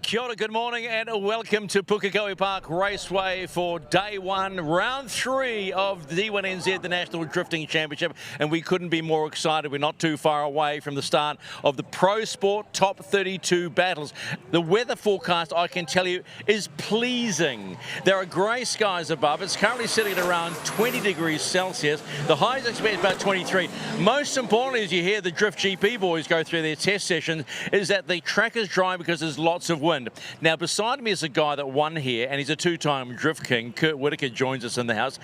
Kia ora, good morning and welcome to Pukekohe Park Raceway for day one, round 3 of the D1NZ, the National Drifting Championship, and we couldn't be more excited. We're not too far away from the start of the Pro Sport Top 32 battles. The weather forecast, I can tell you, is pleasing. There are grey skies above. It's currently sitting at around 20 degrees Celsius. The highs expected about 23. Most importantly, as you hear the Drift GP boys go through their test session, is that the track is dry because there's lots of wind. Now, beside me is a guy that won here, and he's a two-time drift king. Kurt Whitaker joins us in the house.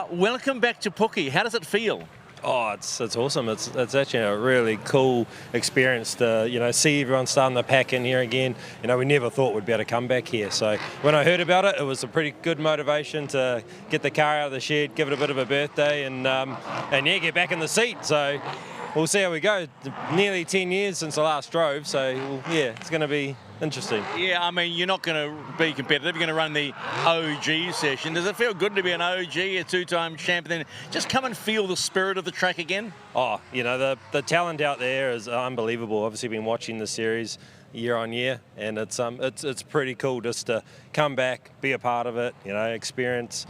Welcome back to Puke. How does it feel? Oh, it's awesome. It's actually a really cool experience to see everyone starting to pack in here again. We never thought we'd be able to come back here. So when I heard about it, it was a pretty good motivation to get the car out of the shed, give it a bit of a birthday, and get back in the seat. So we'll see how we go. Nearly 10 years since I last drove, so yeah, it's going to be interesting. Yeah, I mean, you're not going to be competitive. You're going to run the OG session. Does it feel good to be an OG, a two-time champion? Just come and feel the spirit of the track again? Oh, the talent out there is unbelievable. Obviously, been watching the series year on year, and it's pretty cool just to come back, be a part of it, experience,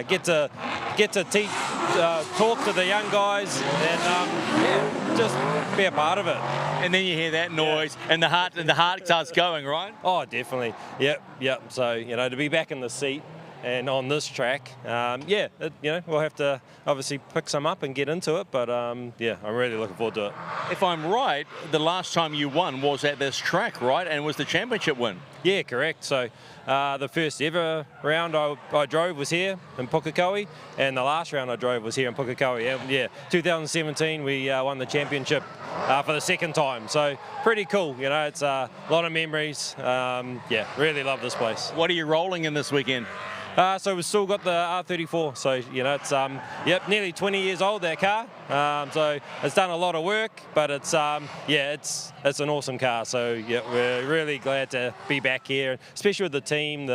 get to teach, talk to the young guys, and just be a part of it. And then you hear that noise, and the heart starts going, right? Oh, definitely. Yep. So to be back in the seat and on this track, we'll have to obviously pick some up and get into it, but I'm really looking forward to it. If I'm right, the last time you won was at this track, right? And was the championship win? Yeah, correct. So the first ever round I drove was here in Pukekohe, and the last round I drove was here in Pukekohe. And 2017 we won the championship for the second time. So pretty cool. It's a lot of memories. Really love this place. What are you rolling in this weekend? So we've still got the R34, so it's nearly 20 years old, that car. So it's done a lot of work, but it's an awesome car. So we're really glad to be back here, especially with the team.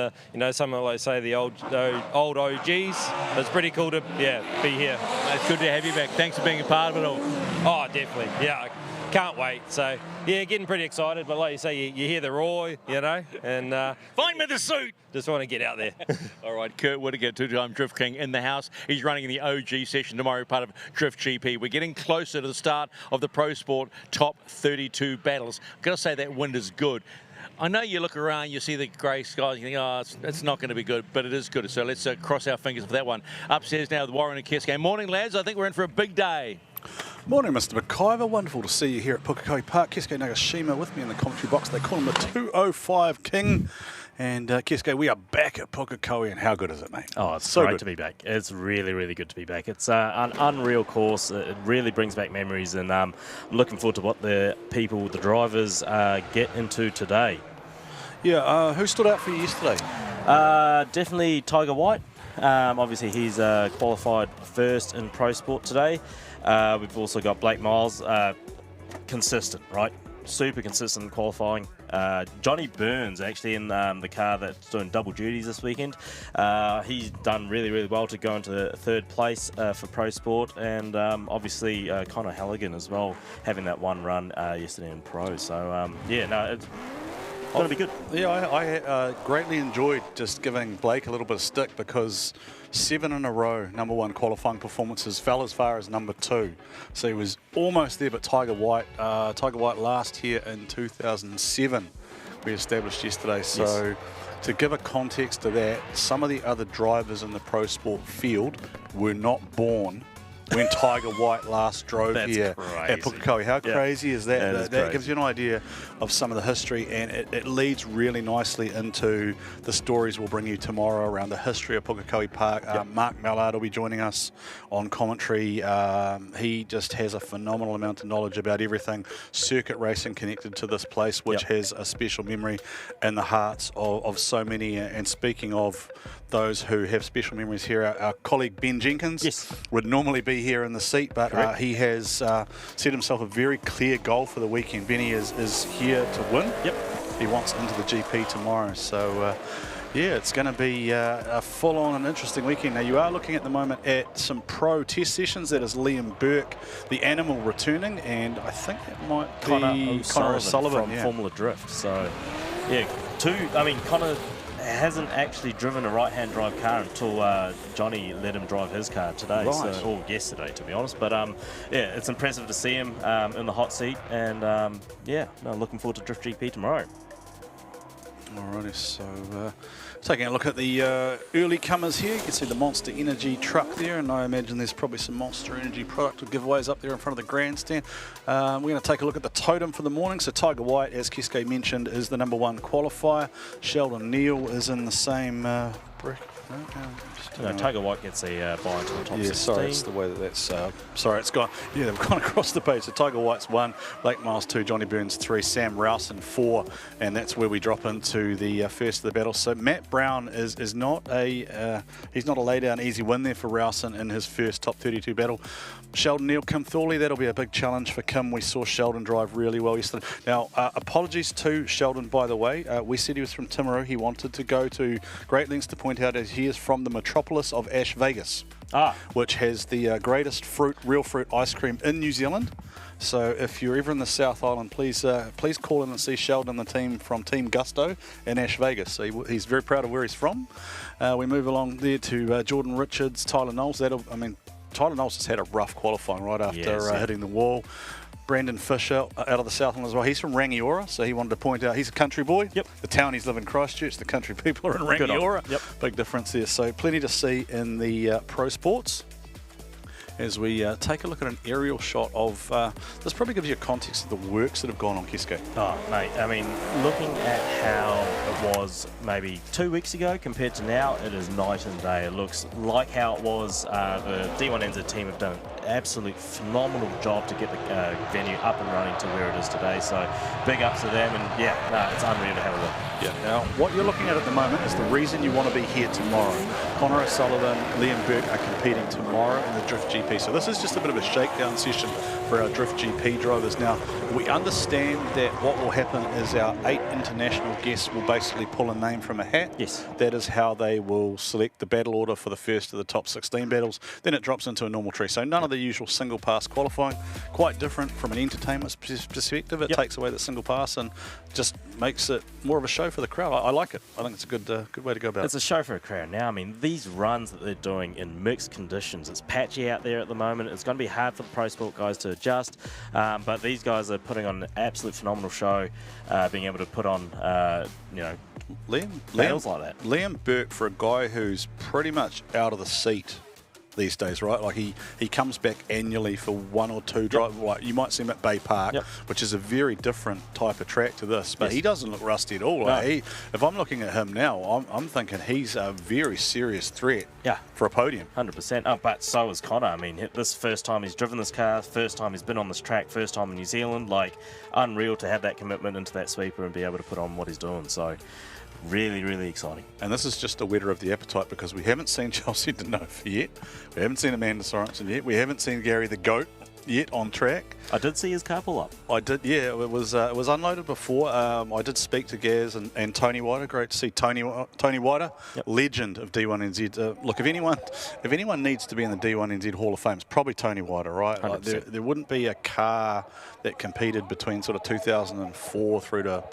Some of the old OGs. It's pretty cool to be here. It's good to have you back. Thanks for being a part of it all. Oh, definitely. Yeah. Can't wait. So getting pretty excited, but like you say, you hear the roar, and find me the suit. Just want to get out there. All right, Kurt Whitaker, two-time Drift King in the house. He's running in the OG session tomorrow, part of Drift GP. We're getting closer to the start of the Pro Sport Top 32 battles. I've got to say that wind is good. I know you look around, you see the grey skies, you think, it's not going to be good, but it is good. So let's cross our fingers for that one. Upstairs now with Warren and Keske. Morning, lads. I think we're in for a big day. Morning, Mr. McIvor. Wonderful to see you here at Pukekohe Park. Keske Nagashima with me in the commentary box. They call him the 205 King. And Keske, we are back at Pukekohe, and how good is it, mate? Oh, it's so great to be back. It's really, really good to be back. It's an unreal course. It really brings back memories, and I'm looking forward to what the drivers get into today. Yeah, who stood out for you yesterday? Definitely Tiger White. Obviously, he's qualified first in Pro Sport today. We've also got Blake Miles, consistent, right? Super consistent in qualifying. Johnny Burns, actually, in the car that's doing double duties this weekend. He's done really, really well to go into third place for Pro Sport. And obviously, Connor Halligan as well, having that one run yesterday in Pro. So, it's going to be good. Yeah, I greatly enjoyed just giving Blake a little bit of stick because 7 in a row #1 qualifying performances, fell as far as #2. So he was almost there, but Tiger White last here in 2007 we established yesterday. So yes. To give a context to that, some of the other drivers in the Pro Sport field were not born when Tiger White last drove here at Pukekohe. How crazy is that? That gives you an idea of some of the history, and it leads really nicely into the stories we'll bring you tomorrow around the history of Pukekohe Park. Mark Mallard will be joining us on commentary. He just has a phenomenal amount of knowledge about everything circuit racing connected to this place, which has a special memory in the hearts of so many. And speaking of those who have special memories here, our colleague Ben Jenkins would normally be here in the seat, but he has set himself a very clear goal for the weekend. Benny is here to win. He wants into the GP tomorrow, so it's going to be a full-on and interesting weekend. Now, you are looking at the moment at some pro test sessions. That is Liam Burke, the animal, returning, and I think that might be Connor O'Sullivan from Formula Drift. So Connor hasn't actually driven a right-hand drive car until Johnny let him drive his car today, Right. or yesterday, to be honest. But it's impressive to see him in the hot seat, and looking forward to Drift GP tomorrow. Alrighty, so taking a look at the early comers here, you can see the Monster Energy truck there, and I imagine there's probably some Monster Energy product giveaways up there in front of the grandstand. We're going to take a look at the totem for the morning. So Tiger White, as Keisuke mentioned, is the #1 qualifier. Sheldon Neal is in the same bracket. Tiger White gets a buy into the top 16. Sorry, it's the way that's... sorry, it's gone... Yeah, they've gone across the page. So Tiger White's 1, Blake Miles 2, Johnny Burns 3, Sam Rowson 4, and that's where we drop into the first of the battle. So Matt Brown is not a... he's not a lay-down easy win there for Rowson in his first top 32 battle. Sheldon Neal, Kim Thorley, that'll be a big challenge for Kim. We saw Sheldon drive really well yesterday. Now, apologies to Sheldon, by the way. We said he was from Timaru. He wanted to go to great lengths to point out that he is from the metropolis of Ash Vegas, which has the greatest real fruit ice cream in New Zealand. So if you're ever in the South Island, please call in and see Sheldon and the team from Team Gusto in Ash Vegas. So he's very proud of where he's from. We move along there to Jordan Richards, Tyler Knowles. Tyler Knowles has had a rough qualifying right after hitting the wall. Brandon Fisher out of the Southland as well. He's from Rangiora, so he wanted to point out he's a country boy. Yep. The town he's living in Christchurch, the country people are in Rangiora. Yep. Big difference there. So plenty to see in the pro sports. As we take a look at an aerial shot of, this probably gives you a context of the works that have gone on, Keisuke. Oh, mate, I mean, looking at how it was maybe 2 weeks ago compared to now, it is night and day. It looks like how it was. The D1NZ team have done an absolute phenomenal job to get the venue up and running to where it is today. So big ups to them, and it's unreal to have a look. Yeah. Now, what you're looking at the moment is the reason you want to be here tomorrow. Connor O'Sullivan, Liam Burke are competing tomorrow in the Drift GP. So this is just a bit of a shakedown session for our Drift GP drivers. Now, we understand that what will happen is our 8 international guests will basically pull a name from a hat. Yes. That is how they will select the battle order for the first of the top 16 battles. Then it drops into a normal tree. So none of the usual single pass qualifying. Quite different from an entertainment perspective. It takes away the single pass and just makes it more of a show for the crowd. I like it. I think it's a good way to go about it. It's a show for a crowd now. I mean, these runs that they're doing in mixed conditions, it's patchy out there at the moment. It's going to be hard for the pro sport guys to adjust, but these guys are putting on an absolute phenomenal show, being able to put on, battles like that. Liam Burke, for a guy who's pretty much out of the seat these days, right? Like he comes back annually for 1 or 2 drives. Like you might see him at Bay Park, which is a very different type of track to this, but he doesn't look rusty at all. No. Like if I'm looking at him now, I'm thinking he's a very serious threat for a podium. 100%. But so is Connor. I mean, this first time he's driven this car, first time he's been on this track, first time in New Zealand. Like, unreal to have that commitment into that sweeper and be able to put on what he's doing. So really, really exciting. And this is just a whetter of the appetite because we haven't seen Chelsea Denofa yet. We haven't seen Amanda Sorensen yet. We haven't seen Gary the Goat yet on track. I did see his car pull up. I did, yeah. It was unloaded before. I did speak to Gaz and Tony Whiter. Great to see Tony Whiter, legend of D1NZ. Look, if anyone needs to be in the D1NZ Hall of Fame, it's probably Tony Whiter, right? Like there wouldn't be a car that competed between sort of 2004 through to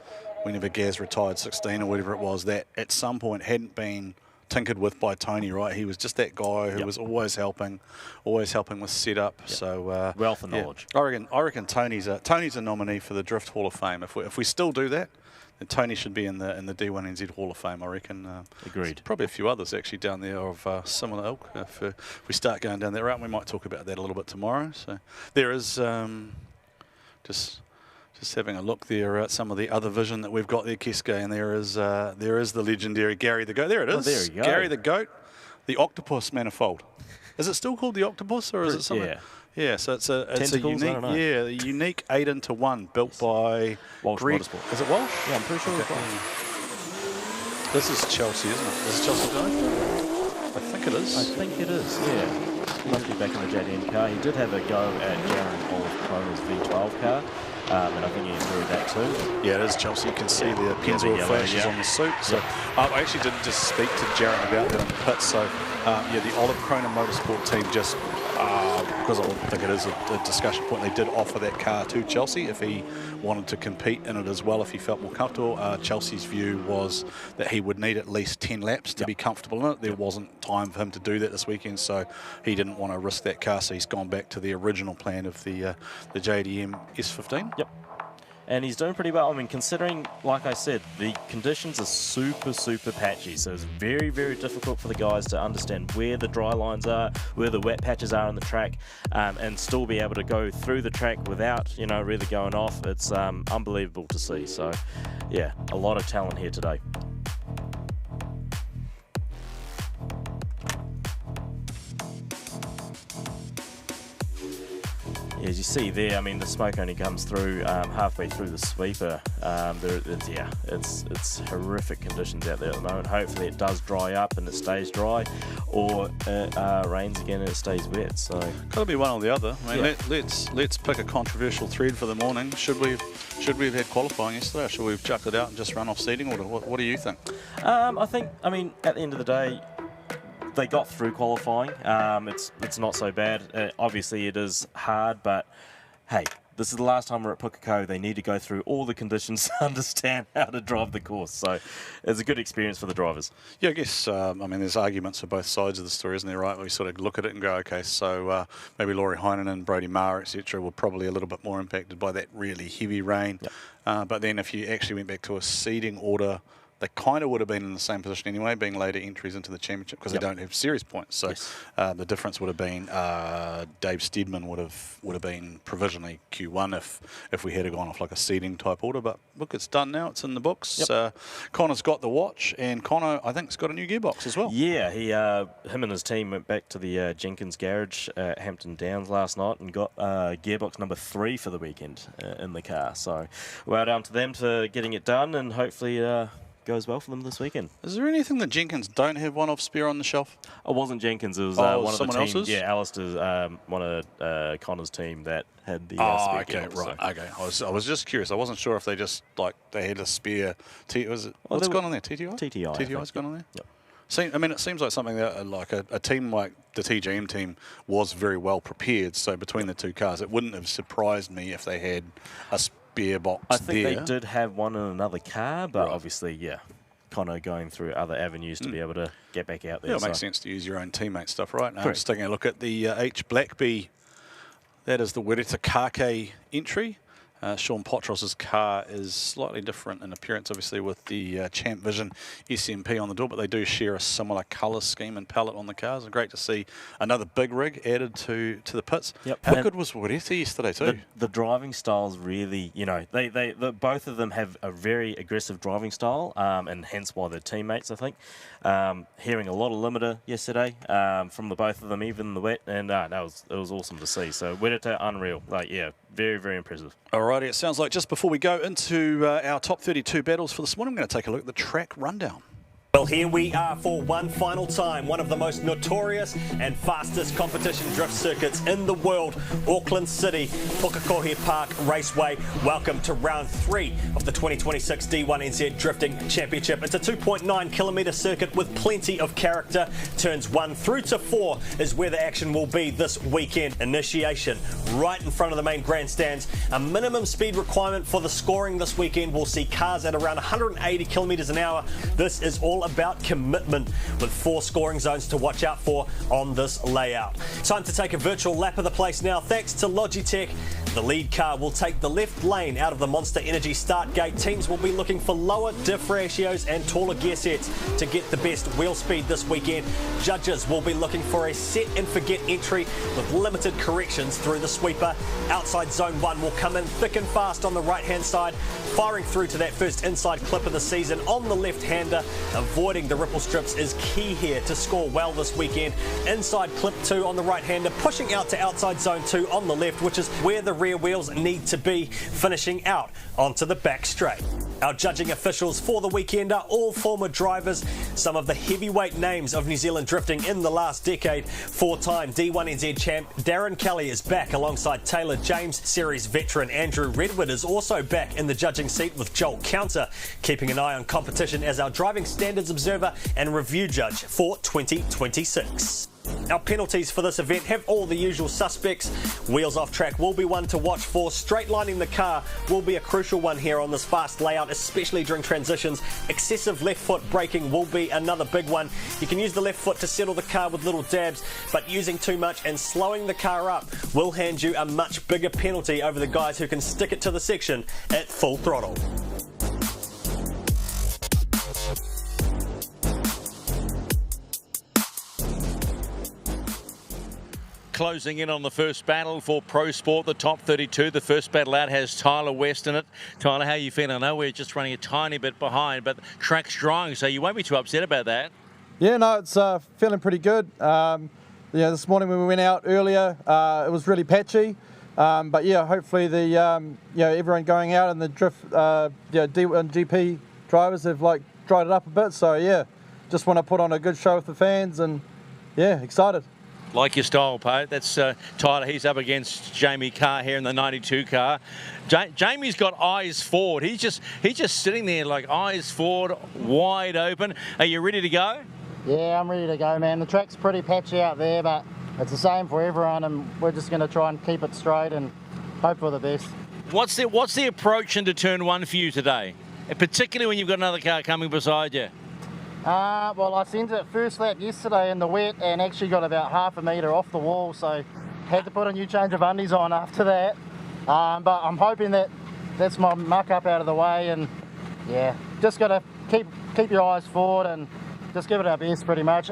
whenever Gaz retired, 16 or whatever it was, that at some point hadn't been tinkered with by Tony, right? He was just that guy who was always helping with setup. So wealth of knowledge. I reckon Tony's a nominee for the Drift Hall of Fame. If we still do that, then Tony should be in the D1NZ Hall of Fame. I reckon. Agreed. Probably a few others actually down there of similar ilk. If we start going down that route, we might talk about that a little bit tomorrow. So there is just having a look there at some of the other vision that we've got there, Keisuke, and there is the legendary Gary the Goat. There it is. There you go. Gary the Goat, the octopus manifold. Is it still called the octopus, or is it something? Yeah. So it's a unique 8-into-1 built by Walsh Greg. Motorsport. Is it Walsh? Yeah, I'm pretty sure it's Walsh. This is Chelsea, isn't it? Is it Chelsea Denofa? I think it is. I think it is. Yeah. Must be back in the JDM car. He did have a go at Jaron Olive Croner's V12 car. And I think he enjoyed that too. Yeah, it is Chelsea. You can see the Pennzoil flashes on the suit. So I actually did just speak to Jaron about that in the pit. So the Olive Croner Motorsport team just because I think it is a discussion point. They did offer that car to Chelsea if he wanted to compete in it as well, if he felt more comfortable. Chelsea's view was that he would need at least 10 laps to be comfortable in it. There wasn't time for him to do that this weekend, so he didn't want to risk that car, so he's gone back to the original plan of the JDM S15. Yep. And he's doing pretty well. I mean, considering, like I said, the conditions are super patchy. So it's very, very difficult for the guys to understand where the dry lines are, where the wet patches are on the track, and still be able to go through the track without, you know, really going off. It's unbelievable to see. So, yeah, a lot of talent here today. As you see there, I mean, the smoke only comes through halfway through the sweeper. It's horrific conditions out there at the moment. Hopefully it does dry up and it stays dry, or it rains again and it stays wet. So Got to be one or the other. I mean, let's pick a controversial thread for the morning. Should we have had qualifying yesterday, or should we have chucked it out and just run off seeding order? What do you think? I mean, at the end of the day, they got through qualifying. It's not so bad. Obviously, it is hard, but hey, this is the last time we're at Pukekohe. They need to go through all the conditions to understand how to drive the course. So it's a good experience for the drivers. Yeah, I guess, I mean, there's arguments for both sides of the story, isn't there, right? We sort of look at it and go, okay, so maybe Laurie Heinonen, Brodie Maher, etc. were probably a little bit more impacted by that really heavy rain. Yep. But then if you actually went back to a seeding order, they kind of would have been in the same position anyway, being later entries into the championship, because they don't have series points. So the difference would have been Dave Steedman would have been provisionally Q1 if we had gone off like a seeding type order. But look, it's done now. It's in the books. Yep. Connor's got the watch, and Connor, I think, has got a new gearbox as well. Yeah, him and his team went back to the Jenkins garage at Hampton Downs last night and got gearbox number 3 for the weekend in the car. So well done to them for getting it done, and hopefully goes well for them this weekend. Is there anything that Jenkins don't have one of spare on the shelf? It wasn't Jenkins, it was one of the team. Else's? Yeah, Alistair's, one of Connor's team that had the spare okay, gearbox, right, so. okay. I was just curious. I wasn't sure if they just, like, they had a spare... What's gone on there, TTI? TTI. TTI's gone on there? Yep. I mean, it seems like something that, like a team like the TGM team was very well prepared, so between the two cars, it wouldn't have surprised me if they had a spare box I think there. they did have one in another car, but obviously, Connor going through other avenues to be able to get back out there. Yeah, it makes sense to use your own teammate stuff, right? Now, Correct. just taking a look at the H Blackby. That is the Wereta Kake entry. Sean Potros's car is slightly different in appearance, obviously, with the Champ Vision SMP on the door, but they do share a similar colour scheme and palette on the cars. And great to see another big rig added to the pits. Yep. How good was Wereta yesterday too? The driving styles really, you know, they both of them have a very aggressive driving style, and hence why they're teammates, I think. Hearing a lot of limiter yesterday from the both of them, even in the wet, and it was awesome to see. So Wereta, unreal. Like, yeah, very, very impressive. Alrighty, it sounds like just before we go into our top 32 battles for this morning, I'm going to take a look at the track rundown. Well, here we are for one final time, one of the most notorious and fastest competition drift circuits in the world, Auckland City, Pukekohe Park Raceway. Welcome to round 3 of the 2026 D1NZ Drifting Championship. It's a 2.9 kilometre circuit with plenty of character. Turns 1 through to 4 is where the action will be this weekend. Initiation right in front of the main grandstands. A minimum speed requirement for the scoring this weekend. We'll see cars at around 180 kilometres an hour. This is all about commitment, with 4 scoring zones to watch out for on this layout. Time to take a virtual lap of the place now. Thanks to Logitech, the lead car will take the left lane out of the Monster Energy start gate. Teams will be looking for lower diff ratios and taller gear sets to get the best wheel speed this weekend. Judges will be looking for a set and forget entry with limited corrections through the sweeper. Outside zone 1 will come in thick and fast on the right hand side, firing through to that first inside clip of the season on the left hander. Avoiding the ripple strips is key here to score well this weekend. Inside clip 2 on the right hander, pushing out to outside zone 2 on the left, which is where the rear wheels need to be, finishing out onto the back straight. Our judging officials for the weekend are all former drivers, some of the heavyweight names of New Zealand drifting in the last decade. Four-time D1NZ champ Darren Kelly is back alongside Taylor James. Series veteran Andrew Redwood is also back in the judging seat with Joel Counter, keeping an eye on competition as our driving standards observer and review judge for 2026. Our penalties for this event have all the usual suspects. Wheels off track will be one to watch for. Straight lining the car will be a crucial one here on this fast layout, especially during transitions. Excessive left foot braking will be another big one. You can use the left foot to settle the car with little dabs, but using too much and slowing the car up will hand you a much bigger penalty over the guys who can stick it to the section at full throttle. Closing in on the first battle for Pro Sport, the top 32. The first battle out has Tyler West in it. Tyler, how are you feeling? I know we're just running a tiny bit behind, but the track's drying, so you won't be too upset about that. Yeah, no, it's feeling pretty good. This morning when we went out earlier, it was really patchy. But yeah, hopefully the everyone going out and the drift D1GP drivers have dried it up a bit. So yeah, just want to put on a good show with the fans, and yeah, excited. Like your style, Poe. That's Tyler. He's up against Jamie Carr here in the 92 car. Jamie's got eyes forward. He's just sitting there like eyes forward, wide open. Are you ready to go? Yeah, I'm ready to go, man. The track's pretty patchy out there, but it's the same for everyone, and we're just going to try and keep it straight and hope for the best. What's the approach into turn one for you today, and particularly when you've got another car coming beside you? Well, I sent it first lap yesterday in the wet and actually got about half a metre off the wall, so had to put a new change of undies on after that. But I'm hoping that's my muck up out of the way, and yeah, just got to keep your eyes forward and just give it our best, pretty much.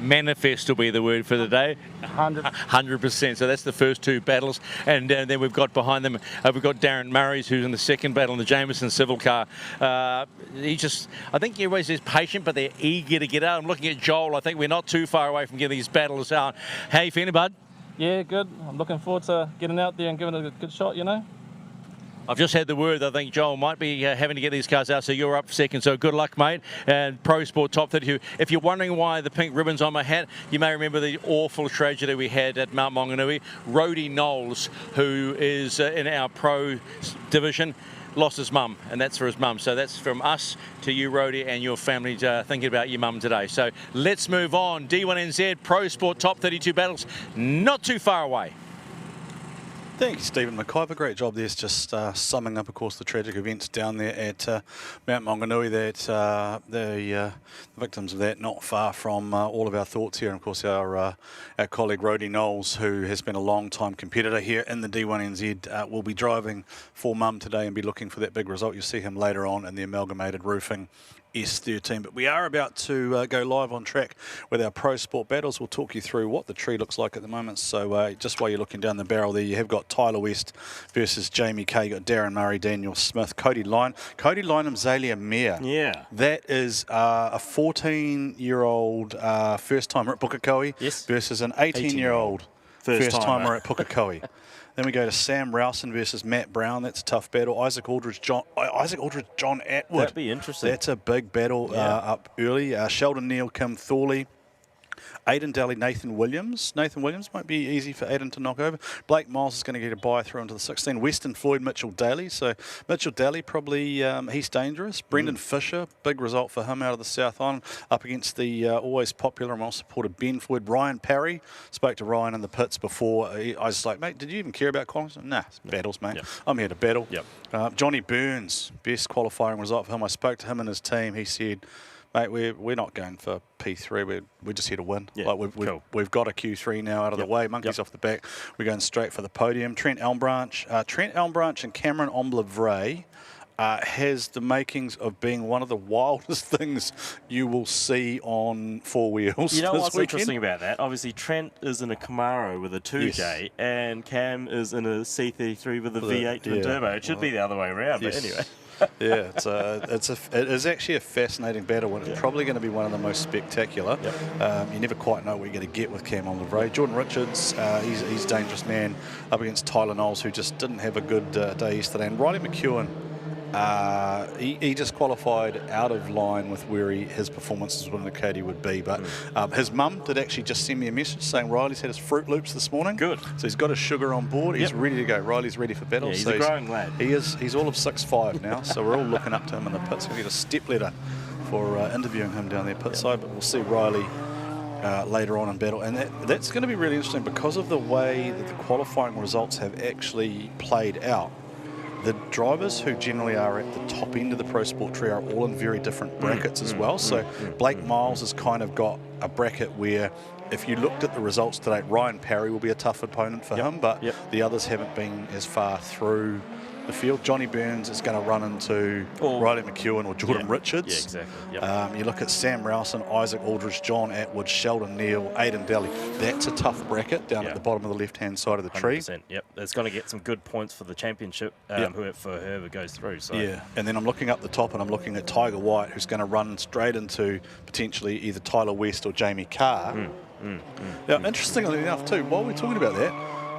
Manifest will be the word for the day. 100%. So that's the first two battles, and then we've got behind them, we've got Darren Murray's, who's in the second battle in the Jameson Civil car. I think everybody says patient, but they're eager to get out. I'm looking at Joel. I think we're not too far away from getting these battles out. How you feeling, bud? Yeah, good. I'm looking forward to getting out there and giving it a good shot, I've just had the word. I think Joel might be having to get these cars out, so you're up second. So good luck, mate. And Pro Sport Top 32. If you're wondering why the pink ribbon's on my hat, you may remember the awful tragedy we had at Mount Maunganui. Rhodey Knowles, who is in our Pro division, lost his mum, and that's for his mum. So that's from us to you, Rhodey, and your family thinking about your mum today. So let's move on. D1NZ Pro Sport Top 32 battles, not too far away. Thank you, Stephen McIvor. Great job there. It's just summing up, of course, the tragic events down there at Mount Maunganui. That the victims of that not far from all of our thoughts here. And, of course, our colleague Rhodey Knowles, who has been a long-time competitor here in the D1NZ, will be driving for Mum today and be looking for that big result. You'll see him later on in the Amalgamated Roofing S13. But we are about to go live on track with our Pro Sport battles. We'll talk you through what the tree looks like at the moment. So just while you're looking down the barrel there, you have got Tyler West versus Jamie Kay. You got Darren Murray, Daniel Smith, Cody Lynham, Zalia Mayer. Yeah. That is a 14-year-old first-timer at Pukekohe versus an 18-year-old first-timer at Pukekohe. Then we go to Sam Rowson versus Matt Brown. That's a tough battle. Isaac Aldridge, John Atwood. That'd be interesting. That's a big battle up early. Sheldon Neal, Kim Thorley. Aidan Daly, Nathan Williams. Nathan Williams might be easy for Aidan to knock over. Blake Miles is going to get a bye through into the 16. Weston Floyd, Mitchell Daly. So Mitchell Daly probably, he's dangerous. Brendan Fisher, big result for him out of the South Island, up against the always popular and well-supported Ben Floyd. Ryan Parry, spoke to Ryan in the pits before. I was like, mate, did you even care about qualifying? Nah, it's battles, mate. Yep. I'm here to battle. Yep. Johnny Burns, best qualifying result for him. I spoke to him and his team. He said, mate, we're not going for P3. We're just here to win. Yeah, we've got a Q3 now out of the way. Monkeys off the back. We're going straight for the podium. Trent Elmbranch and Cameron Omblevray has the makings of being one of the wildest things you will see on four wheels. You know what's weekend? interesting about that? Obviously, Trent is in a Camaro with a 2J, and Cam is in a C33 with a V8 twin turbo. It should be the other way around, but anyway. Yeah, it is actually a fascinating battle, and it's probably going to be one of the most spectacular. You never quite know what you're going to get with Cam Oliver. Jordan Richards, he's a dangerous man up against Tyler Knowles, who just didn't have a good day yesterday, and Riley McEwen He just qualified out of line with where his performances would indicate he would be. But his mum did actually just send me a message saying Riley's had his Fruit Loops this morning. Good. So he's got his sugar on board. He's ready to go. Riley's ready for battle. Yeah, he's so a growing lad. He is. He's all of 6'5" now. So we're all looking up to him in the pits. We get a step ladder for interviewing him down there pit side. But we'll see Riley later on in battle. And that's going to be really interesting because of the way that the qualifying results have actually played out. The drivers who generally are at the top end of the Pro Sport tree are all in very different brackets as well. So Blake Miles has kind of got a bracket where if you looked at the results today, Ryan Parry will be a tough opponent for him, but the others haven't been as far through the field. Johnny Burns is going to run into Riley McEwen or Jordan Richards. Yeah, exactly. You look at Sam Rowson, Isaac Aldridge, John Atwood, Sheldon Neal, Aidan Daly. That's a tough bracket down at the bottom of the left-hand side of the tree. 100%. Yep, it's going to get some good points for the championship for whoever goes through. So. Yeah, and then I'm looking up the top and I'm looking at Tiger White, who's going to run straight into potentially either Tyler West or Jamie Carr. Now, interestingly enough too, while we're talking about that,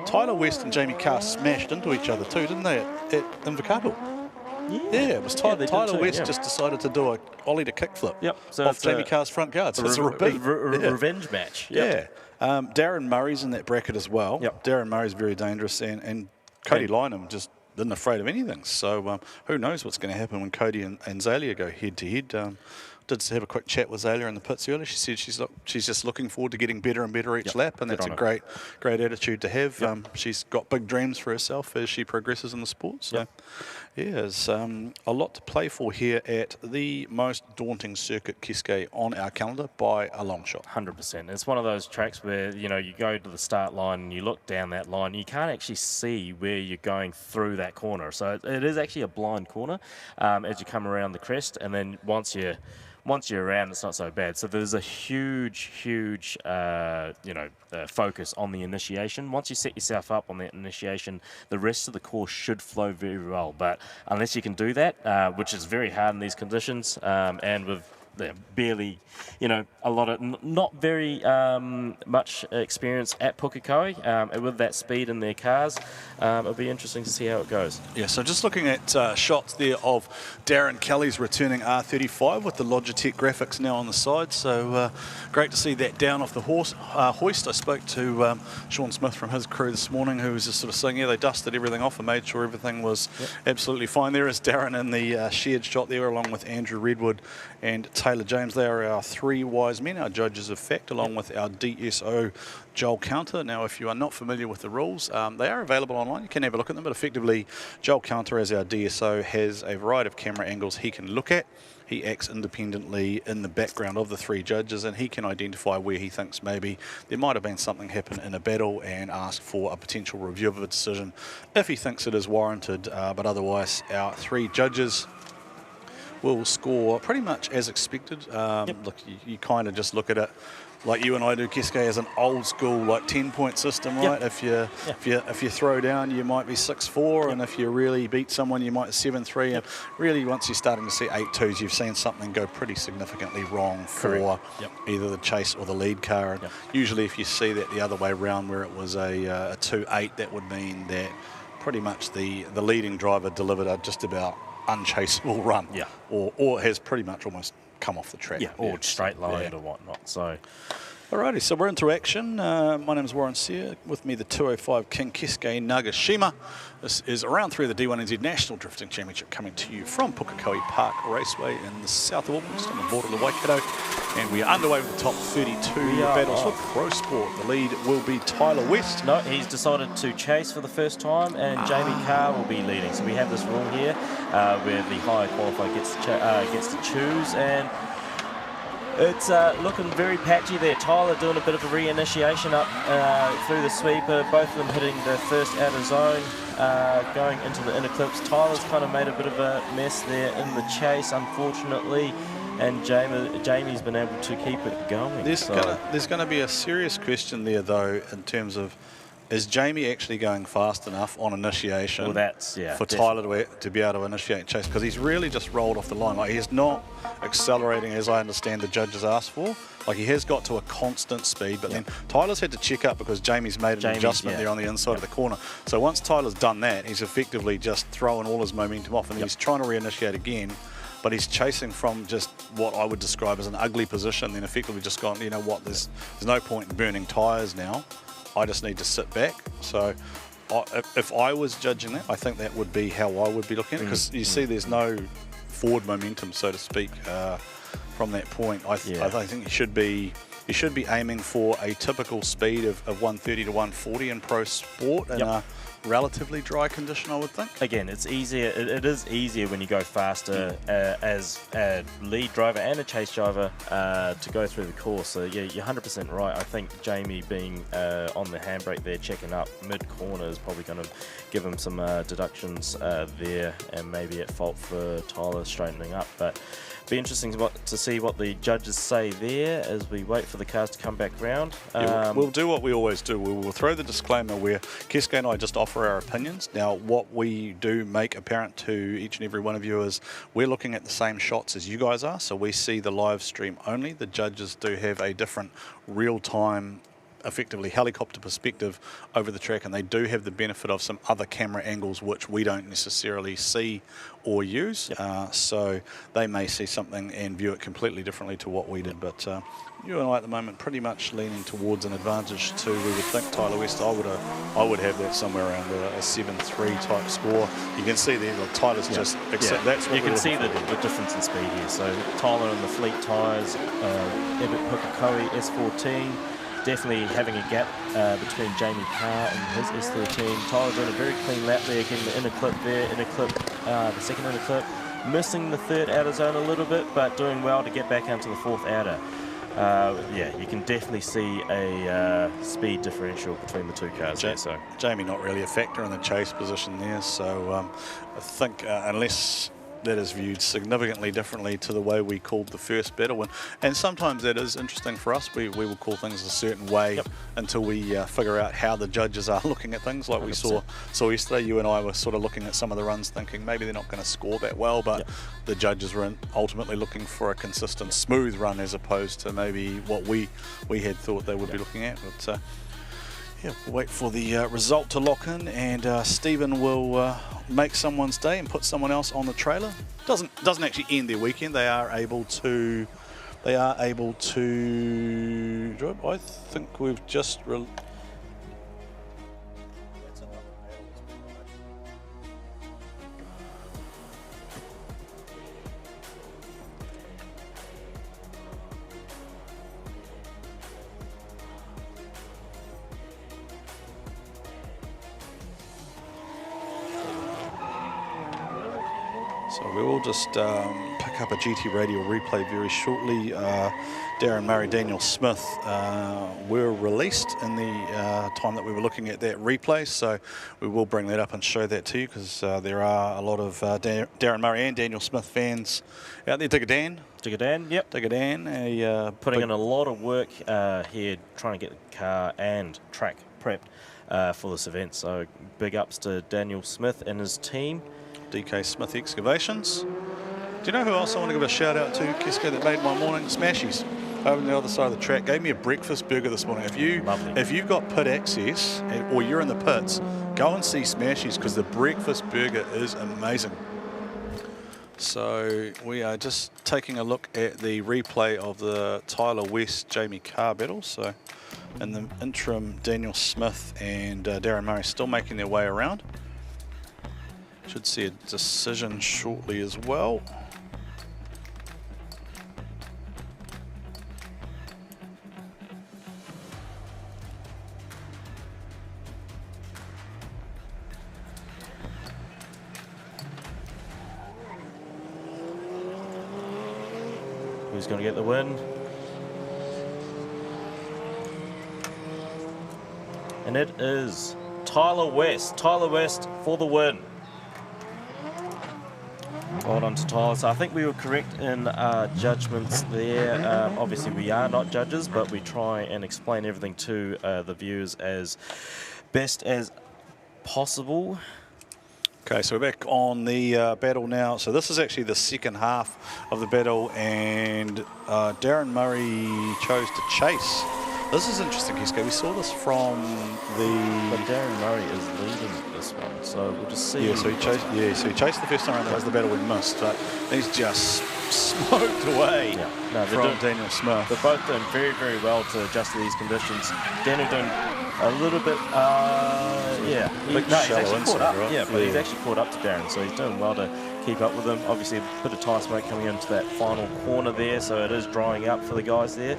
Tyler West and Jamie Carr smashed into each other too, didn't they, at Invercargill? Yeah, it was Tyler West just decided to do a ollie to kickflip off Jamie Carr's front guard. So it's a repeat. Revenge match. Yeah. Darren Murray's in that bracket as well. Darren Murray's very dangerous, and Cody Lynham just isn't afraid of anything. So who knows what's going to happen when Cody and Zalia go head to head. Did have a quick chat with Zalia in the pits earlier. She said she's just looking forward to getting better and better each lap, and that's a great attitude to have. She's got big dreams for herself as she progresses in the sport. So there's a lot to play for here at the most daunting circuit, Kiske, on our calendar by a long shot. 100%. It's one of those tracks where you go to the start line and you look down that line, you can't actually see where you're going through that corner. So it is actually a blind corner as you come around the crest, and then once you're around, it's not so bad. So there's a huge focus on the initiation. Once you set yourself up on that initiation, the rest of the course should flow very well. But unless you can do that, which is very hard in these conditions, and with barely, a lot of not very much experience at Pukekohe, with that speed in their cars, it'll be interesting to see how it goes. Yeah, so just looking at shots there of Darren Kelly's returning R35 with the Logitech graphics now on the side. So great to see that down off the hoist. I spoke to Sean Smith from his crew this morning, who was just sort of saying, they dusted everything off and made sure everything was absolutely fine. There is Darren in the shared shot there, along with Andrew Redwood and Taylor James. They are our three wise men, our judges of fact, along with our DSO Joel Counter. Now, if you are not familiar with the rules, they are available online. You can have a look at them, but effectively Joel Counter, as our DSO, has a variety of camera angles he can look at. He acts independently in the background of the three judges, and he can identify where he thinks maybe there might have been something happen in a battle and ask for a potential review of a decision if he thinks it is warranted. But otherwise, our three judges will score pretty much as expected. Look, you kind of just look at it like you and I do, Kiske, as an old school 10-point system, right? If you throw down, you might be 6-4, and if you really beat someone, you might 7-3. And really, once you're starting to see 8-2s, you've seen something go pretty significantly wrong for either the chase or the lead car. And usually, if you see that the other way around, where it was a 2-8, that would mean that pretty much the leading driver delivered a just about unchaseable run, or has pretty much almost come off the track, or straight lined or whatnot. So, alrighty, so we're into action. My name is Warren Sear. With me, the 205 King Kiske Nagashima. This is round 3 of the D1NZ National Drifting Championship, coming to you from Pukekohe Park Raceway in the south of Auckland, on the border of the Waikato. And we are underway with the top 32 battles for Pro Sport. The lead will be Tyler West. No, he's decided to chase for the first time, and Jamie Carr will be leading. So we have this rule here where the higher qualifier gets to choose, and it's looking very patchy there. Tyler doing a bit of a re-initiation up through the sweeper, both of them hitting the first outer zone, going into the inner clips. Tyler's kind of made a bit of a mess there in the chase, unfortunately, and Jamie's been able to keep it going. There's going to be a serious question there, though, in terms of is Jamie actually going fast enough on initiation Well, that's, yeah, for Tyler to be able to initiate and chase? Because he's really just rolled off the line. Like, he's not accelerating as I understand the judges asked for. Like, he has got to a constant speed, but then Tyler's had to check up because Jamie's made an adjustment there on the inside of the corner. So once Tyler's done that, he's effectively just throwing all his momentum off, and then he's trying to reinitiate again. But he's chasing from just what I would describe as an ugly position, then effectively just gone, you know what, there's no point in burning tyres now. I just need to sit back. So if I was judging that, I think that would be how I would be looking at it, because you see there's no forward momentum, so to speak, from that point. I think he should be aiming for a typical speed of 130 to 140 in pro sport in a relatively dry condition, I would think. Again, it's easier. It is easier when you go faster as a lead driver and a chase driver to go through the course. So yeah, you're 100% right. I think Jamie being on the handbrake there, checking up mid-corner is probably going to give him some deductions there, and maybe at fault for Tyler straightening up. But be interesting to see what the judges say there as we wait for the cars to come back round. We'll do what we always do. We'll throw the disclaimer where Keske and I just offer our opinions. Now, what we do make apparent to each and every one of you is we're looking at the same shots as you guys are, so we see the live stream only. The judges do have a different real-time, effectively helicopter perspective over the track, and they do have the benefit of some other camera angles which we don't necessarily see or use. So they may see something and view it completely differently to what we did. But you and I at the moment pretty much leaning towards an advantage to, we would think, Tyler West. I would have that somewhere around a 7-3 type score. You can see there, like, Tyler's just accept. That's what you can see the difference in speed here. So Tyler in the fleet tyres, Pukekohe S14. Definitely having a gap between Jamie Carr and his S13. Tyler doing a very clean lap there, getting the inner clip there, the second inner clip, missing the third outer zone a little bit, but doing well to get back into the fourth outer. Yeah, you can definitely see a speed differential between the two cars there. So Jamie not really a factor in the chase position there, so I think unless that is viewed significantly differently to the way we called the first battle. And sometimes that is interesting for us. We will call things a certain way until we figure out how the judges are looking at things. Like 100%. we saw yesterday, you and I were sort of looking at some of the runs thinking maybe they're not going to score that well, but the judges were ultimately looking for a consistent, smooth run as opposed to maybe what we had thought they would be looking at. But yeah, we'll wait for the result to lock in, and Stephen will make someone's day and put someone else on the trailer. Doesn't actually end their weekend. They are able to. I think we've just. So we will just pick up a GT Radio replay very shortly. Darren Murray, Daniel Smith were released in the time that we were looking at that replay, so we will bring that up and show that to you, because there are a lot of Darren Murray and Daniel Smith fans out there. Digger Dan, yep. Digger Dan. Putting in a lot of work here trying to get the car and track prepped for this event, so big ups to Daniel Smith and his team. DK Smith Excavations. Do you know who else I want to give a shout out to, Keske, that made my morning? Smashies over on the other side of the track. Gave me a breakfast burger this morning. If you've got pit access or you're in the pits, go and see Smashies, because the breakfast burger is amazing. So we are just taking a look at the replay of the Tyler West Jamie Carr battle. So in the interim, Daniel Smith and Darren Murray still making their way around. Should see a decision shortly as well. Who's going to get the win? And it is Tyler West. Tyler West for the win. Well done to Tyler. So I think we were correct in our judgments there. Obviously we are not judges, but we try and explain everything to the viewers as best as possible. Okay, so we're back on the battle now. So this is actually the second half of the battle, and Darren Murray chose to chase. This is interesting, Kisko. We saw this from the... But Darren Murray is leading this one, so we'll just see. Yeah, so he chased the first time around. That was the battle we missed, but he's just smoked away from Daniel Smith. They're both doing very, very well to adjust to these conditions. Daniel doing a little bit, he's actually caught up. Right? But he's actually caught up to Darren, so he's doing well to keep up with him. Obviously, a bit of tire smoke coming into that final corner there, so it is drying up for the guys there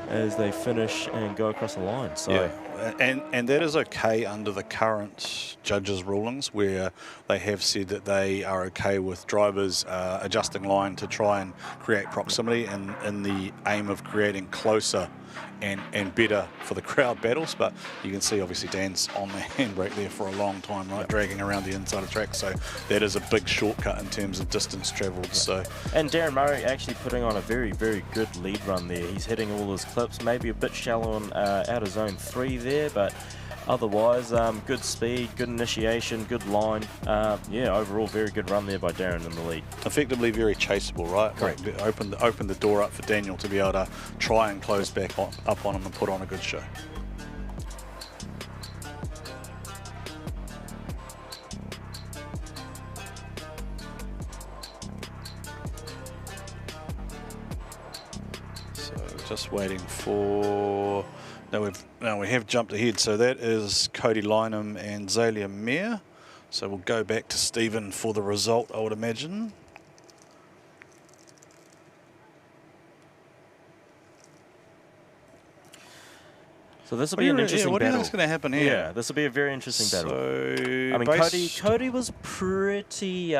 as they finish and go across the line. So and that is okay under the current judges' rulings, where they have said that they are okay with drivers adjusting line to try and create proximity in the aim of creating closer and better for the crowd battles. But you can see obviously Dan's on the handbrake there for a long time, right, dragging around the inside of the track, so that is a big shortcut in terms of distance travelled. So, and Darren Murray actually putting on a very, very good lead run there. He's hitting all his clips, maybe a bit shallow on out of zone 3 there, but otherwise good speed, good initiation, good line. Overall very good run there by Darren in the lead. Effectively very chaseable, right? Correct. Like, open the door up for Daniel to be able to try and close back up on him and put on a good show. So just waiting for... No, we have jumped ahead, so that is Cody Lynham and Zalia Mayer. So we'll go back to Stephen for the result, I would imagine. So this will be an interesting battle. What do you think is going to happen here? Yeah, this will be a very interesting battle. So I mean, Cody was pretty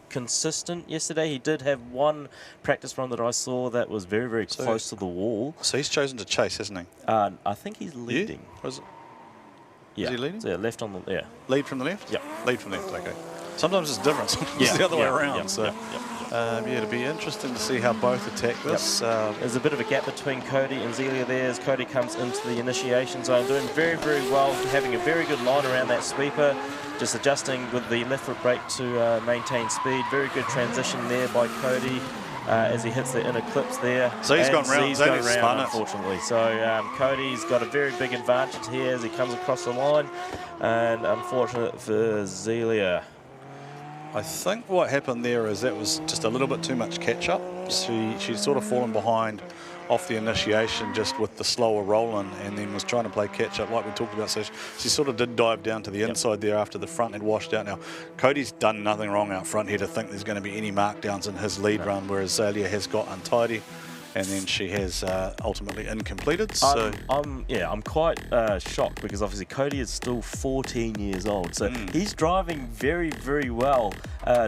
consistent yesterday. He did have one practice run that I saw that was very, very close to the wall. So he's chosen to chase, hasn't he? I think he's leading. Yeah? Is he leading? So left on the, Lead from the left? Yeah. Lead from the left, okay. Sometimes it's different. Sometimes it's the other way around. It'll be interesting to see how both attack this. There's a bit of a gap between Cody and Zelia there as Cody comes into the initiation zone, doing very, very well, having a very good line around that sweeper, just adjusting with the left foot brake to maintain speed. Very good transition there by Cody as he hits the inner clips there. So he's gone round, unfortunately. So Cody's got a very big advantage here as he comes across the line, and unfortunate for Zelia. I think what happened there is that was just a little bit too much catch-up. She's sort of fallen behind off the initiation just with the slower rolling, and then was trying to play catch-up like we talked about. So she sort of did dive down to the inside there after the front had washed out. Now, Cody's done nothing wrong out front here to think there's going to be any markdowns in his lead run, whereas Zalia has got untidy. And then she has ultimately incompleted. So I'm quite shocked because obviously Cody is still 14 years old, so he's driving very, very well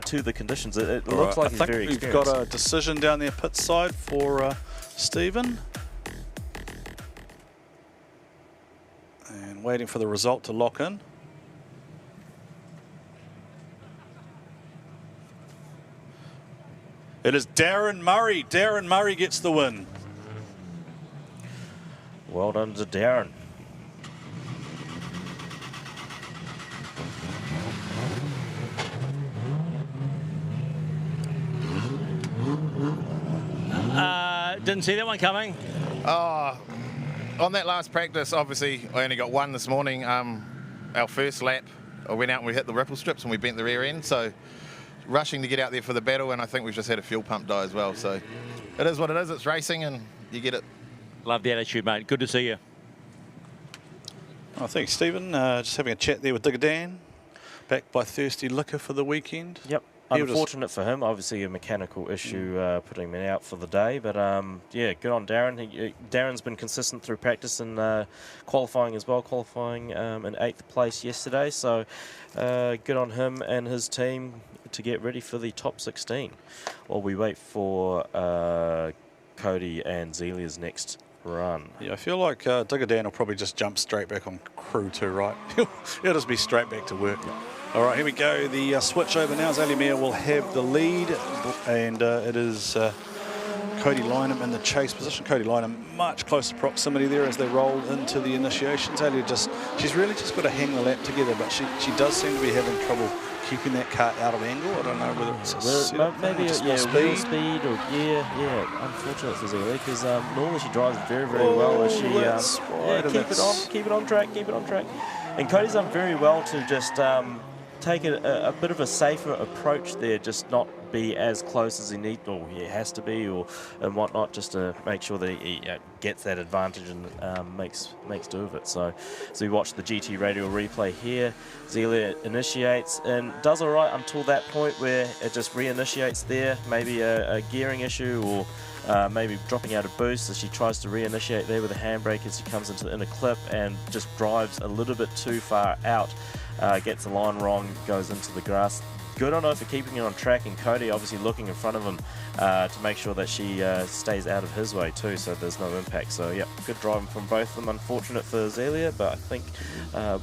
to the conditions. It looks like he's very experienced. We've got a decision down there pit side for Stephen, and waiting for the result to lock in. It is Darren Murray. Darren Murray gets the win. Well done to Darren. Didn't see that one coming. On that last practice, obviously, I only got one this morning. Our first lap, I went out and we hit the ripple strips and we bent the rear end. So rushing to get out there for the battle, and I think we've just had a fuel pump die as well. So it is what it is. It's racing, and you get it. Love the attitude, mate. Good to see you. Oh, thanks, Stephen. Just having a chat there with Digger Dan, backed by Thirsty Liquor for the weekend. Yep. Unfortunate for him, obviously a mechanical issue putting him out for the day, but yeah, good on Darren. Darren's been consistent through practice and qualifying as well, qualifying in 8th place yesterday, so good on him and his team to get ready for the top 16 while we wait for Cody and Zelia's next run. Yeah, I feel like Digger Dan will probably just jump straight back on crew 2, right? He'll just be straight back to work. Yeah. All right, here we go. The switch over now. Zalia Mayer will have the lead, and it is Cody Lynham in the chase position. Cody Lynham much closer proximity there as they roll into the initiations. She's really just got to hang the lap together, but she does seem to be having trouble keeping that car out of angle. I don't know whether it's maybe wheel speed or unfortunate for Zelia, because normally she drives very well as she keep it on track. And Cody's done very well to just take a bit of a safer approach there, just not be as close as he has to be, and whatnot, just to make sure that he gets that advantage and makes do of it. So we watch the GT radio replay here. Zelia initiates and does all right until that point where it just reinitiates there. Maybe a gearing issue or maybe dropping out of boost as she tries to reinitiate there with a handbrake as she comes into the inner clip and just drives a little bit too far out. Gets the line wrong, goes into the grass. Good on her for keeping it on track, and Cody obviously looking in front of him to make sure that she stays out of his way too, so there's no impact. So yeah, good driving from both of them. Unfortunate for Zelia, but I think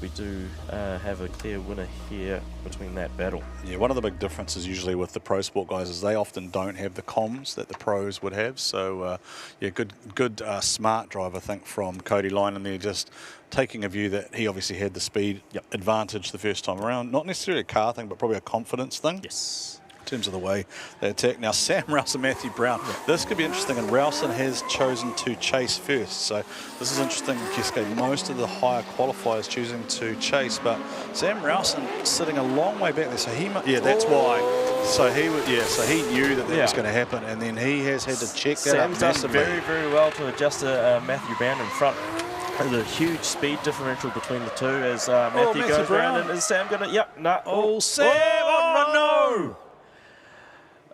we do have a clear winner here between that battle. Yeah, one of the big differences usually with the pro sport guys is they often don't have the comms that the pros would have. So yeah, good smart drive, I think, from Cody Lynham there, just taking a view that he obviously had the speed advantage the first time around. Not necessarily a car thing, but probably a confidence thing. Yes. In terms of the way they attack. Now, Sam Rouse and Matthew Brown. This could be interesting, and Rowson has chosen to chase first. So this is interesting, Keske. Most of the higher qualifiers choosing to chase, but Sam Rowson sitting a long way back there. So he, that's why. So he knew that was going to happen, and then he has had to check that Sam's up done very well to adjust to Matthew Brown in front. There's a huge speed differential between the two as Matthew goes around, and is Sam going to... Sam! Oh, no!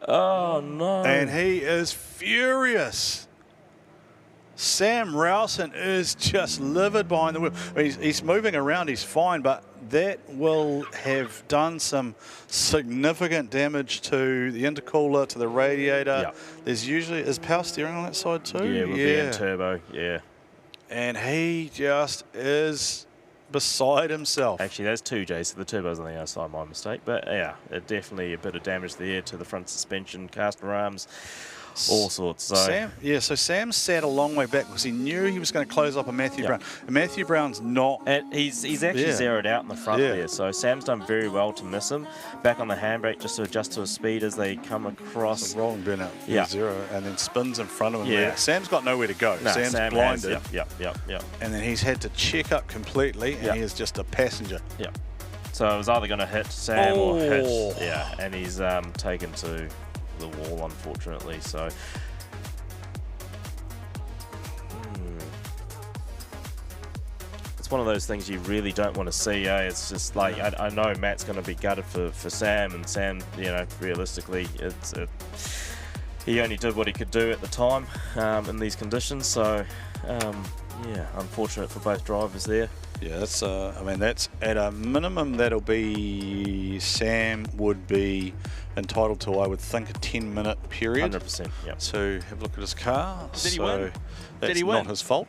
Oh, no. And he is furious. Sam Rowson is just livid behind the wheel. He's moving around, he's fine, but that will have done some significant damage to the intercooler, to the radiator. Is power steering on that side too? Yeah, it would be in turbo, And he just is beside himself. Actually, there's two, Jay, so the turbo's on the outside, my mistake. But yeah, definitely a bit of damage there to the front suspension, caster arms, all sorts. So Sam sat a long way back because he knew he was going to close up on Matthew Brown. And Matthew Brown's not... And he's actually zeroed out in the front there, so Sam's done very well to miss him. Back on the handbrake just to adjust to his speed as they come across. A rolling burnout, zero, and then spins in front of him. Yeah. Sam's got nowhere to go. No, Sam's Sam blinded. Yep. And then he's had to check up completely, and he is just a passenger. Yeah. So it was either going to hit Sam or hit. Yeah, and he's taken to the wall, unfortunately. So it's one of those things you really don't want to see. It's just like I know Matt's going to be gutted for Sam, and Sam, realistically, he only did what he could do at the time in these conditions. So unfortunate for both drivers there. Yeah, that's that's at a minimum that'll be Sam would be entitled to, I would think, a 10-minute period. 100%. Yeah. To have a look at his car. Did he win? That's not his fault.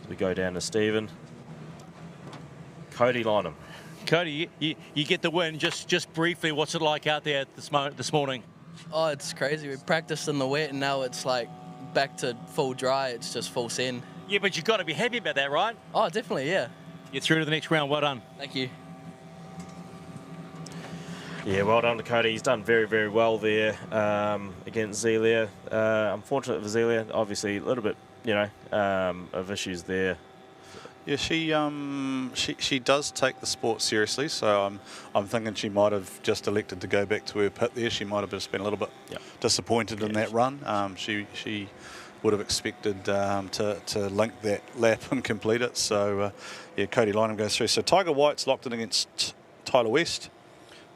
As we go down to Stephen. Cody Lynham. Cody, you get the win. Just briefly, what's it like out there this morning? Oh, it's crazy. We practiced in the wet and now it's like back to full dry. It's just full send. Yeah, but you've got to be happy about that, right? Oh, definitely, yeah. You're through to the next round. Well done. Thank you. Yeah, well done to Cody. He's done very well there against Zelia. Unfortunate for Zelia, obviously a little bit, of issues there. Yeah, she does take the sport seriously, so I'm thinking she might have just elected to go back to her pit there. She might have just been a little bit disappointed in that run. She would have expected to link that lap and complete it. So Cody Lynham goes through. So Tiger White's locked in against Tyler West.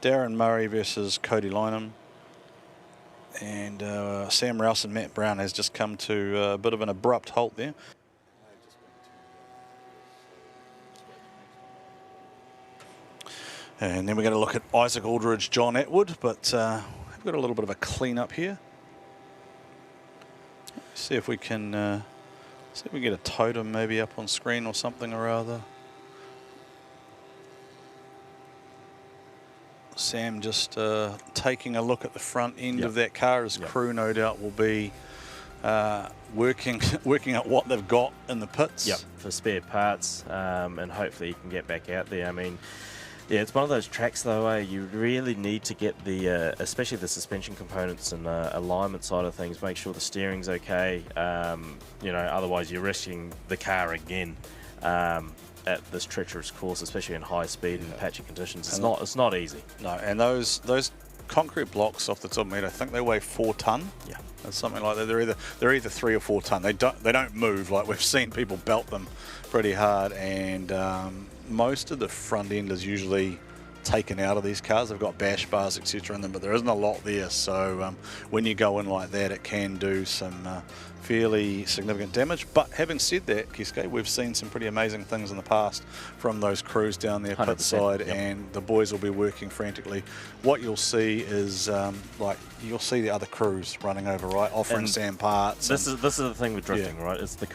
Darren Murray versus Cody Lynham. And Sam Rouse and Matt Brown has just come to a bit of an abrupt halt there. And then we're going to look at Isaac Aldridge, John Atwood, but we've got a little bit of a clean up here. See if we can get a totem maybe up on screen or something or other. Sam just taking a look at the front end of that car. His crew, no doubt, will be working out what they've got in the pits. Yep, for spare parts, and hopefully he can get back out there. I mean, yeah, it's one of those tracks though, you really need to get the, especially the suspension components and alignment side of things, make sure the steering's okay, you know, otherwise you're risking the car again at this treacherous course, especially in high speed and patchy conditions. It's not easy. No, and those concrete blocks off the top of my head, I think they weigh 4 tonne. Yeah. Something like that. They're either 3 or 4 tonne. They don't move. Like, we've seen people belt them pretty hard, and most of the front end is usually taken out of these cars. They've got bash bars, etc. in them, but there isn't a lot there. So when you go in like that, it can do some fairly significant damage. But having said that, Keisuke, we've seen some pretty amazing things in the past from those crews down there pit side, and the boys will be working frantically. What you'll see is like, you'll see the other crews running over, right, offering Sam parts. This is the thing with drifting, right? It's the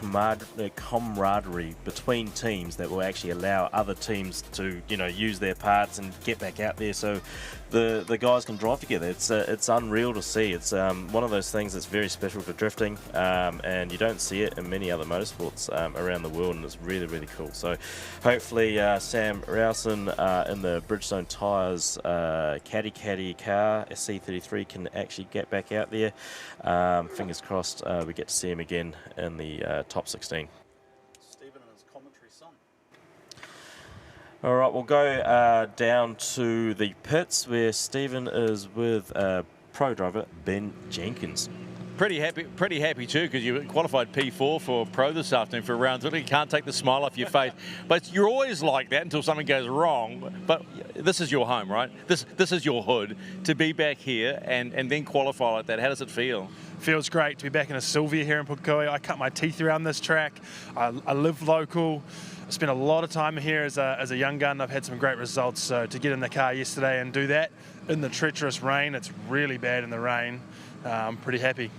camaraderie between teams that will actually allow other teams to, you know, use their parts and get back out there, so the guys can drive together. It's unreal to see. It's one of those things that's very special to drifting, and you don't see it in many other motorsports around the world, and it's really, really cool. So hopefully Sam Rowson in the Bridgestone Tyres Caddy car, C33, can actually get back out there. Fingers crossed we get to see him again in the top 16. Stephen and his commentary son. All right, we'll go down to the pits where Stephen is with pro driver Ben Jenkins. Pretty happy too, because you qualified P4 for pro this afternoon for round 3. You can't take the smile off your face, but you're always like that until something goes wrong. But this is your home, right? This is your hood. To be back here and then qualify like that, how does it feel? Feels great to be back in a Sylvia here in Pukekohe. I cut my teeth around this track. I live local. I spent a lot of time here as a young gun. I've had some great results. So to get in the car yesterday and do that in the treacherous rain, it's really bad in the rain. I'm pretty happy.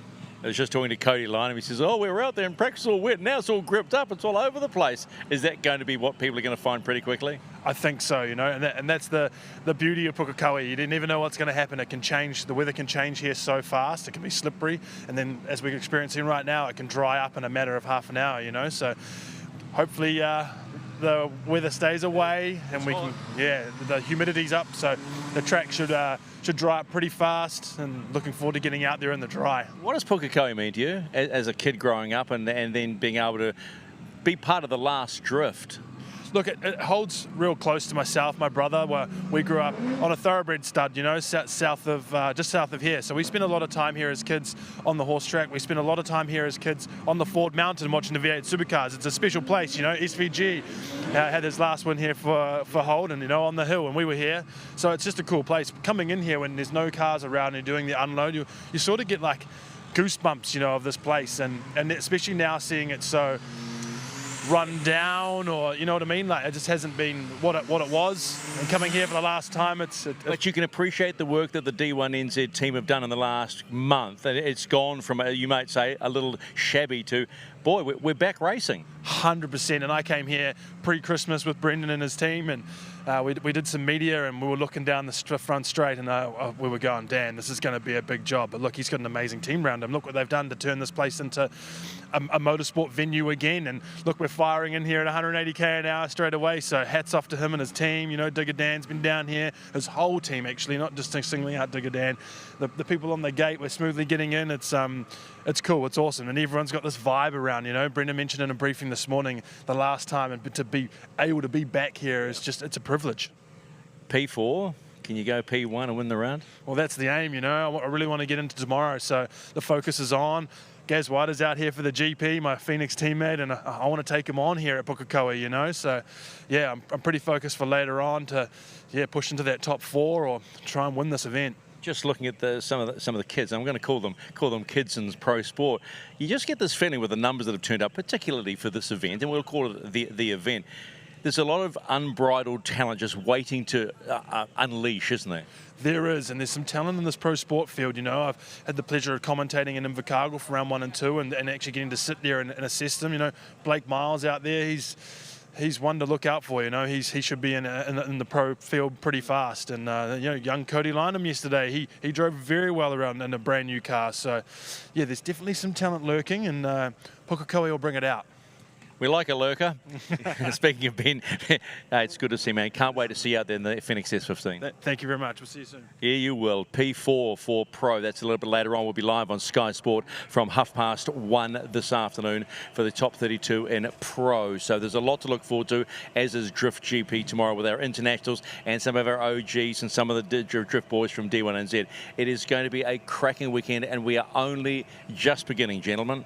I was just talking to Cody Lynham. He says, oh, we were out there in practice all wet. Now it's all gripped up. It's all over the place. Is that going to be what people are going to find pretty quickly? I think so, you know, and that's the beauty of Pukekohe. You never know what's going to happen. It can change. The weather can change here so fast. It can be slippery. And then, as we're experiencing right now, it can dry up in a matter of half an hour, you know. So hopefully the weather stays away and we can, the humidity's up. So the track should dry up pretty fast, and looking forward to getting out there in the dry. What does Pukekohe mean to you as a kid growing up and then being able to be part of the last drift? Look, it holds real close to myself, my brother. We grew up on a thoroughbred stud, you know, just south of here. So we spent a lot of time here as kids on the horse track. We spent a lot of time here as kids on the Ford Mountain watching the V8 supercars. It's a special place, you know. SVG had his last one here for Holden, you know, on the hill, and we were here. So it's just a cool place. Coming in here when there's no cars around and doing the unload, you sort of get like goosebumps, you know, of this place, and especially now seeing it so run down, or you know what I mean, like it just hasn't been what it was, and coming here for the last time, but you can appreciate the work that the D1NZ team have done in the last month. It's gone from, you might say, a little shabby to, boy, we're back racing. 100%. And I came here pre-Christmas with Brendan and his team, and we did some media, and we were looking down the front straight, and we were going, Dan, this is going to be a big job. But look, he's got an amazing team around him. Look what they've done to turn this place into a motorsport venue again. And look, we're firing in here at 180k an hour straight away. So hats off to him and his team. You know, Digger Dan's been down here. His whole team, actually, not just singling out Digger Dan. The people on the gate, we're smoothly getting in. It's cool. It's awesome. And everyone's got this vibe around, you know. Brendan mentioned in a briefing this morning the last time, and to be able to be back here is just, it's a privilege. P4, can you go P1 and win the round? Well, that's the aim, you know. I really want to get into tomorrow, so the focus is on. Gaz Whiter's out here for the GP, my Phoenix teammate, and I want to take him on here at Pukekohe, you know. So, yeah, I'm pretty focused for later on to, push into that top 4 or try and win this event. Just looking at some of the kids, I'm going to call them kids in pro sport. You just get this feeling with the numbers that have turned up, particularly for this event, and we'll call it the event. There's a lot of unbridled talent just waiting to unleash, isn't there? There is, and there's some talent in this pro sport field, you know. I've had the pleasure of commentating in Invercargill for round 1 and 2, and actually getting to sit there and assess them. You know, Blake Miles out there, he's he's one to look out for. You know, he should be in the pro field pretty fast. And you know, young Cody Lynham yesterday, he drove very well around in a brand new car. So yeah, there's definitely some talent lurking, and Pukekohe will bring it out. We like a lurker. Speaking of Ben, it's good to see, man. Can't wait to see you out there in the Phoenix S15. Thank you very much. We'll see you soon. Yeah, you will. P4 for Pro. That's a little bit later on. We'll be live on Sky Sport from 1:30 this afternoon for the top 32 in Pro. So there's a lot to look forward to, as is Drift GP tomorrow with our internationals and some of our OGs and some of the Drift boys from D1NZ. It is going to be a cracking weekend, and we are only just beginning, gentlemen.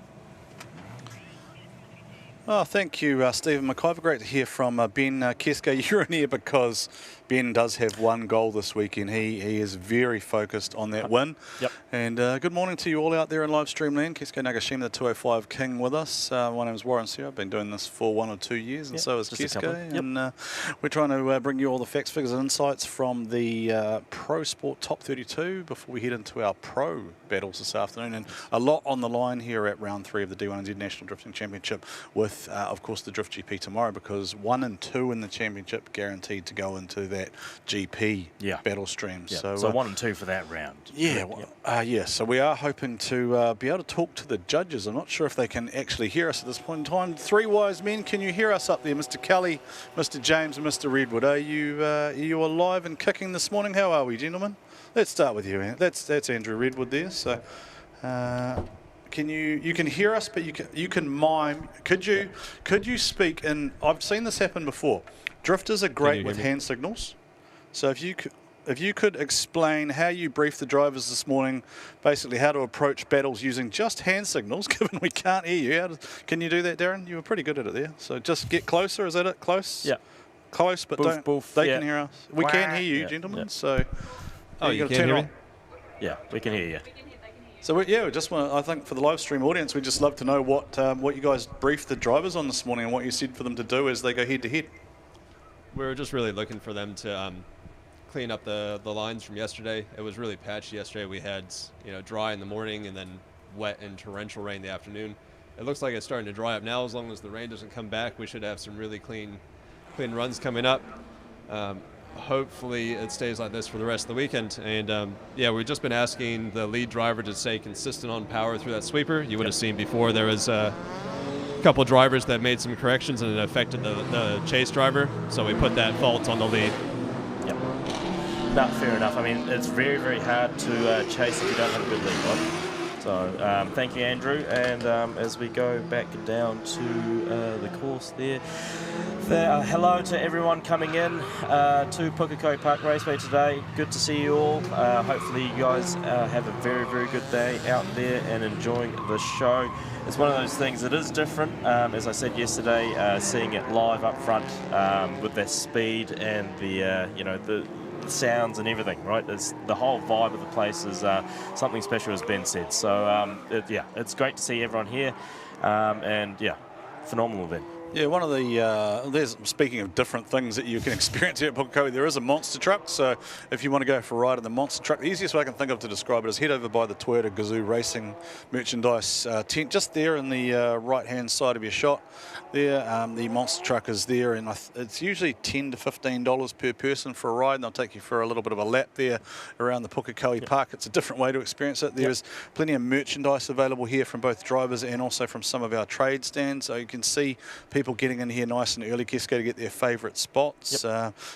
Oh, thank you, Stephen McIvor. Great to hear from Ben Keske. You're in here because Ben does have one goal this weekend. He is very focused on that win. Yep. And good morning to you all out there in live stream land. Keske Nagashima, the 205 King, with us. My name is Warren Sare. I've been doing this for 1 or 2 years, and so is Keske. Yep. And we're trying to bring you all the facts, figures, and insights from the Pro Sport Top 32 before we head into our Pro battles this afternoon. And a lot on the line here at round 3 of the D1NZ National Drifting Championship with, of course, the Drift GP tomorrow, because 1 and 2 in the championship guaranteed to go into that GP battle stream. Yeah. So 1 and 2 for that round. Yeah, so we are hoping to be able to talk to the judges. I'm not sure if they can actually hear us at this point in time. 3 wise men, can you hear us up there? Mr. Kelly, Mr. James, and Mr. Redwood. Are you alive and kicking this morning? How are we, gentlemen? Let's start with you. That's Andrew Redwood there. So you can hear us, but you can mime. Could you speak in? I've seen this happen before. Drifters are great with hand signals. So if you could explain how you briefed the drivers this morning, basically how to approach battles using just hand signals, given we can't hear you. Can you do that, Darren? You were pretty good at it there. So just get closer. Is that it? Close? Yeah. Close, but they can hear us. We can hear you, gentlemen. Yeah. So you can hear me? Yeah, we can hear you. So we just want to, I think for the live stream audience, we'd just love to know what you guys briefed the drivers on this morning and what you said for them to do as they go head to head. We were just really looking for them to clean up the lines from yesterday. It was really patchy yesterday. We had dry in the morning and then wet and torrential rain in the afternoon. It looks like it's starting to dry up now. As long as the rain doesn't come back, we should have some really clean runs coming up. Hopefully it stays like this for the rest of the weekend. And we've just been asking the lead driver to stay consistent on power through that sweeper. You would have seen before there was a couple of drivers that made some corrections and it affected the chase driver. So we put that fault on the lead. Yep. No, fair enough. I mean, it's very, very hard to chase if you don't have a good lead, right? So thank you, Andrew. And as we go back down to the course there, hello to everyone coming in to Pukekohe Park Raceway today. Good to see you all. Hopefully you guys have a very, very good day out there and enjoying the show. It's one of those things that is different, as I said yesterday, seeing it live up front with that speed and the sounds and everything, right? The whole vibe of the place is something special, as Ben said. So it's great to see everyone here, and phenomenal event. Yeah, one of the, speaking of different things that you can experience here at Pukekohe, there is a monster truck. So if you want to go for a ride in the monster truck, the easiest way I can think of to describe it is head over by the Toyota Gazoo Racing merchandise tent, just there in the right-hand side of your shot. There, the monster truck is there, and it's usually $10 to $15 per person for a ride, and they'll take you for a little bit of a lap there around the Pukekohe Park. It's a different way to experience it. There's plenty of merchandise available here from both drivers and also from some of our trade stands, so you can see people getting in here nice and early, Keske, to get their favourite spots.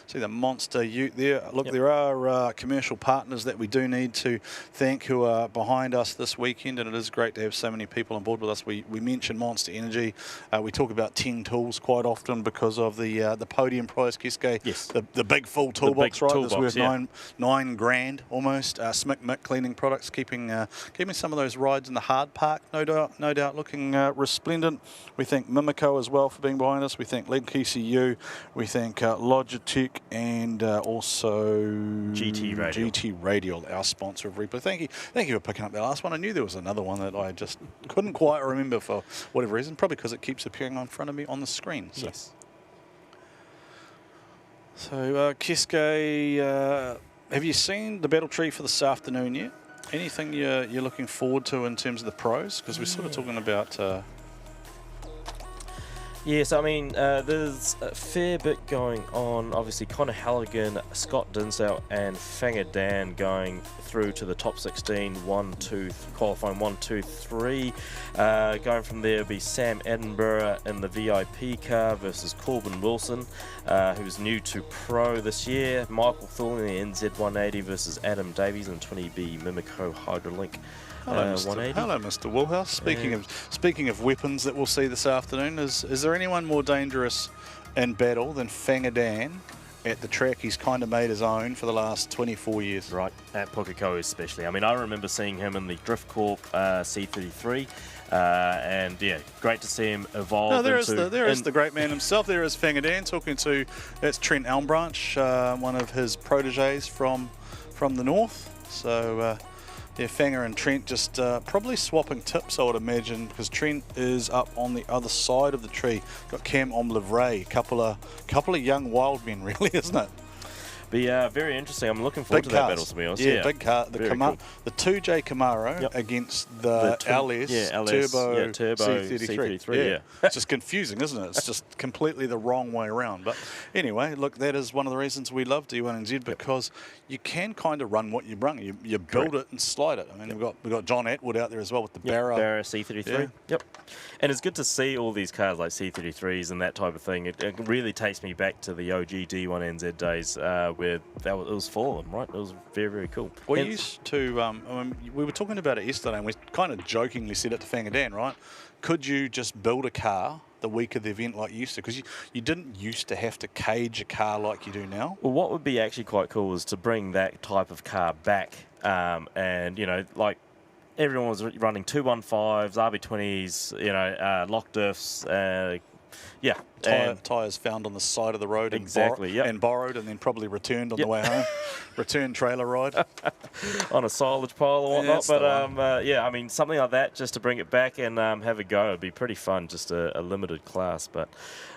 See the monster ute there. Look, there are commercial partners that we do need to thank who are behind us this weekend, and it is great to have so many people on board with us. We mention Monster Energy. We talk about 10 tools quite often because of the podium prize, Keske. Yes. The big full toolbox, right? Toolbox, that's worth nine grand almost. Mick cleaning products, keeping some of those rides in the hard park, no doubt looking resplendent. We thank Mimico as well for being behind us. We thank Link ECU. We thank Logitech and also GT Radial, our sponsor of replay. Thank you for picking up that last one. I knew there was another one that I just couldn't quite remember for whatever reason, probably because it keeps appearing in front of me on the screen. So. Yes. So Keske, have you seen the battle tree for this afternoon yet? Anything you're looking forward to in terms of the pros? Because we're sort of talking about. Yes, I mean, there's a fair bit going on. Obviously, Connor Halligan, Scott Dinsdale, and Fanger Dan going through to the top 16, qualifying 1, 2, 3. Going from there will be Sam Edinburgh in the VIP car versus Corbin Wilson, who's new to pro this year. Michael Thorne in the NZ180 versus Adam Davies in 20B Mimico Hydrolink. Hello, Mr. Woolhouse. Speaking of weapons that we'll see this afternoon, is there anyone more dangerous in battle than Fanger Dan at the track he's kind of made his own for the last 24 years? Right, at Pukekohe especially. I mean, I remember seeing him in the Drift Corp C33, and yeah, great to see him evolve. No, there is the great man himself. There is Fanger Dan talking to, that's Trent Elmbranch, one of his proteges from the north. So. Yeah, Fanger and Trent just probably swapping tips, I would imagine, because Trent is up on the other side of the tree. Got Cam Omlivray, couple of young wild men, really, isn't it? Be very interesting. I'm looking forward to that battle, to be honest. Yeah, big car. The 2J Camaro against the LS, Turbo C33. Yeah. It's just confusing, isn't it? It's just completely the wrong way around. But anyway, look, that is one of the reasons we love D1NZ, because you can kind of run what you bring. You build it and slide it. I mean, we've got John Atwood out there as well with the Barra C33. Yeah. Yep. And it's good to see all these cars like C33s and that type of thing. It really takes me back to the OG D1NZ days where it was full of them, right? It was very, very cool. We used to, I mean, we were talking about it yesterday, and we kind of jokingly said it to Fanger Dan, right? Could you just build a car the week of the event like you used to? Because you didn't used to have to cage a car like you do now. Well, what would be actually quite cool is to bring that type of car back, and, you know, like, everyone was running 215s, RB20s, you know, lock diffs, yeah. Tyres found on the side of the road and borrowed and then probably returned on the way home. Return trailer ride. On a silage pile or whatnot. But yeah, I mean, something like that just to bring it back and have a go. It'd be pretty fun, just a limited class. But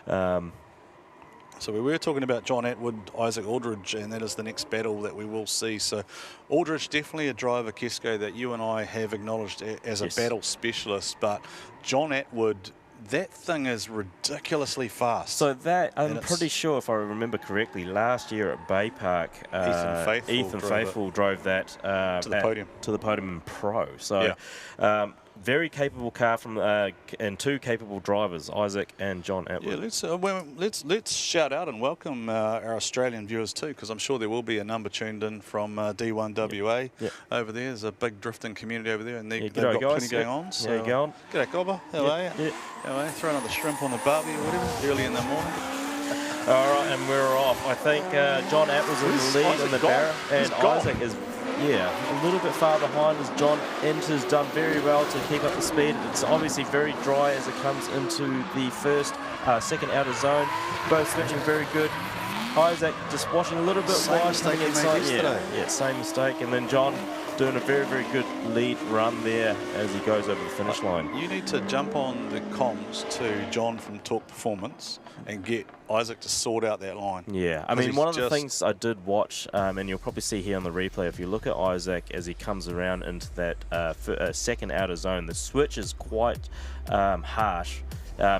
so we were talking about John Atwood, Isaac Aldridge, and that is the next battle that we will see. So Aldridge, definitely a driver, Kesko, that you and I have acknowledged as a battle specialist. But John Atwood, that thing is ridiculously fast. So that, I'm pretty sure, if I remember correctly, last year at Bay Park, Ethan Faithful drove that to the podium in pro. So very capable car from and two capable drivers, Isaac and John Atwood. Yeah, let's shout out and welcome our Australian viewers too, because I'm sure there will be a number tuned in from D1WA over there. There's a big drifting community over there, and they've got plenty going on. So, how you going? G'day, Gobber. How are you? How are you? Throwing another shrimp on the barbie or whatever early in the morning. All right, and we're off. I think John Atwood's in the lead in the Barra, and Isaac is a little bit far behind as John enters, done very well to keep up the speed. It's obviously very dry as it comes into the second outer zone. Both switching very good. Isaac just washing a little bit wide coming inside. Yeah, same mistake. And then John doing a very, very good lead run there as he goes over the finish line. You need to jump on the comms to John from Talk Performance and get Isaac to sort out that line. Yeah, I mean, one of the things I did watch, and you'll probably see here on the replay, if you look at Isaac as he comes around into that second outer zone, the switch is quite harsh.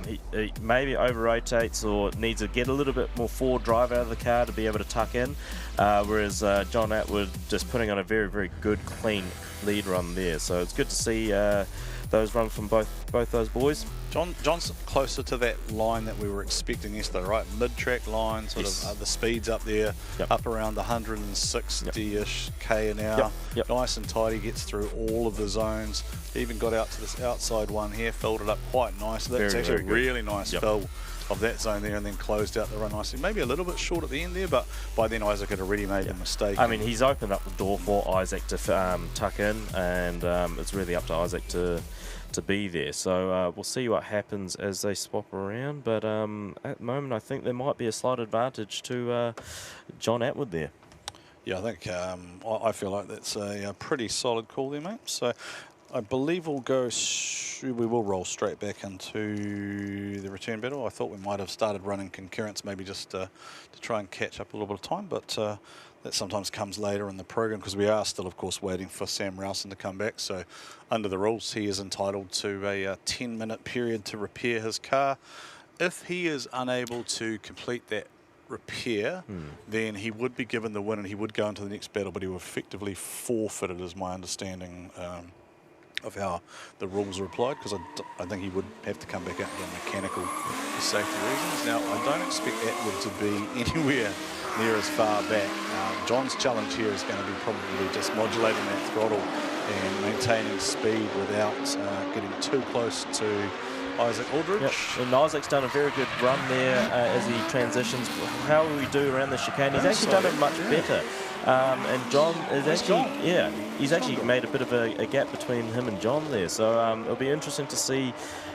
He maybe over-rotates or needs to get a little bit more forward drive out of the car to be able to tuck in, whereas John Atwood just putting on a very, very good, clean lead run there. So it's good to see those run from both those boys. John's closer to that line that we were expecting yesterday, right? Mid-track line, sort of the speeds up there, up around the 160-ish k an hour. Nice and tidy, gets through all of the zones. Even got out to this outside one here, filled it up quite nicely. That's actually a really nice fill of that zone there, and then closed out the run nicely. Maybe a little bit short at the end there, but by then Isaac had already made a mistake. I mean, he's opened up the door for Isaac to tuck in, and it's really up to Isaac to be there. So we'll see what happens as they swap around, but at the moment I think there might be a slight advantage to John Atwood there. Yeah, I think I feel like that's a pretty solid call there, mate. So I believe we will roll straight back into the return battle. I thought we might have started running concurrence, maybe just to try and catch up a little bit of time, but that sometimes comes later in the program because we are still, of course, waiting for Sam Rowson to come back. So under the rules, he is entitled to a 10-minute period to repair his car. if he is unable to complete that repair, then he would be given the win and he would go into the next battle, but he would effectively forfeited, is my understanding of how the rules are applied, because I think he would have to come back out and do mechanical for safety reasons. Now, I don't expect Atwood to be anywhere near as far back. John's challenge here is going to be probably just modulating that throttle and maintaining speed without getting too close to Isaac Aldridge. Yep. And Isaac's done a very good run there as he transitions. How will we do around the chicane? He's actually done it much better. And John is he's actually made a bit of a gap between him and John there. So it'll be interesting to see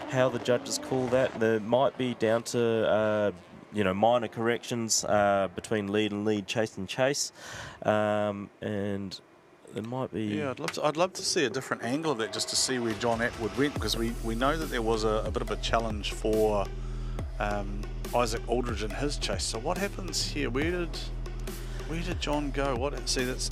how the judges call that. There might be down to minor corrections between lead and lead, chase and chase, and there might be. Yeah, I'd love to see a different angle of that, just to see where John Atwood went, because we know that there was a bit of a challenge for Isaac Aldridge in his chase. So what happens here? Where did John go? See, it's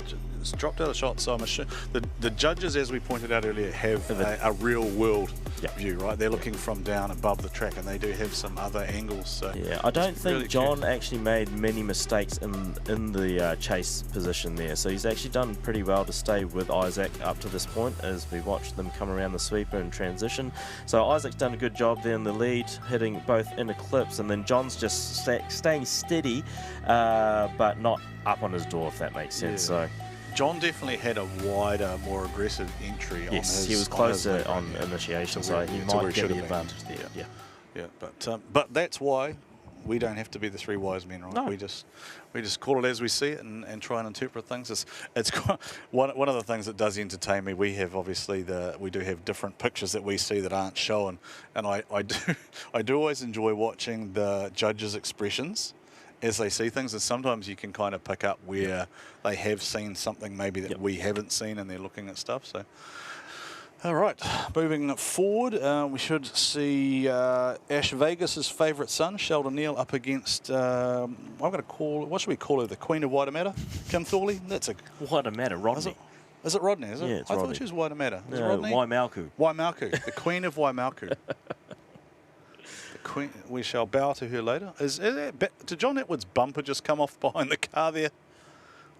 dropped out of shot. So I'm assuming the judges, as we pointed out earlier, have a real world view, right? They're looking from down above the track, and they do have some other angles. So yeah, I don't think really John actually made many mistakes in the chase position there. So he's actually done pretty well to stay with Isaac up to this point as we watched them come around the sweeper and transition. So Isaac's done a good job there in the lead, hitting both in eclipse, and then John's just staying steady, but not up on his door, if that makes sense. So John definitely had a wider, more aggressive entry. Yes, he was closer on initiation, so he might get the advantage there. Yeah, but that's why we don't have to be the three wise men, right? No. We just call it as we see it and try and interpret things. It's quite, one of the things that does entertain me. We have obviously we do have different pictures that we see that aren't shown, and I do always enjoy watching the judges' expressions as they see things, and sometimes you can kind of pick up where they have seen something maybe that we haven't seen, and they're looking at stuff. So, all right, moving forward, we should see Ash Vegas's favourite son, Sheldon Neal, up against I'm going to call, what should we call her, the Queen of Waitemata, Kim Thorley? That's a Waitemata, Rodney. Is it Rodney? Is it? Yeah, it's I Rodney. thought she was Waitemata. Is it No, Rodney? Waimalku. Waimalku, the Queen of Waimalku. Queen, we shall bow to her later. Did John Atwood's bumper just come off behind the car there?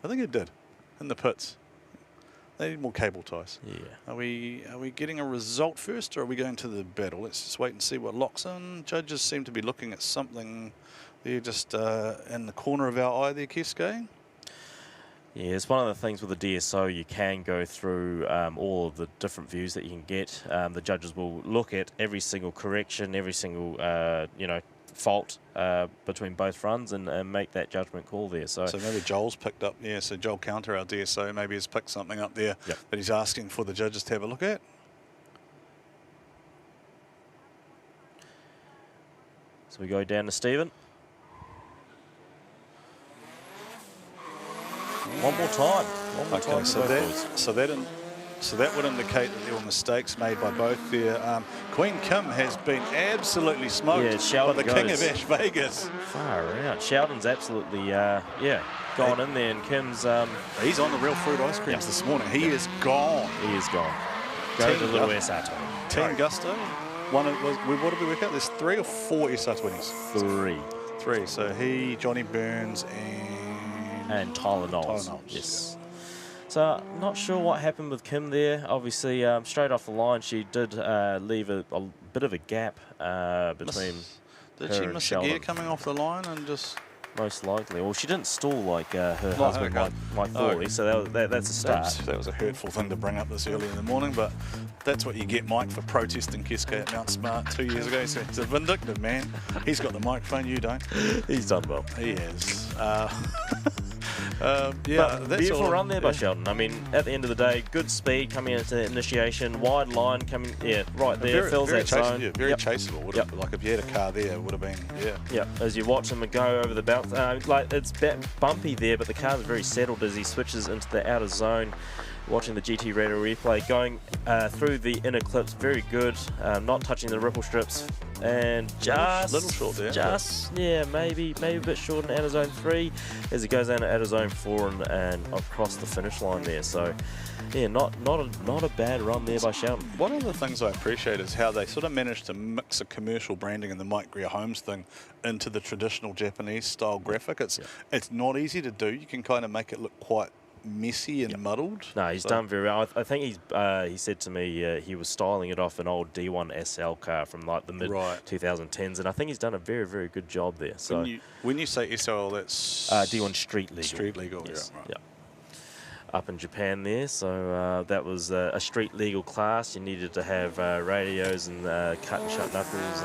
I think it did, in the pits. They need more cable ties. Yeah. Are we getting a result first, or are we going to the battle? Let's just wait and see what locks in. Judges seem to be looking at something there, just in the corner of our eye there, Keisuke. Yeah, it's one of the things with the DSO, you can go through all of the different views that you can get. The judges will look at every single correction, every single fault between both runs and make that judgment call there. So maybe Joel's picked up, so Joel Counter, our DSO, maybe has picked something up there that he's asking for the judges to have a look at. So we go down to Stephen. One more time. Okay, so that would indicate that there were mistakes made by both there. Queen Kim has been absolutely smoked by the King of Ash Vegas. Far out. Sheldon's absolutely, gone in there, and Kim's... he's on the real fruit ice creams this morning. He is gone. He is gone. Go to the little SR20. Team Gusto. What did we work out? There's 3 or 4 SR20s? 3. So he, Johnny Burns, and Tyler Knowles. Yes. So not sure what happened with Kim there. Obviously, straight off the line, she did leave a bit of a gap between Did she miss a gear coming off the line and just... Most likely. Well, she didn't stall like her husband, Mike Thorley, so that's a start. That was a hurtful thing to bring up this early in the morning, but that's what you get Mike for protesting Keisuke at Mount Smart 2 years ago. So he's a vindictive man. He's got the microphone, you don't. He's done well. He has. Beautiful run there by Sheldon. I mean, at the end of the day, good speed coming into initiation, wide line coming, right there, fills that zone. Yeah, very chaseable. Like if you had a car there, it would have been, as you watch him go over the bounce, like it's bumpy there, but the car's very settled as he switches into the outer zone. watching the GT Radio replay, going through the inner clips, very good, not touching the ripple strips, and just little short there. Yeah, maybe a bit short in outer zone 3 as he goes down to outer zone 4 and across the finish line there. So yeah, not a bad run there by Sheldon. One of the things I appreciate is how they sort of managed to mix a commercial branding and the Mike Greer Holmes thing into the traditional Japanese style graphic. It's not easy to do. You can kind of make it look quite messy and muddled. No, he's done very well. I think he said to me he was styling it off an old D1 SL car from like the mid 2010s, and I think he's done a very, very good job there. So when you say SL, that's D1 Street Legal. Street Legal, yes. yeah. Right. Yeah. Up in Japan there, so that was a street legal class. You needed to have radios and cut and shut knuckles,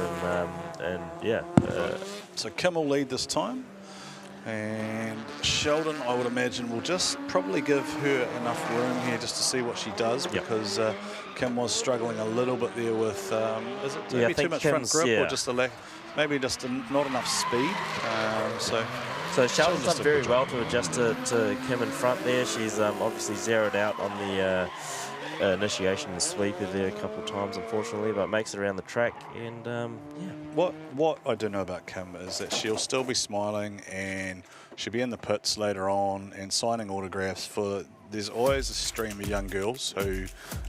and yeah. So Kim will lead this time, and Sheldon, I would imagine, will just probably give her enough room here just to see what she does, because Kim was struggling a little bit there with, is it maybe too much front grip or just a lack, maybe just not enough speed, So Sheldon's done very well to adjust to Kim in front there. She's obviously zeroed out on the initiation and sweeper there a couple of times, unfortunately, but makes it around the track. And yeah. What I do know about Kim is that she'll still be smiling and she'll be in the pits later on and signing autographs for. There's always a stream of young girls who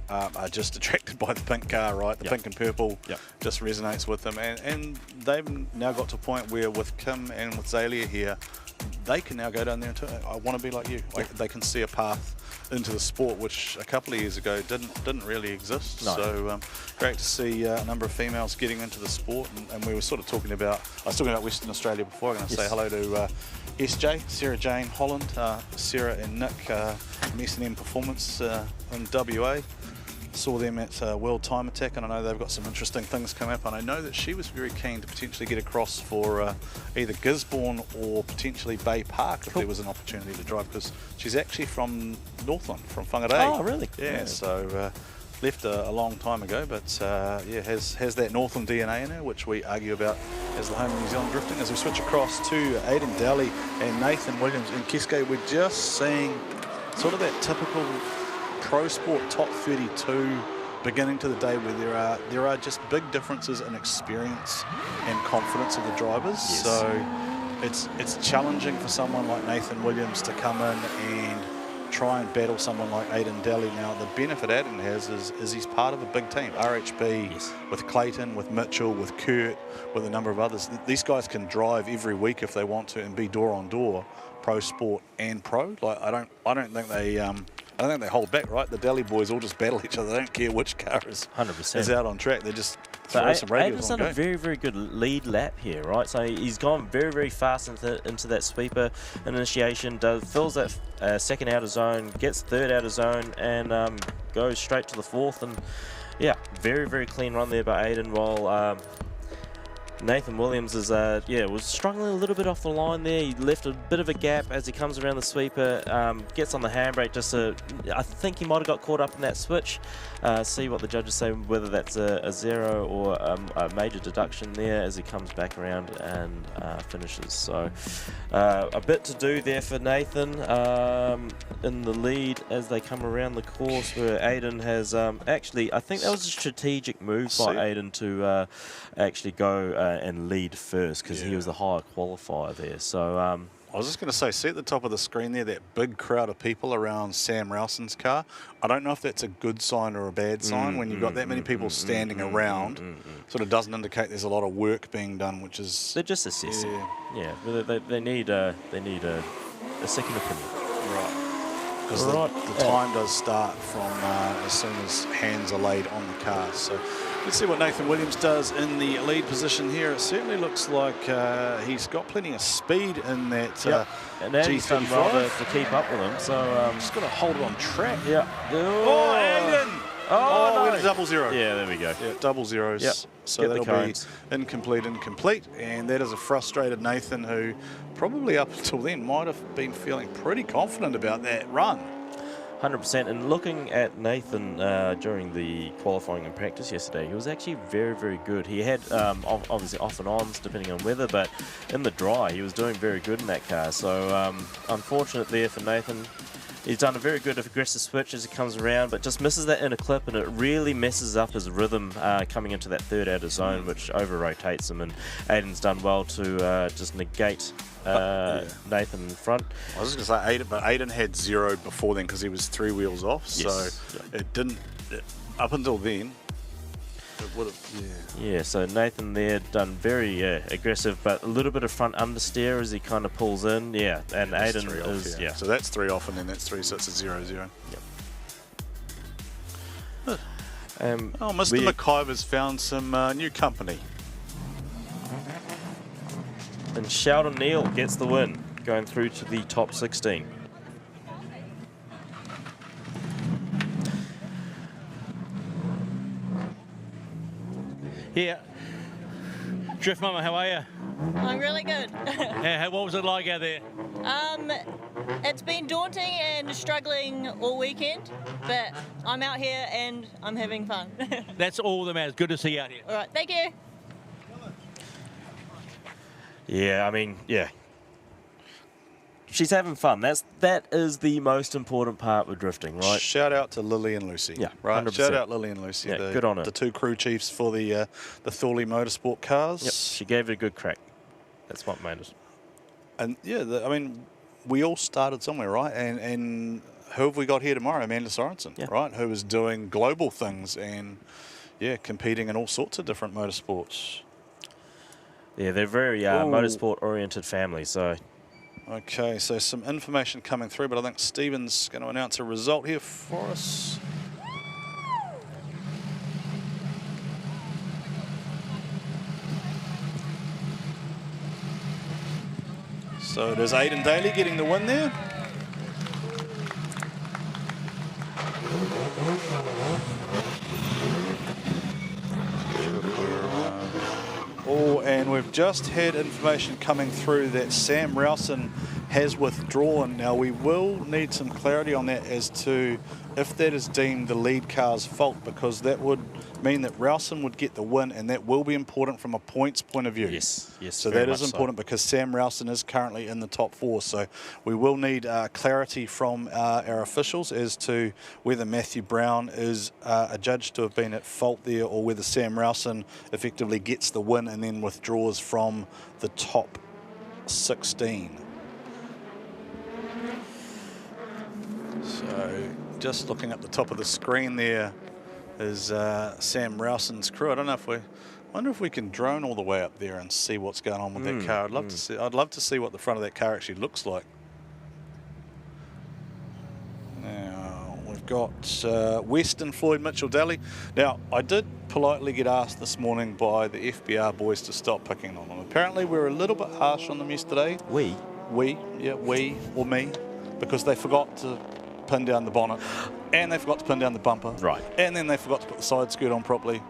are just attracted by the pink car, right? The pink and purple just resonates with them. And they've now got to a point where with Kim and with Zalia here, they can now go down there and say, I want to be like you. Like, they can see a path into the sport, which a couple of years ago didn't really exist. No. So great to see a number of females getting into the sport. And we were sort of talking about, I was talking about Western Australia before. I'm going to say hello to SJ, Sarah Jane Holland, Sarah and Nick, S&M Performance in WA. Saw them at World Time Attack, and I know they've got some interesting things coming up, and I know that she was very keen to potentially get across for either Gisborne or potentially Bay Park if there was an opportunity to drive, because she's actually from Northland, from Whangarei. Oh, really? Yeah, so left a long time ago, but yeah, has that Northland DNA in her, which we argue about as the home of New Zealand drifting. As we switch across to Aiden Daly and Nathan Williams in Keske, we're just seeing sort of that typical Pro Sport top 32 beginning to the day where there are just big differences in experience and confidence of the drivers. Yes. So it's challenging for someone like Nathan Williams to come in and try and battle someone like Aiden Daly. Now the benefit Aiden has is he's part of a big team, RHB, with Clayton, with Mitchell, with Kurt, with a number of others. These guys can drive every week if they want to and be door on door, Pro Sport and Pro. Like I don't think they hold back, right? The Daly boys all just battle each other. They don't care which car is 100% out on track. They just throw some radios on. Aiden's done a very, very good lead lap here, right? So he's gone very, very fast into that sweeper initiation, fills that second outer zone, gets third outer zone, and goes straight to the fourth. And yeah, very, very clean run there by Aiden, while Nathan Williams is was struggling a little bit off the line there. He left a bit of a gap as he comes around the sweeper, gets on the handbrake just to, I think he might have got caught up in that switch. See what the judges say, whether that's a zero or a major deduction there as he comes back around and finishes. So a bit to do there for Nathan in the lead as they come around the course, where Aiden has actually, I think that was a strategic move by Aiden to actually go and lead first, because he was the higher qualifier there. So I was just going to say, see at the top of the screen there, that big crowd of people around Sam Rowson's car. I don't know if that's a good sign or a bad sign when you've got that many people standing around. Sort of doesn't indicate there's a lot of work being done, which is... They're just assessing. Yeah, they need a second opinion. Right. Because the time does start from as soon as hands are laid on the car. So let's see what Nathan Williams does in the lead position here. It certainly looks like he's got plenty of speed in that and he's done well to keep up with him. So just got to hold it on track. Yeah. Oh, Aiden! Oh, went to 0-0. Yeah, there we go. Yeah, double zeros. Yep. So that'll be incomplete. And that is a frustrated Nathan who probably up until then might have been feeling pretty confident about that run. 100%. And looking at Nathan during the qualifying and practice yesterday, he was actually very, very good. He had obviously off and ons depending on weather, but in the dry he was doing very good in that car. So unfortunate there for Nathan. He's done a very good aggressive switch as he comes around, but just misses that inner clip, and it really messes up his rhythm coming into that third outer zone, which over-rotates him, and Aiden's done well to just negate Nathan in front. I was just going to say Aiden, but Aiden had 0 before then because he was 3 wheels off, so it didn't, up until then, it would have, Yeah, so Nathan there done very aggressive, but a little bit of front understeer as he kind of pulls in. Yeah, and that's Aiden 3 is, off, So that's 3 off, and then that's 3, so it's a 0-0. Yep. Mr. McIvor's found some new company. And Sheldon Neal gets the win, going through to the top 16. Yeah. Drift Mama, how are you? I'm really good. Yeah, what was it like out there? It's been daunting and struggling all weekend, but I'm out here and I'm having fun. That's all that matters. Good to see you out here. All right, thank you. Yeah, I mean, yeah. She's having fun. That is the most important part with drifting, right? Shout out to Lily and Lucy. Yeah, right. 100%. Shout out Lily and Lucy. Yeah, good on her. The 2 crew chiefs for the Thorley Motorsport cars. Yep, she gave it a good crack. That's what made it. And yeah, I mean, we all started somewhere, right? And who have we got here tomorrow? Amanda Sorensen, right? Who is doing global things and competing in all sorts of different motorsports. Yeah, they're very motorsport-oriented family, so. Okay, so some information coming through, but I think Stephen's going to announce a result here for us. So it is Aiden Daly getting the win there. And we've just had information coming through that Sam Rowson has withdrawn. Now, we will need some clarity on that as to if that is deemed the lead car's fault, because that would mean that Rowson would get the win, and that will be important from a points point of view. Yes. So that is important because Sam Rowson is currently in the top 4. So we will need clarity from our officials as to whether Matthew Brown is adjudged to have been at fault there, or whether Sam Rowson effectively gets the win and then withdraws from the top 16. So just looking at the top of the screen there is Sam Rowson's crew. I don't know if I wonder if we can drone all the way up there and see what's going on with that car. I'd love to see what the front of that car actually looks like. Now we've got Weston Floyd Mitchell Daly. Now I did politely get asked this morning by the FBR boys to stop picking on them. Apparently we were a little bit harsh on them yesterday. We or me, because they forgot to pin down the bonnet, and they forgot to pin down the bumper, right, and then they forgot to put the side skirt on properly.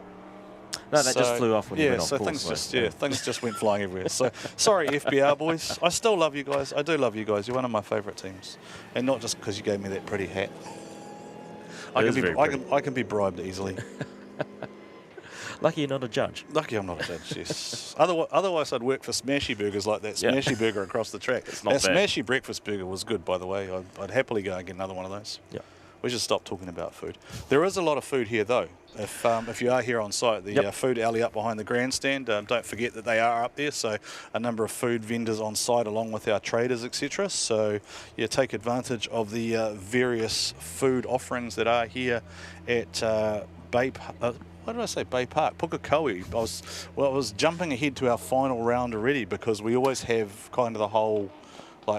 No, that just flew off when you went off course. Things just went flying everywhere. So sorry, FBR boys. I still love you guys. I do love you guys. You're one of my favourite teams, and not just because you gave me that pretty hat. I can be bribed easily. Lucky you're not a judge. Lucky I'm not a judge, yes. Otherwise I'd work for Smashy Burgers like that Smashy Burger across the track. It's not that bad. Smashy breakfast burger was good, by the way. I'd happily go and get another one of those. Yeah. We should stop talking about food. There is a lot of food here, though. If you are here on site, the food alley up behind the grandstand, don't forget that they are up there. So a number of food vendors on site, along with our traders, etc. So take advantage of the various food offerings that are here at Bay. Why did I say Bay Park? Pukekohe. I was jumping ahead to our final round already, because we always have kind of the whole,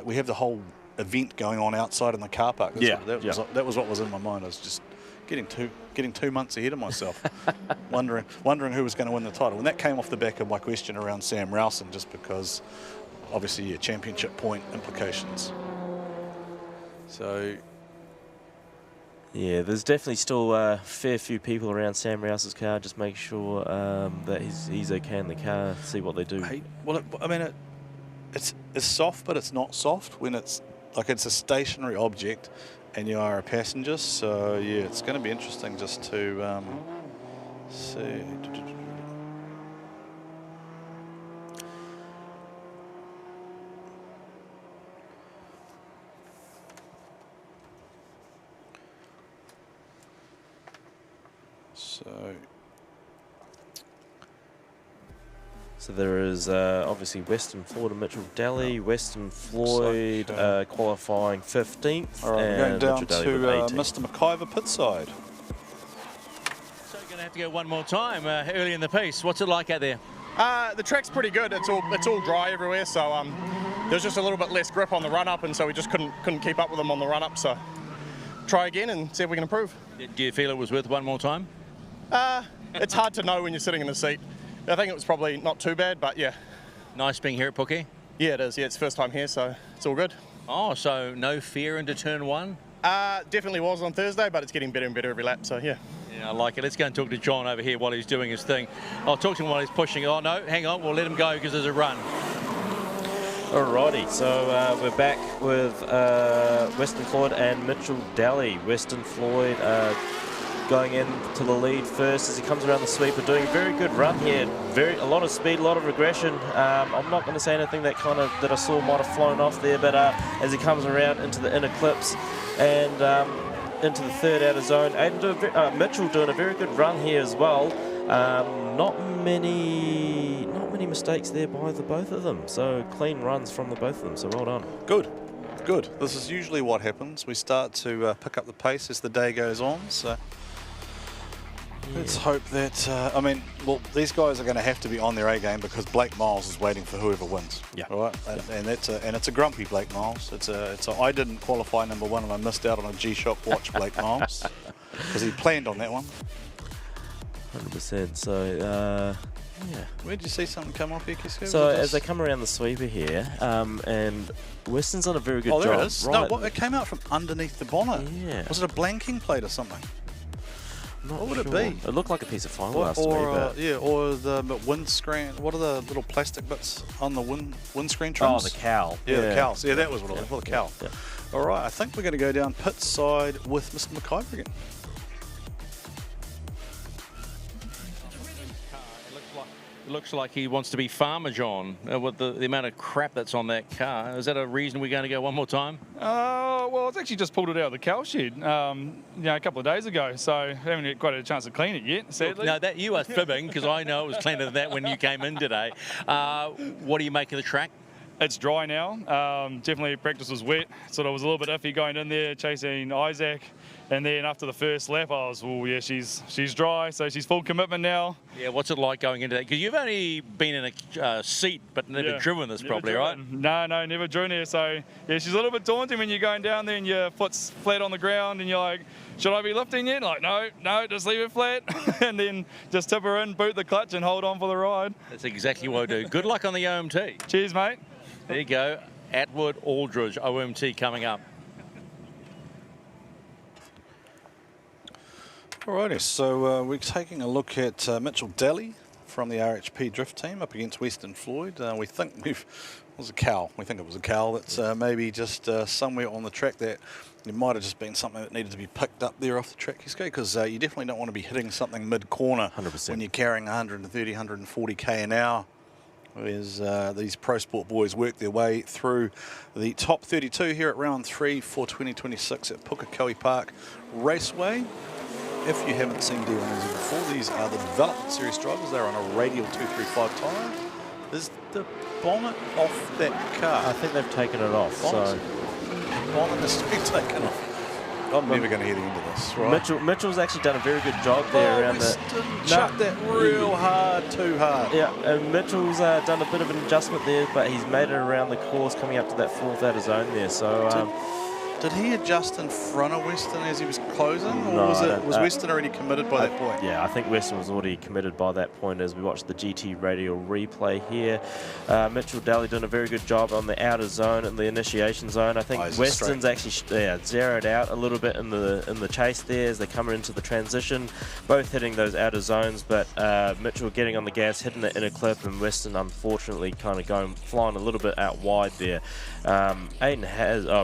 we have the whole event going on outside in the car park. That was what was in my mind. I was just getting 2 months ahead of myself, wondering who was going to win the title. And that came off the back of my question around Sam Rowson, just because, obviously, championship point implications. So. Yeah, there's definitely still a fair few people around Sam Rouse's car. Just make sure that he's okay in the car, see what they do. It's soft, but it's not soft when it's a stationary object and you are a passenger. So, it's going to be interesting just to see. So there is obviously Western Floyd and Mitchell Daly. Western Floyd qualifying 15th. All right, we're going down to Mr. McIvor pit side. So you're going to have to go one more time early in the piece. What's it like out there? The track's pretty good. It's all dry everywhere, so there's just a little bit less grip on the run up, and so we just couldn't keep up with them on the run up. So try again and see if we can improve. Do you feel it was worth one more time? It's hard to know when you're sitting in the seat. I think it was probably not too bad, but yeah. Nice being here at Puke? Yeah, it is. Yeah, it's first time here, so it's all good. Oh, so no fear into turn one? Definitely was on Thursday, but it's getting better and better every lap, so yeah. Yeah, I like it. Let's go and talk to John over here while he's doing his thing. I'll talk to him while he's pushing. Oh, no, hang on. We'll let him go because there's a run. Alrighty, so we're back with Western Floyd and Mitchell Daly. Western Floyd going into the lead first as he comes around the sweeper, doing a very good run here. A lot of speed, a lot of regression. I'm not going to say anything that I saw might have flown off there, but as he comes around into the inner clips and into the third outer zone, Mitchell doing a very good run here as well. Not many mistakes there by both of them. So clean runs from the both of them. So well done. Good. This is usually what happens. We start to pick up the pace as the day goes on. So let's hope that. I mean, well, these guys are going to have to be on their A game because Blake Miles is waiting for whoever wins. Yeah. All right. And it's a grumpy Blake Miles. It's a I didn't qualify number one and I missed out on a G-Shock watch Blake Miles because he planned on that one. 100%. So. Yeah. Where did you see something come off here, Kisko? So as they come around the sweeper here, and Weston's done a very good job. Oh, there it is. Right. No, it came out from underneath the bonnet. Yeah. Was it a blanking plate or something? What would it be? It looked like a piece of fiberglass to me. But Yeah, or the windscreen. What are the little plastic bits on the windscreen trims? Oh, the cowl. Yeah, the cowls. Yeah, that was what it was. Well, the cowl. Yeah. All right, I think we're going to go down pit side with Mr. McIvor again. It looks like he wants to be Farmer John with the amount of crap that's on that car. Is that a reason we're going to go one more time? Well, it's actually just pulled it out of the cow shed, a couple of days ago, so I haven't quite had a chance to clean it yet, sadly. No, that you are fibbing because I know it was cleaner than that when you came in today. What do you make of the track? It's dry now. Definitely practice was wet. Sort of was a little bit iffy going in there chasing Isaac. And then after the first lap, I was, oh yeah, she's dry, so she's full commitment now. Yeah, what's it like going into that? Because you've only been in a seat, but never driven this, probably, right? No, never driven here. So yeah, she's a little bit daunting when you're going down there and your foot's flat on the ground, and you're like, should I be lifting yet? Like, no, just leave it flat, and then just tip her in, boot the clutch, and hold on for the ride. That's exactly what I do. Good luck on the OMT. Cheers, mate. There you go. Atwood Aldridge OMT coming up. Alrighty, so we're taking a look at Mitchell Daly from the RHP Drift team up against Western Floyd. We think it was a cow. We think it was a cow that's maybe just somewhere on the track that it might have just been something that needed to be picked up there off the track, because you definitely don't want to be hitting something mid-corner 100%. when you're carrying 130, 140k an hour. As these Pro Sport boys work their way through the top 32 here at round 3 for 2026 at Pukekohe Park Raceway. If you haven't seen D1NZ before, these are the Development Series drivers. They're on a radial 235 tyre. Is the bonnet off that car? I think they've taken it off. So bonnet has been taken off. I'm never going to hear the end of this, right? Mitchell's actually done a very good job there around the. Chucked that real hard, too hard. Yeah, and Mitchell's done a bit of an adjustment there, but he's made it around the course coming up to that fourth outer zone there. So. Did he adjust in front of Western as he was closing, or was Western already committed by that point? Yeah, I think Western was already committed by that point as we watched the GT radial replay here. Mitchell Daly doing a very good job on the outer zone and the initiation zone. I think Western's actually zeroed out a little bit in the chase there as they come into the transition, both hitting those outer zones, but Mitchell getting on the gas, hitting the inner clip, and Western unfortunately kind of flying a little bit out wide there.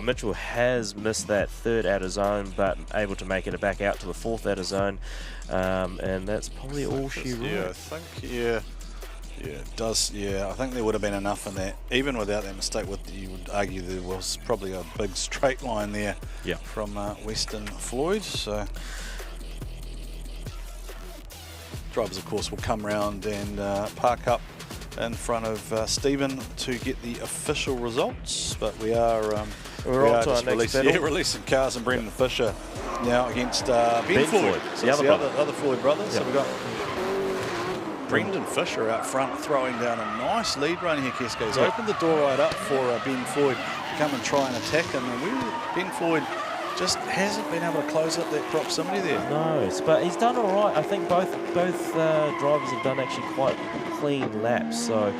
Mitchell has missed that third outer zone, but able to make it back out to the fourth outer zone, and that's probably all she wrote. Yeah, I think, it does. Yeah, I think there would have been enough in that, even without that mistake. You would argue there was probably a big straight line there from Western Floyd. So drivers, of course, will come round and park up in front of Stephen to get the official results. But we are we're on to our next battle. releasing cars, and Brendan Fisher now against Ben Floyd. So the other Floyd brothers. Yep. So we've got Brendan Fisher out front throwing down a nice lead run here, Kesko. He's opened the door right up for Ben Floyd to come and try and attack him. And Ben Floyd just hasn't been able to close up that proximity there. No, but he's done all right. I think both drivers have done actually quite clean laps. So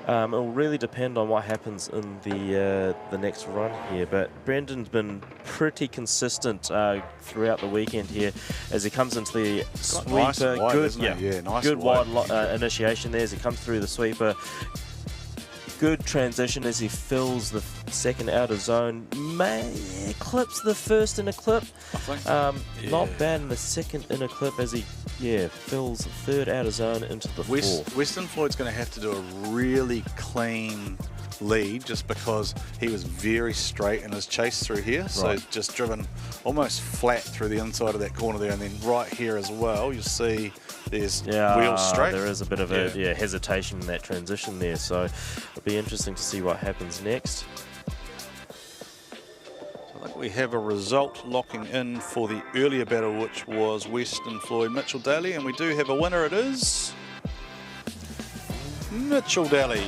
it'll really depend on what happens in the next run here. But Brendan's been pretty consistent throughout the weekend here as he comes into the sweeper. Nice wide, good, isn't it? Yeah, nice good wide initiation there as he comes through the sweeper. Good transition as he fills the second outer zone. May clips the first inner clip. I think not bad in the second inner clip as he fills the third outer zone into the fourth. Western Floyd's going to have to do a really clean lead just because he was very straight in his chase through here. So just driven almost flat through the inside of that corner there, and then right here as well you'll see there's wheels straight. There is a bit of a hesitation in that transition there, so it'll be interesting to see what happens next. I think we have a result locking in for the earlier battle, which was Western Floyd Mitchell Daly, and we do have a winner. It is Mitchell Daly.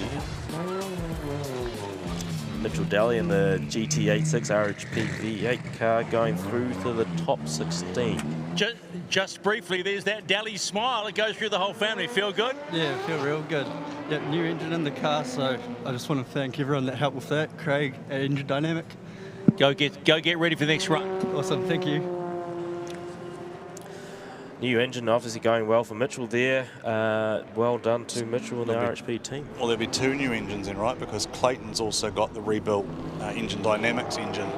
Mitchell Daly in the GT86 RHP V8 car going through to the top 16. Just briefly, there's that Daly smile. It goes through the whole family. Feel good? Yeah, feel real good. Yep, new engine in the car, so I just want to thank everyone that helped with that. Craig at Engine Dynamic. Go get ready for the next run. Awesome, thank you. New engine obviously going well for Mitchell there. Well done to Mitchell and the RHP team. Well, there'll be two new engines in, right? Because Clayton's also got the rebuilt Engine Dynamics engine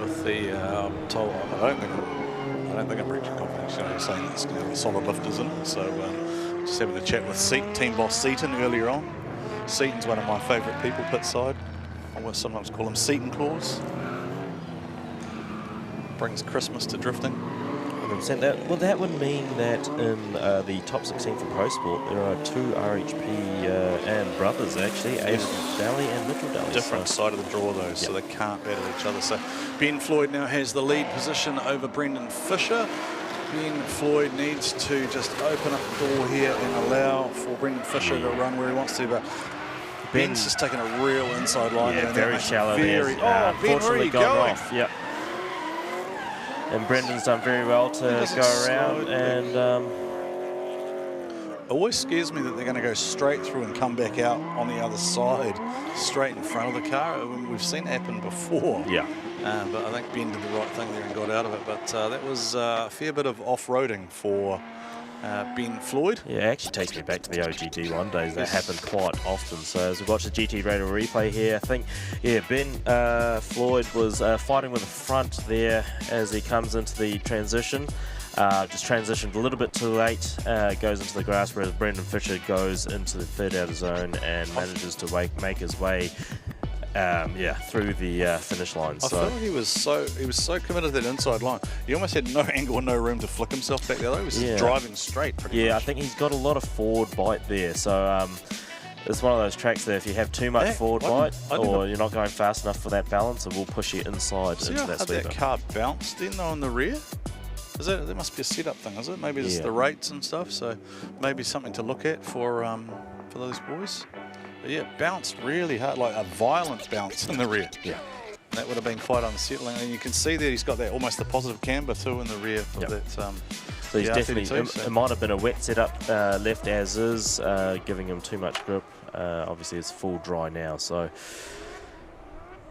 with the I don't think I'm breaching confidentiality saying it's going to have solid lifters in it. So just having a chat with team boss Seaton earlier on. Seaton's one of my favourite people pit side. I will sometimes call him Seaton Claus. Brings Christmas to drifting. That would mean that in the top 16 for Pro Sport, there are two RHP and brothers actually, Aidan Daly and Mitchell Daly. Different side of the draw though, so they can't battle each other. So Ben Floyd now has the lead position over Brendan Fisher. Ben Floyd needs to just open up the door here and allow for Brendan Fisher to run where he wants to, but Ben's just taking a real inside line. Yeah, very shallow there. Ben, where are you going? Off. Yep. And Brendan's done very well to go around, and it always scares me that they're going to go straight through and come back out on the other side, straight in front of the car. We've seen it happen before. Yeah. But I think Ben did the right thing there and got out of it. But that was a fair bit of off-roading for Ben Floyd. Yeah, it actually takes me back to the OG D1 days. That happened quite often. So as we watch the GT Radio replay here, I think, Ben Floyd was fighting with the front there as he comes into the transition. Just transitioned a little bit too late, goes into the grass, whereas Brendan Fisher goes into the third outer zone and manages to make his way through the finish line. I felt he was so committed to that inside line. He almost had no angle and no room to flick himself back the other way. He was driving straight pretty much. I think he's got a lot of forward bite there. So it's one of those tracks that if you have too much forward bite or you're not going fast enough for that balance, it will push you inside into that sweeper. That car bounced in though on the rear? That must be a setup thing, is it? Maybe it's the rates and stuff, so maybe something to look at for those boys. But yeah, it bounced really hard, like a violent bounce in the rear. Yeah. That would have been quite unsettling. And you can see that he's got that almost the positive camber too in the rear of that. So he's definitely, it might have been a wet setup left as is, giving him too much grip. Obviously it's full dry now, so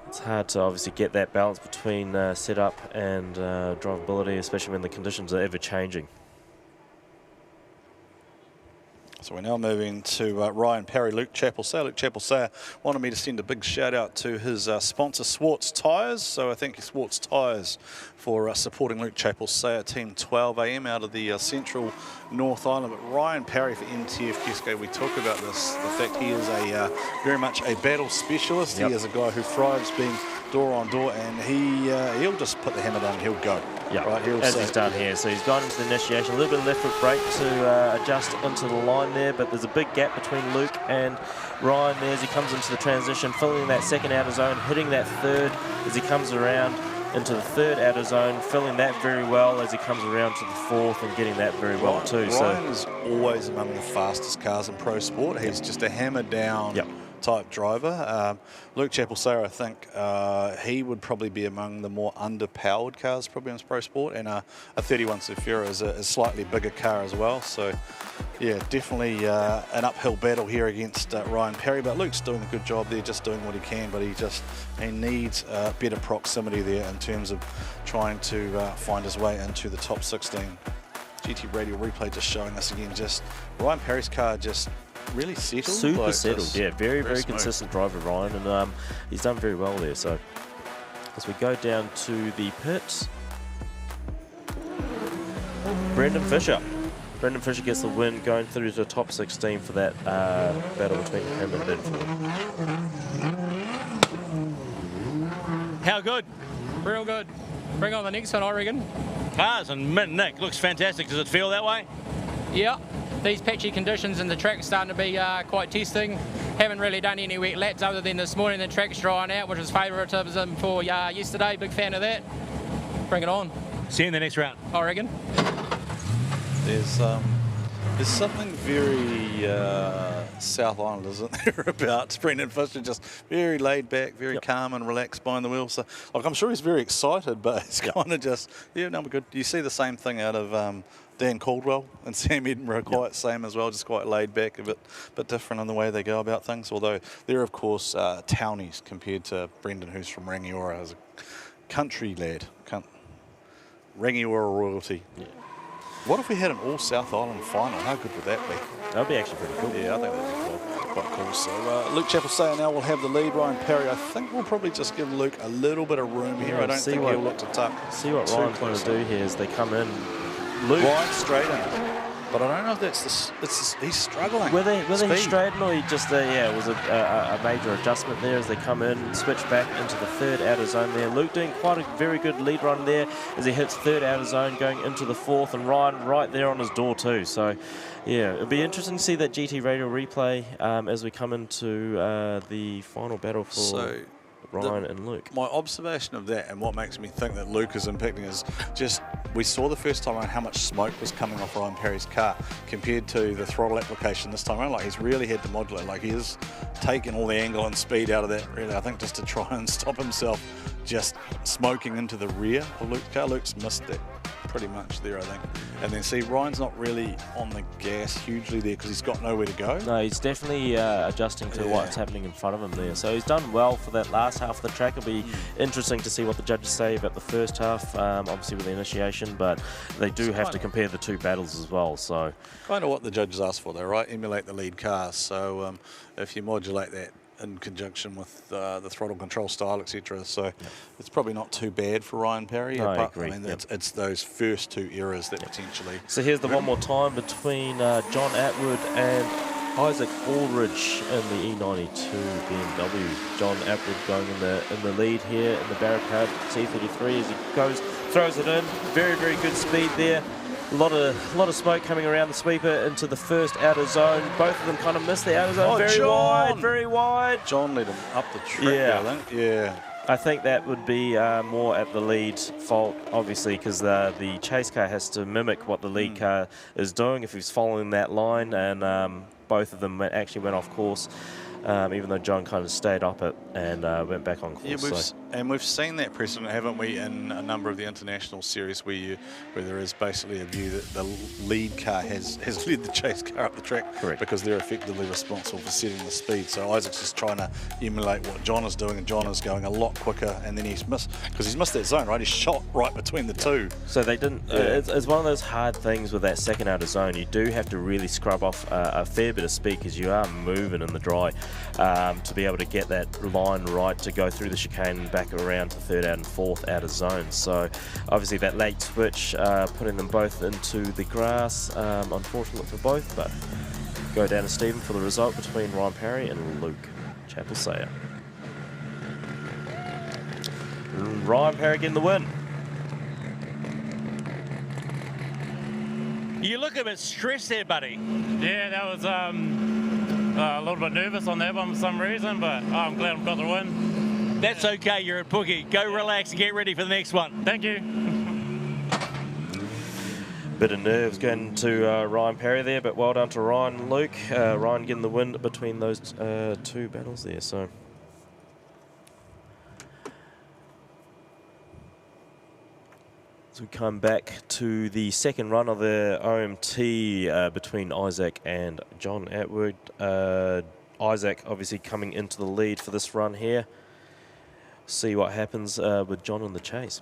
it's hard to obviously get that balance between setup and drivability, especially when the conditions are ever changing. So we're now moving to Ryan Parry, Luke Chappell-Sayre. Luke Chappell-Sayre wanted me to send a big shout out to his sponsor Swartz Tyres. So I thank you Swartz Tyres for supporting Luke Chappell-Sayre, Team 12am out of the central North Island. But Ryan Parry for NTF Kesko, we talk about this, the fact he is very much a battle specialist. He is a guy who thrives being door on door, and he'll just put the hammer down and he'll go. Yeah, right, as he's done here. So he's gone into the initiation, a little bit of left foot brake to adjust into the line there, but there's a big gap between Luke and Ryan there as he comes into the transition, filling that second outer zone, hitting that third as he comes around into the third outer zone, filling that very well as he comes around to the fourth and getting that very well too. Ryan is always among the fastest cars in pro sport. He's just a hammer down type driver. Luke Chappell-Sare, I think he would probably be among the more underpowered cars probably in pro sport, and a 31 Zafira is a slightly bigger car as well. So yeah, definitely an uphill battle here against Ryan Perry, but Luke's doing a good job there, just doing what he can, but he needs better proximity there in terms of trying to find his way into the top 16. GT Radio replay just showing us again, just Ryan Perry's car just really settled. Super settled, yeah. Very consistent driver, Ryan, and he's done very well there. So as we go down to the pits, Brendan Fisher. Brendan Fisher gets the win, going through to the top 16 for that battle between him and Ben Ford. How good? Real good. Bring on the next one, I reckon. Cars and Nick, looks fantastic. Does it feel that way? Yeah. These patchy conditions and the track's starting to be quite testing. Haven't really done any wet laps other than this morning. The track's drying out, which is favouritism for yesterday. Big fan of that. Bring it on. See you in the next round. I reckon. There's something very South Island, isn't there, about Brendan Fisher, just very laid back, very calm and relaxed behind the wheel. So, like, I'm sure he's very excited, but it's kind of just, we're good. You see the same thing out of Dan Caldwell and Sam Edinburgh, quite same as well, just quite laid back, a bit different in the way they go about things. Although they're, of course, townies compared to Brendan, who's from Rangiora, as a country lad, Rangiora royalty. Yeah. What if we had an all South Island final? How good would that be? That would be actually pretty cool. Yeah, I think that would be quite cool. So Luke Chappell-Sare now will have the lead. Ryan Perry, I think we'll probably just give Luke a little bit of room here. I don't think he'll look to tuck. See what Ryan's going to do here is they come in. Luke. Ryan straight in. But I don't know if that's he's struggling. Whether he's straight or he just, it was a major adjustment there as they come in, switch back into the third outer zone there. Luke doing quite a very good lead run there as he hits third outer zone going into the fourth, and Ryan right there on his door too. So, yeah, it'll be interesting to see that GT Radio replay as we come into the final battle for Ryan and Luke. My observation of that and what makes me think that Luke is impacting is just we saw the first time around how much smoke was coming off Ryan Perry's car compared to the throttle application this time around. Like, he's really had to modulate. Like, he is taking all the angle and speed out of that, really, I think, just to try and stop himself just smoking into the rear of Luke's car. Luke's missed that pretty much there, I think. And then see, Ryan's not really on the gas hugely there because he's got nowhere to go. No, he's definitely adjusting to what's happening in front of him there. So he's done well for that last half of the track. It'll be interesting to see what the judges say about the first half, obviously with the initiation, but they do have to compare the two battles as well. So kind of what the judges asked for though, right? Emulate the lead cars. So if you modulate that in conjunction with the throttle control style, etc. So it's probably not too bad for Ryan Perry. No, I agree. I mean, it's those first two errors that potentially... So here's the one more time between John Atwood and Isaac Aldridge in the E92 BMW. John Atwood going in the lead here in the Barricade T33 as he throws it in. Very, very good speed there. A lot of smoke coming around the sweeper into the first outer zone. Both of them kind of missed the outer zone. Very wide. John led him up the track, I think. Yeah. I think that would be more at the lead fault, obviously, because the chase car has to mimic what the lead car is doing if he's following that line, and both of them actually went off course. Even though John kind of stayed up it and went back on course. Yeah, we've seen that precedent, haven't we, in a number of the international series where there is basically a view that the lead car has led the chase car up the track. Correct. Because they're effectively responsible for setting the speed. So Isaac's just trying to emulate what John is doing, and John is going a lot quicker, and then he's missed that zone, right? He's shot right between the two. So they didn't. It's one of those hard things with that second outer zone. You do have to really scrub off a fair bit of speed because you are moving in the dry. To be able to get that line right to go through the chicane and back around to third out and fourth outer zones. So obviously that late switch putting them both into the grass, unfortunate for both, but go down to Stephen for the result between Ryan Perry and Luke Chappell-Sare. Ryan Perry getting the win. You look a bit stressed there, buddy. Yeah, that was a little bit nervous on that one for some reason, but I'm glad I've got the win. That's okay, you're at Puke. Go relax and get ready for the next one. Thank you. Bit of nerves going to Ryan Perry there, but well done to Ryan and Luke. Ryan getting the win between those two battles there. So as we come back to the second run of the OMT between Isaac and John Atwood. Isaac obviously coming into the lead for this run here. See what happens with John in the chase.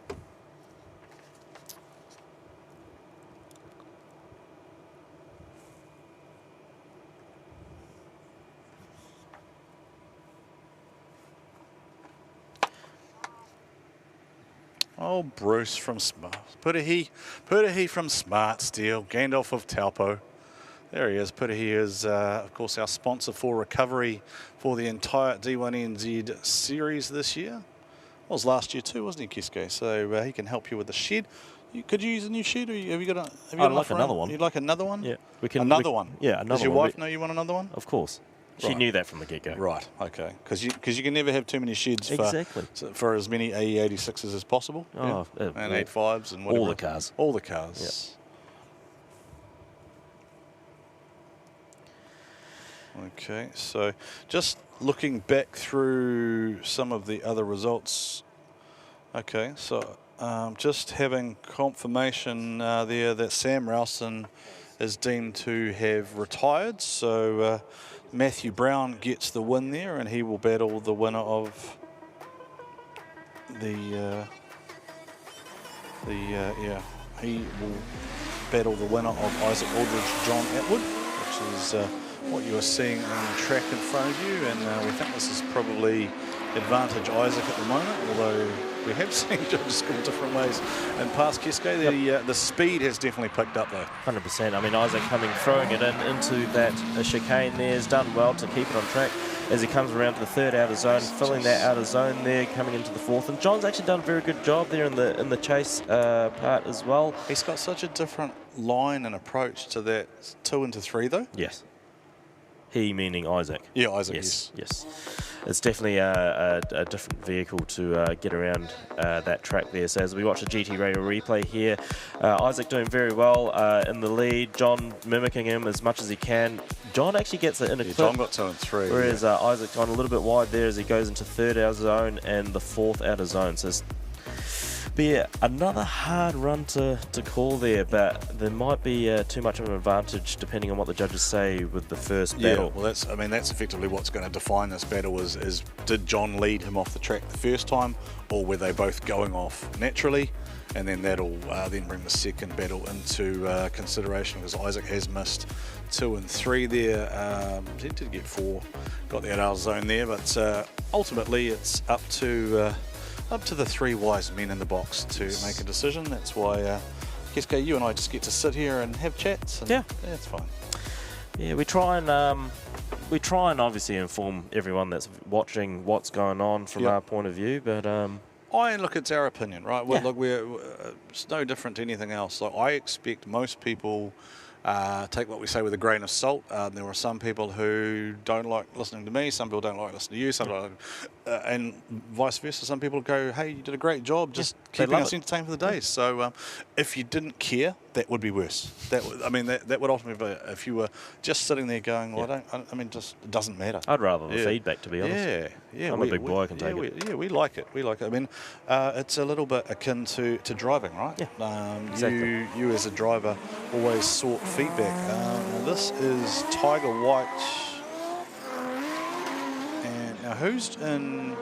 Oh, Bruce from Smart. Pukekohe from Smart Steel. Gandalf of Taupo. There he is. Pukekohe is, of course, our sponsor for recovery for the entire D1NZ series this year. Was last year too, wasn't he, Kiske? So he can help you with the shed. Could you use a new shed? Or have you got a? Have you I'd like another one. You'd like another one? Yeah, we can. Another one. Yeah, another one. Does your wife know you want another one? Of course. She Right. knew that from the get-go. Right, okay. Because you can never have too many sheds Exactly. for as many AE86s as possible. Oh, and 85s and whatever. all the cars. All the cars. Yep. Okay, so just looking back through some of the other results. Okay, so just having confirmation there that Sam Rowson is deemed to have retired. So Matthew Brown gets the win there, and he will battle the winner of he will battle the winner of Isaac Aldridge, John Atwood, which is what you are seeing on the track in front of you. And we think this is probably advantage Isaac at the moment, although we have seen judges score different ways in past Kiske. The speed has definitely picked up though. 100%. I mean, Isaac throwing it into that chicane there has done well to keep it on track as he comes around to the third outer zone, filling that outer zone there, coming into the fourth. And John's actually done a very good job there in the chase part as well. He's got such a different line and approach to that 2 into 3 though. Yes. He meaning Isaac. Yeah, Isaac. Yes. It's definitely a different vehicle to get around that track there. So as we watch the GT Radio replay here, Isaac doing very well in the lead. John mimicking him as much as he can. John actually gets it in a clip. John got 2 and 3. Whereas Isaac's gone a little bit wide there as he goes into third outer zone and the fourth outer zone. So but yeah, another hard run to call there, but there might be too much of an advantage depending on what the judges say with the first battle. Yeah, well, that's effectively what's going to define this battle is did John lead him off the track the first time, or were they both going off naturally? And then that'll then bring the second battle into consideration, because Isaac has missed 2 and 3 there. He did get 4, got the outer zone there, but ultimately it's up to the 3 wise men in the box to make a decision. That's why, Kiske, you and I just get to sit here and have chats. And yeah, it's fine. Yeah, we try and obviously inform everyone that's watching what's going on from our point of view. But look, it's our opinion, right? Well, look, it's no different to anything else. Like, I expect most people take what we say with a grain of salt. There are some people who don't like listening to me, some people don't like listening to you, some people, and vice versa. Some people go, hey, you did a great job just keeping us entertained for the day. So if you didn't care, that would be worse. That would ultimately be, if you were just sitting there going, well, just it doesn't matter. I'd rather the feedback, to be honest. Yeah. I'm a big boy, I can take it. We like it. We like it. I mean, it's a little bit akin to driving, right? Yeah. Exactly. You as a driver always sought feedback. This is Tiger White. And now who's in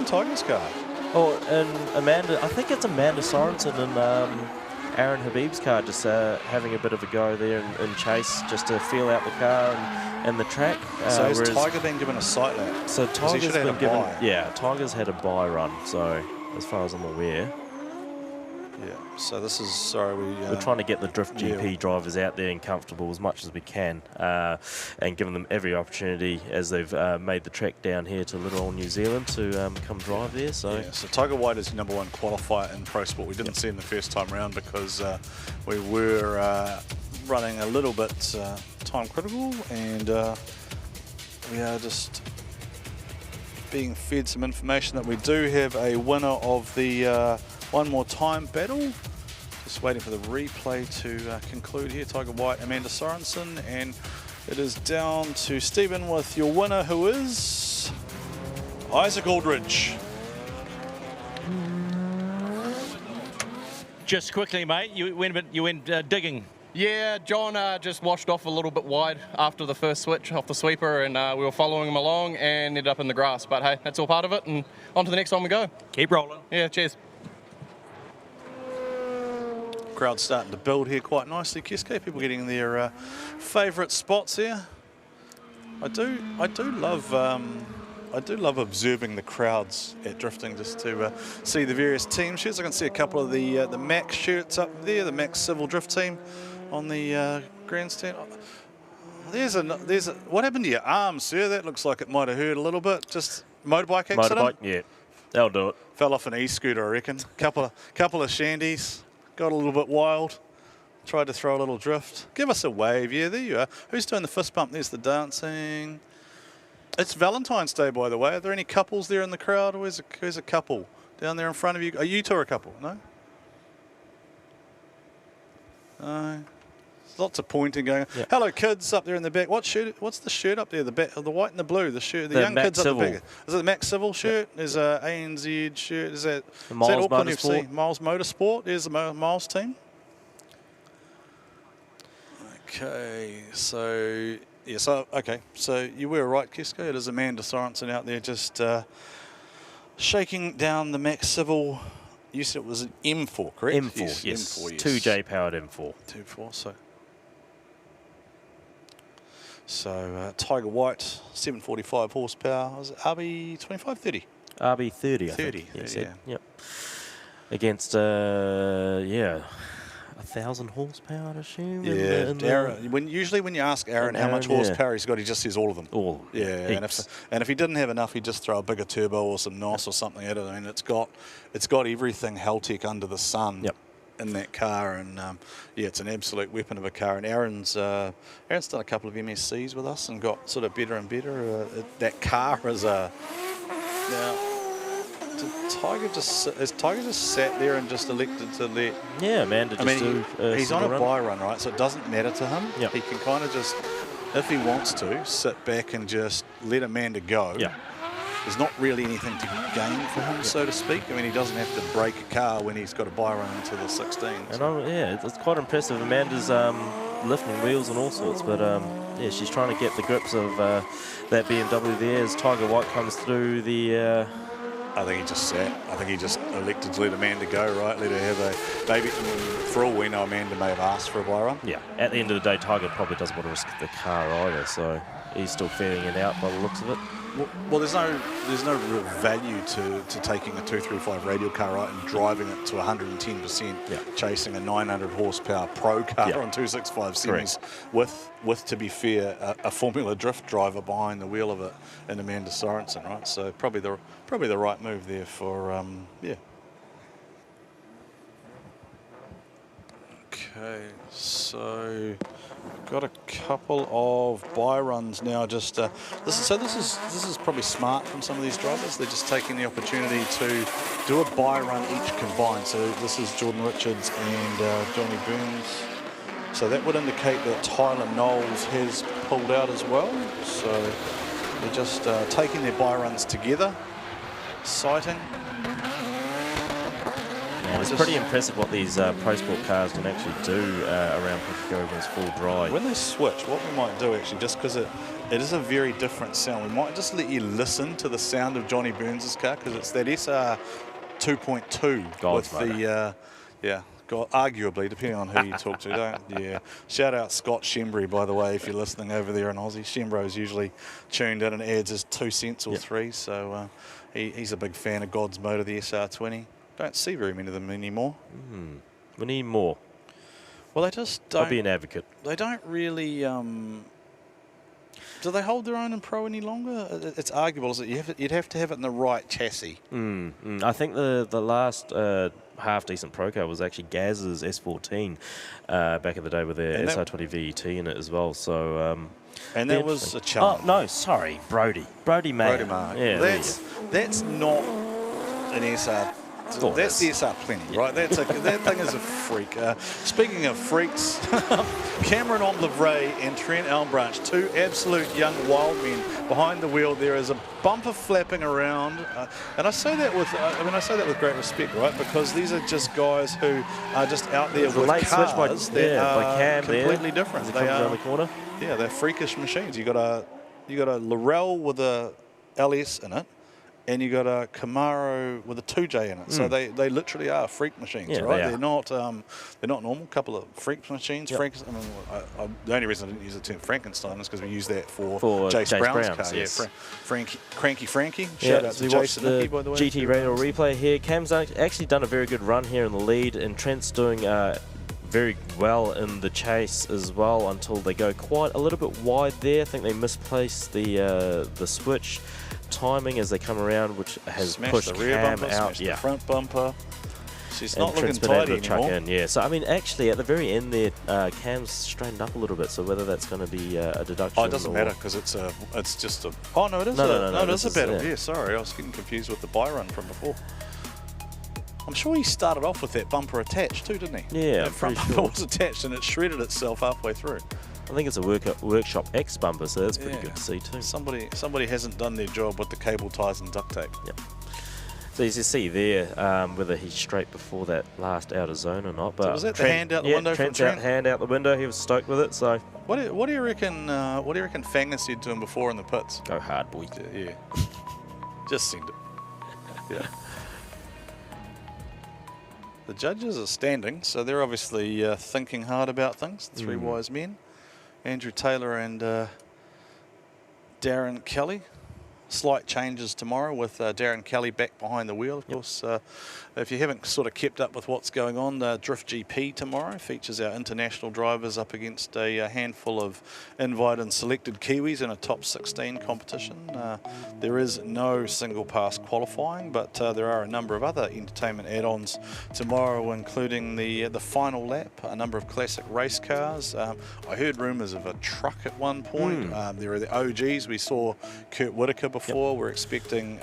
Tiger's car? Oh, and Amanda, I think it's Amanda Sorensen and Aaron Habib's car, just having a bit of a go there in chase, just to feel out the car and the track. So has Tiger been given a sight lap? So Tiger's been given, Tiger's had a bye run. So as far as I'm aware. Yeah, so this is, sorry, we're trying to get the Drift GP drivers out there and comfortable as much as we can, and giving them every opportunity as they've made the trek down here to little old New Zealand to come drive there. So, yeah, so Tiger White is your #1 qualifier in Pro Sport. We didn't see him the first time around because we were running a little bit time critical, and we are just being fed some information that we do have a winner of the one more time battle. Just waiting for the replay to conclude here. Tiger White, Amanda Sorensen, and it is down to Stephen with your winner, who is Isaac Aldridge. Just quickly, mate, you went digging. Yeah, John just washed off a little bit wide after the first switch off the sweeper, and we were following him along and ended up in the grass. But hey, that's all part of it, and on to the next one we go. Keep rolling. Yeah, cheers. Crowd's starting to build here quite nicely. Kiske, people getting their favourite spots here. I do love observing the crowds at drifting, just to see the various team shirts. I can see a couple of the Max shirts up there, the Max Civil Drift team on the grandstand. What happened to your arm, sir? That looks like it might have hurt a little bit. Just motorbike accident? Motorbike, yeah, that'll do it. Fell off an e-scooter, I reckon. Couple of shandies. Got a little bit wild. Tried to throw a little drift. Give us a wave. Yeah, there you are. Who's doing the fist bump? There's the dancing. It's Valentine's Day, by the way. Are there any couples there in the crowd? Where's a couple down there in front of you? Are you two a couple? No? No. Lots of pointing going on. Yeah. Hello, kids up there in the back. What's the shirt up there? The white and the blue. The shirt. The young Max kids up Civil. the back. Is it the Max Civil shirt? Yeah. There's a ANZ shirt. Is that Miles Auckland Motorsport? FC? Miles Motorsport. There's the Miles team. Okay, so yeah, so you were right, Kiske. It is Amanda Sorensen out there just shaking down the Max Civil. You said it was an M4, correct? M4, yes. M4, yes. 2J powered M4. 2.4, so Tiger White, 745 horsepower. Was it RB 25, 30? RB 30, I 30, think. Yes, yeah. Yep. Against, 1,000 horsepower, I assume. Yeah, usually when you ask Aaron how much horsepower he's got, he just says all of them. All. Yeah, and if he didn't have enough, he'd just throw a bigger turbo or some NOS or something at it. I mean, it's got everything Haltech under the sun. Yep. In that car, and yeah, it's an absolute weapon of a car. And Aaron's done a couple of MSCs with us and got sort of better and better. That car is a now. Tiger just sat there and just elected to let. Yeah, Amanda. He's on a buy run, right? So it doesn't matter to him. Yep. He can kind of just, if he wants to, sit back and just let Amanda go. Yeah. There's not really anything to gain for him, so to speak. I mean, he doesn't have to break a car when he's got a buy run into the 16. And yeah, it's quite impressive. Amanda's lifting wheels and all sorts, but yeah, she's trying to get the grips of that BMW there as Tiger White comes through the. I think he just sat. I think he just elected to let Amanda go, right? Let her have a... Maybe, for all we know, Amanda may have asked for a buy run. Yeah. At the end of the day, Tiger probably doesn't want to risk the car either, so he's still feeling it out by the looks of it. Well, there's no real value to taking a 235 radial car, right, and driving it to 110%, chasing a 900 horsepower pro car on 265 semis with, to be fair, a Formula Drift driver behind the wheel of it, and Amanda Sorensen, right? So probably the right move there for yeah. Okay, so we've got a couple of buy runs now. Just this is probably smart from some of these drivers. They're just taking the opportunity to do a buy run each combined. So this is Jordan Richards and Johnny Burns. So that would indicate that Tyler Knowles has pulled out as well. So they're just taking their buy runs together. Exciting. Yeah, it's pretty impressive what these Pro Sport cars can actually do around Pukekohe when it's full dry. When they switch, what we might do actually, just because it is a very different sound, we might just let you listen to the sound of Johnny Burns' car, because it's that SR 2.2 with the, arguably, depending on who you talk to. Shout out Scott Shembry, by the way, if you're listening over there in Aussie. Shembro's usually tuned in and adds his 2 cents or 3, so he's a big fan of God's Motor, the SR20. Don't see very many of them anymore. We need more. Well, they just don't. I'll be an advocate. They don't really. Do they hold their own in Pro any longer? It's arguable, is it? You'd have to have it in the right chassis. I think the last half-decent Pro car was actually Gaz's S14 back in the day with their SR20 VET in it as well. So. And that was a challenge. Oh, no, sorry, Brody Mayer. Yeah, that's not an SR. That's the SR Plenty, right? That thing is a freak. Speaking of freaks, Cameron Omblivray and Trent Elmbranch, two absolute young wild men behind the wheel. There is a bumper flapping around, and I say that with great respect, right? Because these are just guys who are just out there with cars that are completely different. They are around the corner. Yeah, they're freakish machines. You got a Laurel with a LS in it, and you got a Camaro with a 2J in it. So they literally are freak machines, right? They're not normal. Couple of freak machines. The only reason I didn't use the term Frankenstein is because we use that for Jace Brown's car. Yes. Cranky Frankie. Shout out to Jason Nicky, by the way. GT Radio replay here. Cam's actually done a very good run here in the lead, and Trent's doing very well in the chase as well until they go quite a little bit wide there. I think they misplaced the switch timing as they come around, which has pushed the rear Cam bumper, out. the front bumper. She's and not looking Trent's been able tidy to chuck anymore. in, So I mean, actually, at the very end there, Cam's straightened up a little bit. So whether that's going to be a deduction, Oh, it doesn't matter because it's just a. Oh no, it is. No, it is a battle. Yeah, sorry, I was getting confused with the Byron from before. I'm sure he started off with that bumper attached too, didn't he? Yeah, that front bumper was attached and it shredded itself halfway through. I think it's a Workshop X bumper, so that's pretty good to see too. Somebody hasn't done their job with the cable ties and duct tape. Yep. So as you see there, whether he's straight before that last outer zone or not. But so was that the hand out the window from Trent? Hand out the window. He was stoked with it. So what do you reckon? What do you reckon Fanga said to him before in the pits? Go hard, boy. Yeah. Just send it. Yeah. The judges are standing, so they're obviously thinking hard about things. Three wise men, Andrew Taylor and Darren Kelly. Slight changes tomorrow with Darren Kelly back behind the wheel. Of course, if you haven't sort of kept up with what's going on, Drift GP tomorrow features our international drivers up against a handful of invited and selected Kiwis in a top 16 competition. There is no single pass qualifying, but there are a number of other entertainment add-ons tomorrow, including the final lap, a number of classic race cars. I heard rumours of a truck at one point. There are the OGs. We saw Kurt Whitaker before. We're expecting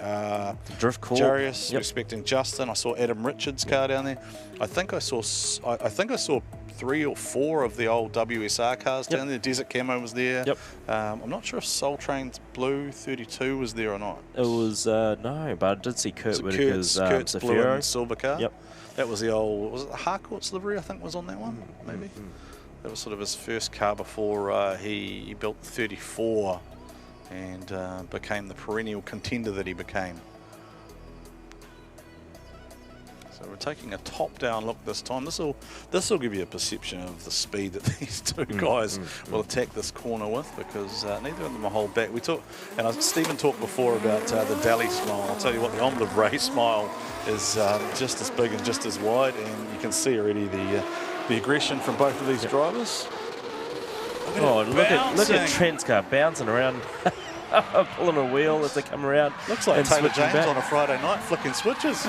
Drift Corp. Jarius. We're expecting Justin. I saw Adam Richards' car down there. I think I saw 3 or 4 of the old WSR cars down there. Desert Camo was there. I'm not sure if Soul Train's Blue 32 was there or not. It was no, but I did see Kurt Whitaker's Kurt's blue Zafiro. and silver car. That was the old. Was it the Harcourt's livery? I think was on that one. Maybe. That was sort of his first car before he built 34. And became the perennial contender that he became. So we're taking a top-down look this time. This will give you a perception of the speed that these two guys will attack this corner with, because neither of them will hold back. We talked, and Stephen talked before about the Daly smile. I'll tell you what, the Omblivray smile is just as big and just as wide, and you can see already the aggression from both of these drivers. Look at Trent's car bouncing around, pulling a wheel as they come around. Looks like and Taylor switching James back. on a Friday night flicking switches.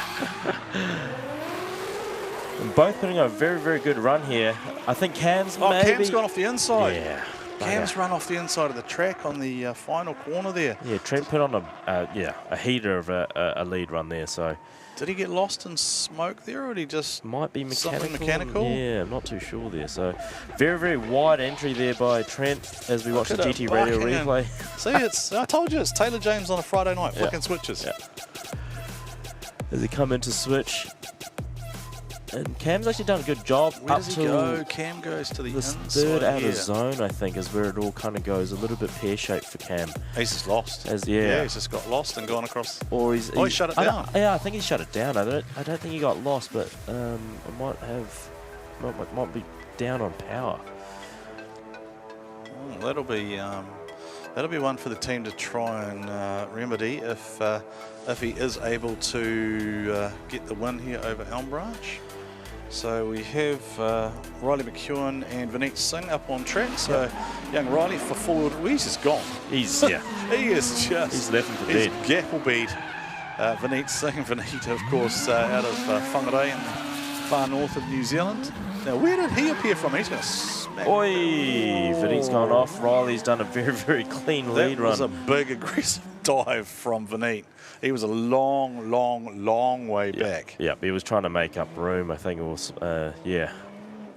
And both putting a very, very good run here. I think Cam's Cam's gone off the inside. Yeah. Cam's run off the inside of the track on the final corner there. Yeah, Trent put on a heater of a lead run there. So did he get lost in smoke there, or did he just might be mechanical? Something mechanical? Yeah, I'm not too sure there. So very, very wide entry there by Trent as we watch the GT Radio replay. See, I told you, it's Taylor James on a Friday night flicking switches. As they come into switch. And Cam's actually done a good job. Where does he go? Cam goes to the inside. Third outer zone, I think, is where it all kind of goes. A little bit pear-shaped for Cam. He's just lost. Yeah, he's just got lost and gone across. Or he shut it down. I think he shut it down. I don't think he got lost, but might be down on power. That'll be that'll be one for the team to try and remedy if he is able to get the win here over Elm Branch. So we have Riley McEwen and Vineet Singh up on track. So young Riley for forward, well, he's just gone. He's he is just. He's left him for he's dead. Gapple beat. Vineet Singh, Vineet of course out of Whangarei in far north of New Zealand. Now where did he appear from? He's going to smack. Oi! Vineet's gone off. Riley's done a very, very clean lead run. That was a big aggressive dive from Vineet. He was a long way back. Yeah, he was trying to make up room. I think it was,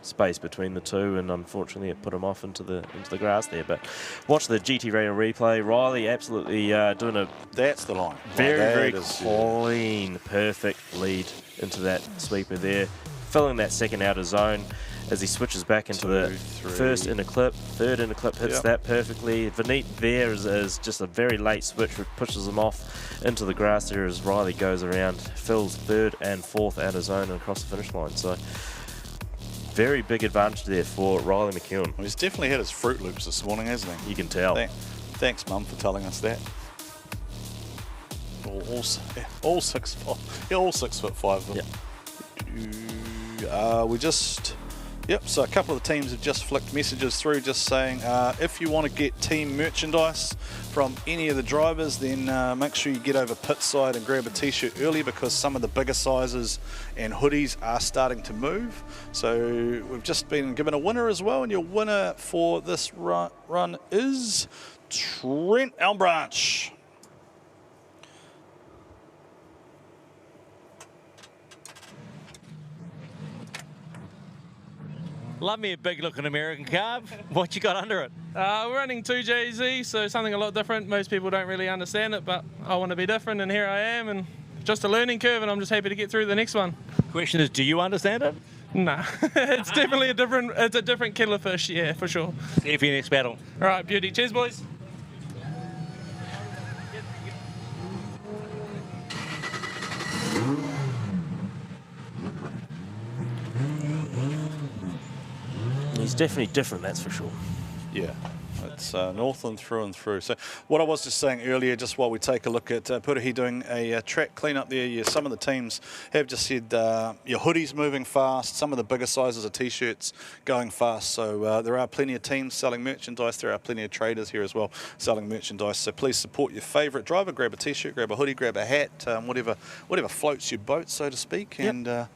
space between the two, and unfortunately it put him off into the grass there. But watch the GT Radio replay. Riley absolutely doing a that's the line. Very clean, perfect lead into that sweeper there, filling that second outer zone. As he switches back into the first inner clip, third inner clip hits that perfectly. Vineet there is just a very late switch which pushes him off into the grass there as Riley goes around, fills third and fourth outer zone and across the finish line. So very big advantage there for Riley McEwen. Well, he's definitely had his Fruit Loops this morning, hasn't he? You can tell. Thanks, Mum, for telling us that. All 6'5" of them. We just. Yep, so a couple of the teams have just flicked messages through just saying if you want to get team merchandise from any of the drivers, then make sure you get over pit side and grab a t-shirt early, because some of the bigger sizes and hoodies are starting to move. So we've just been given a winner as well, and your winner for this run is Trent Elmbranch. Love me a big looking American carb. What you got under it? We're running 2JZ, so something a lot different. Most people don't really understand it, but I want to be different, and here I am, and just a learning curve, and I'm just happy to get through the next one. Question is, do you understand it? Nah, it's definitely a different kettle of fish, yeah, for sure. See you for your next battle. All right, beauty. Cheers, boys. He's definitely different, that's for sure. Yeah, it's Northland through and through. So what I was just saying earlier, just while we take a look at Pukekohe doing a track clean-up there, some of the teams have just said your hoodies moving fast, some of the bigger sizes of T-shirts going fast. So there are plenty of teams selling merchandise. There are plenty of traders here as well selling merchandise. So please support your favourite driver. Grab a T-shirt, grab a hoodie, grab a hat, whatever floats your boat, so to speak. Yep. And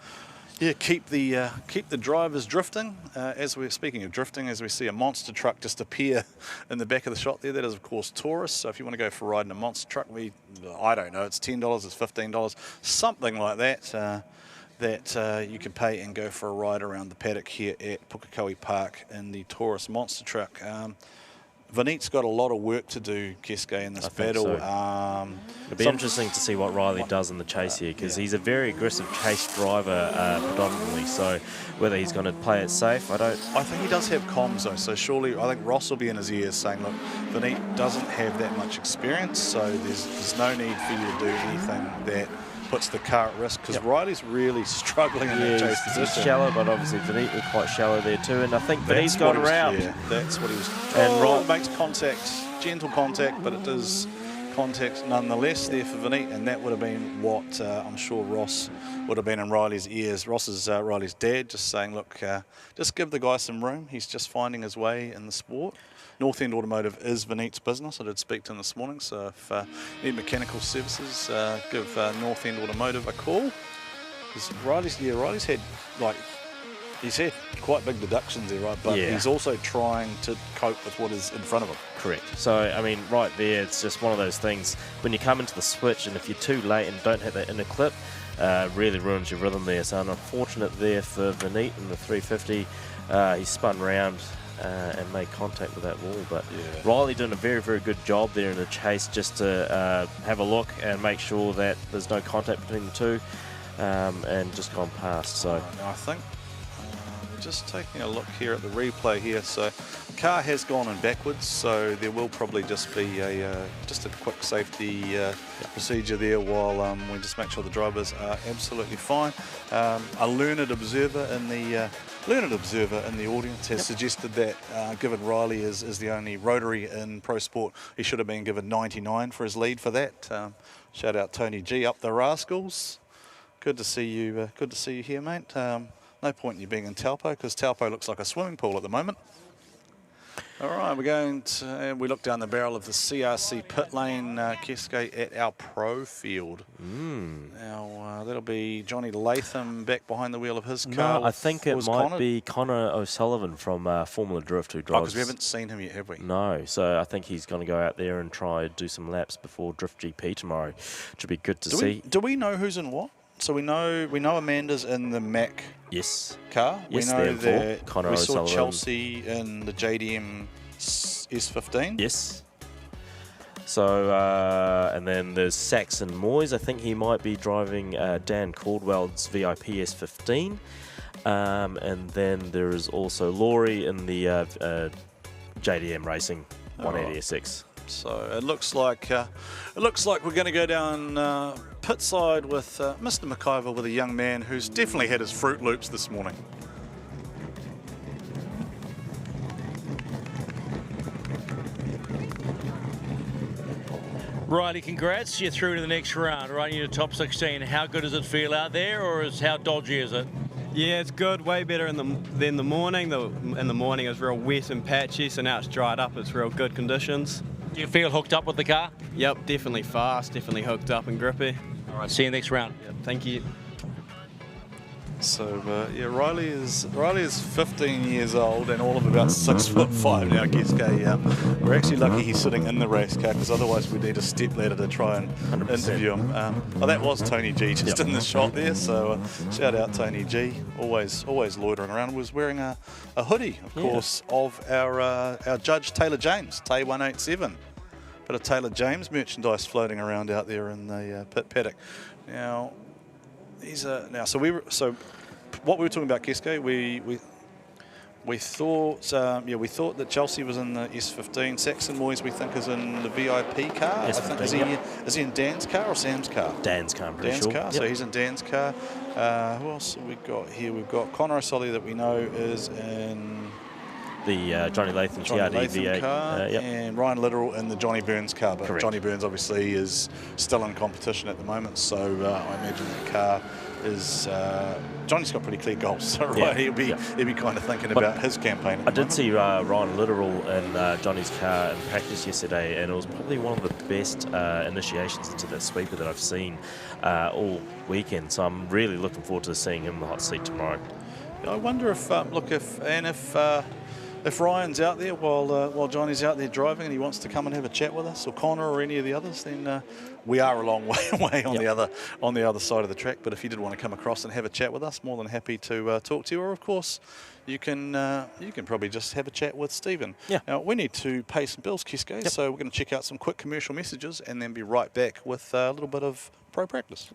yeah, keep the drivers drifting. As we're speaking of drifting, as we see a monster truck just appear in the back of the shot there, that is of course Taurus. So if you want to go for a ride in a monster truck, I don't know, it's $10, it's $15, something like that. That you can pay and go for a ride around the paddock here at Pukekohe Park in the Taurus monster truck. Vineet's got a lot of work to do, Keske, in this battle. So. It'll be interesting to see what Riley does in the chase here, because he's a very aggressive chase driver predominantly. So whether he's going to play it safe, I think he does have comms though. So surely I think Ross will be in his ears saying, look, Vineet doesn't have that much experience, so there's no need for you to do anything that puts the car at risk, because Riley's really struggling in that chase position. He's shallow, but obviously Vineet was quite shallow there too, and I think Vineet's got around. Yeah, that's what he was. And Riley makes contact, gentle contact, but it is contact nonetheless there for Vineet, and that would have been what I'm sure Ross would have been in Riley's ears. Ross is Riley's dad, just saying, look, just give the guy some room. He's just finding his way in the sport. North End Automotive is Vineet's business. I did speak to him this morning, so if you need mechanical services, give North End Automotive a call. Riley's had he's had quite big deductions there, right? But he's also trying to cope with what is in front of him. Correct. So, I mean, right there, it's just one of those things. When you come into the switch, and if you're too late and don't hit that inner clip, really ruins your rhythm there. So, unfortunate there for Vineet in the 350. He spun round and made contact with that wall. But Riley doing a very, very good job there in the chase, just to have a look and make sure that there's no contact between the two, and just gone past. So I think just taking a look here at the replay here, so the car has gone in backwards, so there will probably just be just a quick safety procedure there while we just make sure the drivers are absolutely fine. A learned observer in the learned observer in the audience has suggested that given Riley is the only rotary in pro sport, he should have been given 99 for his lead for that. Shout out Tony G, up the Rascals. Good to see you. Good to see you here, mate. No point in you being in Taupo because Taupo looks like a swimming pool at the moment. All right, we're going to, we look down the barrel of the CRC pit lane, Keske, at our pro field. Now, that'll be Johnny Latham back behind the wheel of his car. No, I think it might be Connor O'Sullivan from Formula Drift who drives. Because we haven't seen him yet, have we? No, so I think he's going to go out there and try do some laps before Drift GP tomorrow. Should be good to see. Do we know who's in what? So we know Amanda's in the Mac car. Yes, we know that Connor we saw O'Sullivan. Chelsea in the JDM S15. Yes. So, and then there's Saxon Moyes. I think he might be driving Dan Caldwell's VIP S15. And then there is also Laurie in the JDM Racing 180SX. So it looks like we're going to go down pit side with Mr. McIvor with a young man who's definitely had his Fruit Loops this morning. Riley, congrats. You're through to the next round, right? You're top 16. How good does it feel out there, or how dodgy is it? Yeah, it's good. Way better than the morning. In the morning it was real wet and patchy, so now it's dried up. It's real good conditions. Do you feel hooked up with the car? Yep, definitely fast, definitely hooked up and grippy. All right, see you next round. Yep, thank you. So yeah, Riley is 15 years old and all of about 6'5" now. Keske, we're actually lucky he's sitting in the race car because otherwise we'd need a step ladder to try and 100%. interview him. Oh, that was Tony G just in the shot there. So shout out Tony G, always loitering around. Was wearing a hoodie, of course, of our judge Taylor James, Tay187. Bit of Taylor James merchandise floating around out there in the pit paddock. Now. So what we were talking about, Keske, we thought that Chelsea was in the S15. Saxon Moyes we think is in the VIP car. S15, is he in Dan's car or Sam's car? Dan's car, I'm pretty sure. Dan's car. So he's in Dan's car. Who else have we got here? We've got Connor O'Sullivan that we know is in the Johnny Latham TRD V8 car, and Ryan Littoral in the Johnny Burns car, but Johnny Burns obviously is still in competition at the moment, so I imagine the car is Johnny's got pretty clear goals, so he'll be kind of thinking about his campaign. I did see Ryan Littoral in Johnny's car in practice yesterday, and it was probably one of the best initiations into that sweeper that I've seen all weekend. So I'm really looking forward to seeing him in the hot seat tomorrow. I wonder if Ryan's out there while Johnny's out there driving and he wants to come and have a chat with us, or Connor or any of the others, then we are a long way away on the other side of the track. But if you did want to come across and have a chat with us, more than happy to talk to you. Or of course, you can probably just have a chat with Stephen. Now we need to pay some bills, Keske, so we're going to check out some quick commercial messages and then be right back with a little bit of pro practice.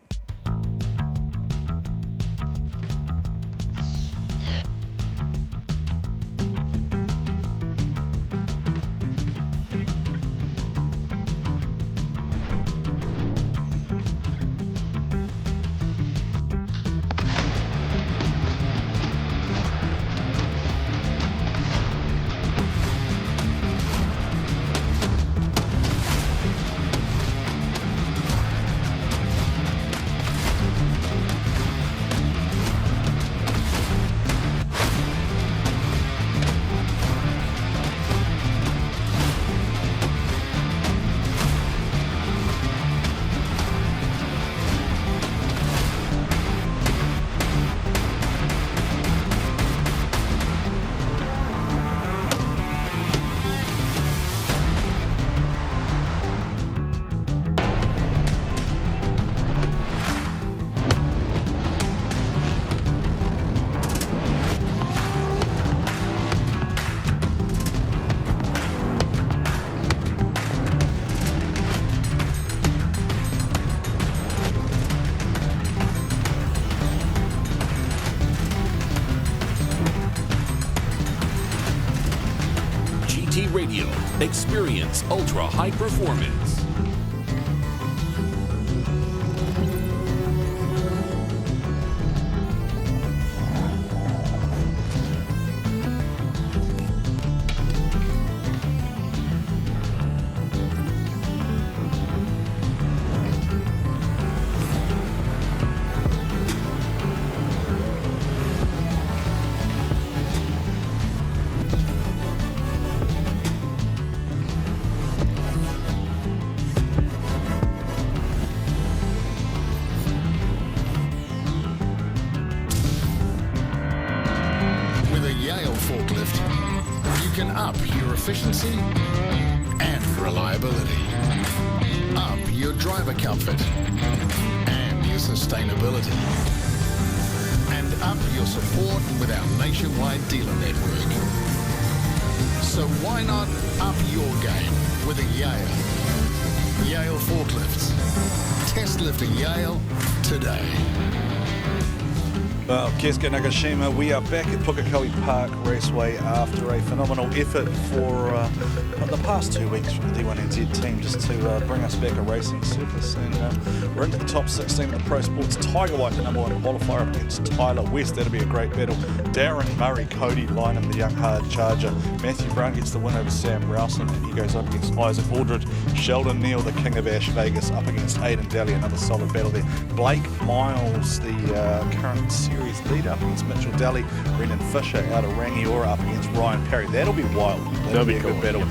Radio. Experience ultra high performance. can up your efficiency and reliability, up your driver comfort and your sustainability, and up your support with our nationwide dealer network. So why not up your game with a Yale forklifts? Test lift a Yale today. Well, Keisuke Nagashima, we are back at Pukekohe Park Raceway after a phenomenal effort for the past 2 weeks from the D1NZ team just to bring us back a racing surface. And we're into the top 16 of the Pro Sports. Tiger White, the #1 qualifier, up against Tyler West. That'll be a great battle. Darren Murray, Cody Lynham, the young hard charger. Matthew Brown gets the win over Sam Rowson, and he goes up against Isaac Aldridge. Sheldon Neal, the king of Ash Vegas, up against Aidan Daly. Another solid battle there. Blake Miles, the current series leader, up against Mitchell Daly. Brendan Fisher out of Rangiora up against Ryan Parry. That'll be wild. That'll be a good battle.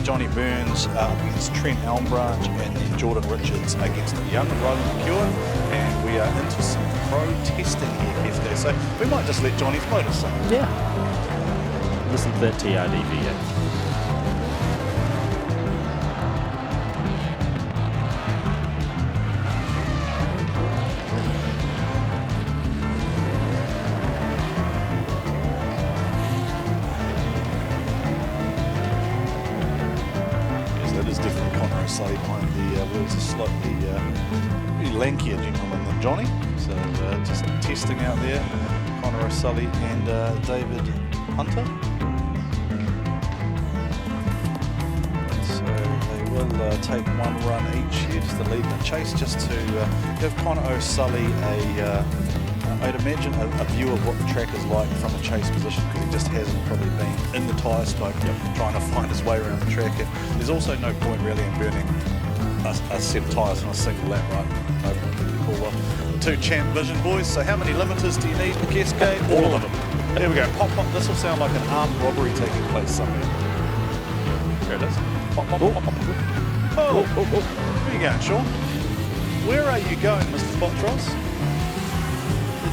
Johnny Burns up against Trent Elmbranch, and then Jordan Richards against the young Roland McEwen. And we are into some pro testing here, Keisuke. So we might just let Johnny's motor sing. Yeah. Listen to that TRDV. Sully behind the wheels, a slightly lankier gentleman than Johnny. So just testing out there, Connor O'Sully and David Hunter. So they will take one run each here just to lead the chase, just to give Connor O'Sully I'd imagine a view of what the track is like from a chase position, because he just hasn't probably been in the tyre smoke trying to find his way around the track. And there's also no point really in burning a set of tyres on a single lap, right? No point really cool. The two Champ Vision boys. So how many limiters do you need, Pukekohe? All of them. Here we go. Pop, pop. This will sound like an armed robbery taking place somewhere. There it is. Pop, pop, pop, pop, pop. Oh, where are you going, Sean? Where are you going, Mr. Botros?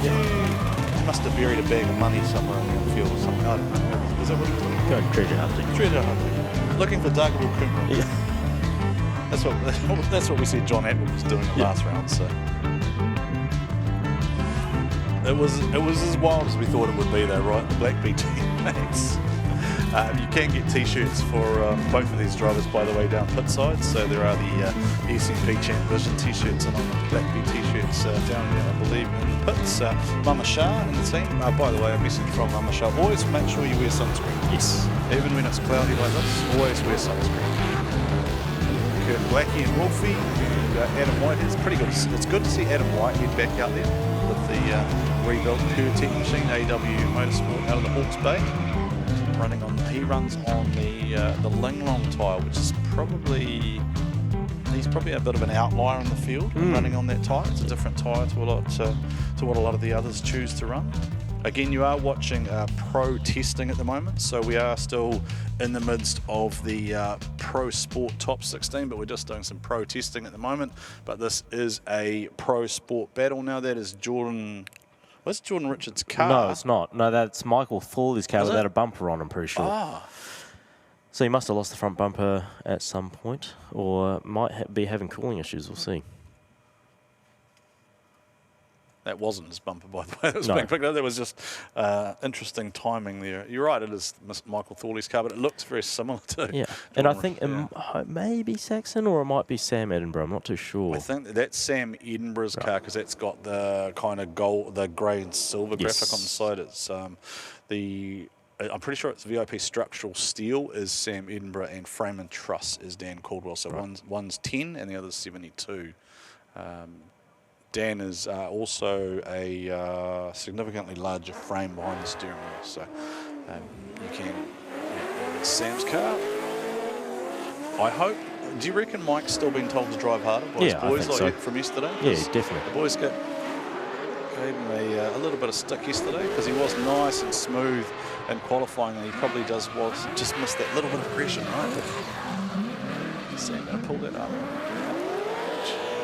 You must have buried a bag of money somewhere on the field or something. I don't know. Is that what he was doing? Going treasure hunting. Treasure hunting. Looking for Darkable Cooper. Yeah. That's what we said John Atwood was doing the last round. So it was as wild as we thought it would be, though, right? The Black BT Max. You can get t-shirts for both of these drivers, by the way, down pit side. So there are the SMP Champ Vision t-shirts and on the Black B t-shirts down there, I believe, in the pits. Mama Shah and the team. By the way, a message from Mama Shah: always make sure you wear sunscreen. Yes. Even when it's cloudy like this, always wear sunscreen. Kurt Blackie and Wolfie and Adam Whitehead. It's pretty good. It's good to see Adam Whitehead back out there with the rebuilt Pure Tech machine, AW Motorsport, out of the Hawke's Bay. He runs on the Linglong tyre, which is he's probably a bit of an outlier in the field running on that tyre. It's a different tyre to what a lot of the others choose to run. Again, you are watching pro testing at the moment, so we are still in the midst of the Pro Sport Top 16, but we're just doing some pro testing at the moment. But this is a Pro Sport battle now. That is Jordan... Where's Jordan Richards' car? No, it's not. No, that's Michael Thorley's car without a bumper on, I'm pretty sure. Ah. So he must have lost the front bumper at some point, or might be having cooling issues. We'll see. That wasn't his bumper, by the way. That was being picked up. That was just interesting timing there. You're right, it is Michael Thorley's car, but it looks very similar to. Yeah, and I think it may be Saxon or it might be Sam Edinburgh. I'm not too sure. I think that's Sam Edinburgh's car, because it's got the kind of gold, the grey and silver graphic on the side. It's I'm pretty sure it's VIP structural steel is Sam Edinburgh, and frame and truss is Dan Caldwell. So one's 10 and the other's 72. Dan is also a significantly larger frame behind the steering wheel, so you can. It's Sam's car. I hope. Do you reckon Mike's still been told to drive harder by his boys from yesterday? Yeah, definitely. The boys gave him a little bit of stick yesterday because he was nice and smooth in qualifying, and he probably just missed that little bit of aggression, right? Sam going to pull that up.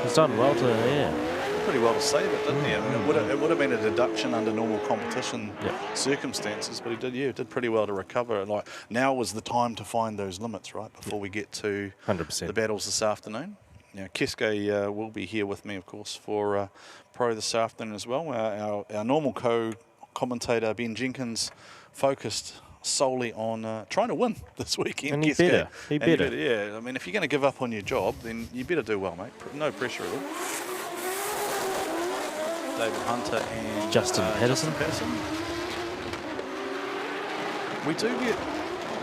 He's done well to, pretty well to save it, didn't he? I mean, it would have been a deduction under normal competition circumstances, but he did pretty well to recover. And like now was the time to find those limits, right, before we get to 100%. the battles this afternoon. Now, Keske will be here with me, of course, for Pro this afternoon as well. Our normal co-commentator, Ben Jenkins, focused solely on trying to win this weekend. And he better. He better. Yeah, I mean, if you're going to give up on your job, then you better do well, mate. No pressure at all. David Hunter and Justin Patterson.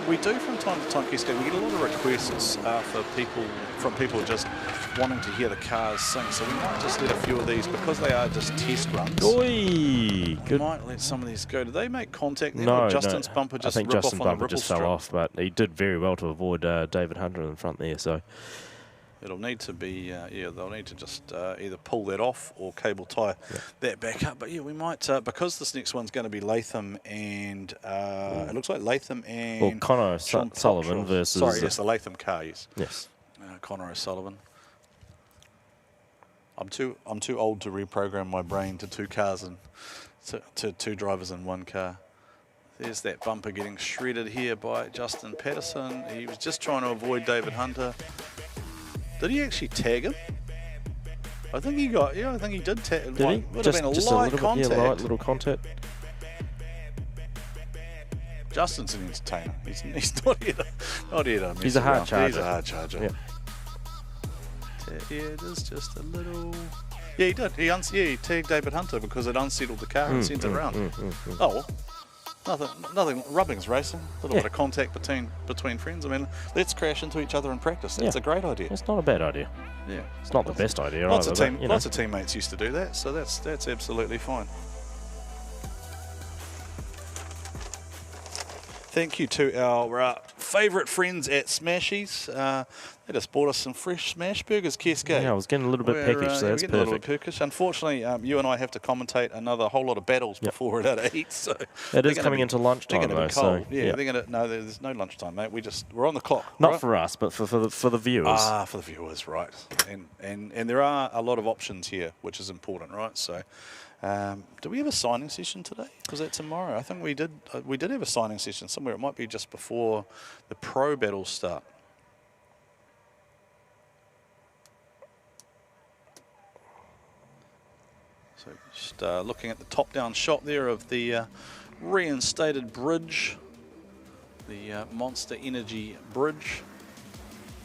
We do from time to time, Keske, we get a lot of requests from people just wanting to hear the cars sing. So we might just let a few of these, because they are just test runs. Oi! We might let some of these go. Did they make contact there? No, Justin's bumper just I think rip Justin's off on the bumper ripple just fell strip? off, but he did very well to avoid David Hunter in front there. So it'll need to be, they'll need to just either pull that off or cable tie that back up. But yeah, we might, because this next one's going to be Latham and, it looks like Latham and Connor Sean Sullivan Pottrell. versus... Sorry, yes, the Latham car, yes. Yes. Connor O'Sullivan. I'm too old to reprogram my brain to two cars and to two drivers in one car. There's that bumper getting shredded here by Justin Patterson. He was just trying to avoid David Hunter. Did he actually tag him? I think he got, I think he did tag. Did he? Would have been a just light a little contact. bit, light little contact. Justin's an entertainer. He's not here to He's a hard charger. He's a hard charger. Yeah. Yeah, it is just a little... Yeah, he did. He tagged David Hunter because it unsettled the car and sent it around. Oh, well, nothing. Rubbing's racing. A little bit of contact between friends. I mean, let's crash into each other in practice. That's a great idea. It's not a bad idea. Yeah. It's not the best idea Lots either. Lots of teammates used to do that, so that's absolutely fine. Thank you to our favourite friends at Smashies. They just bought us some fresh smash burgers, Keske. Yeah, I was getting a little bit peckish, so that's perfect. A little bit perfect. peckish. Unfortunately, you and I have to commentate another whole lot of battles before we're out to eat. So it is coming into lunchtime, they're though. be cold. So, yeah, they're going to. No, there's no lunchtime, mate. We're on the clock. Not right? for us, but for the viewers. Ah, for the viewers, right. And there are a lot of options here, which is important, right? So. Do we have a signing session today? Was that tomorrow? I think we did. We did have a signing session somewhere. It might be just before the pro battles start. So just looking at the top-down shot there of the reinstated bridge, the Monster Energy Bridge.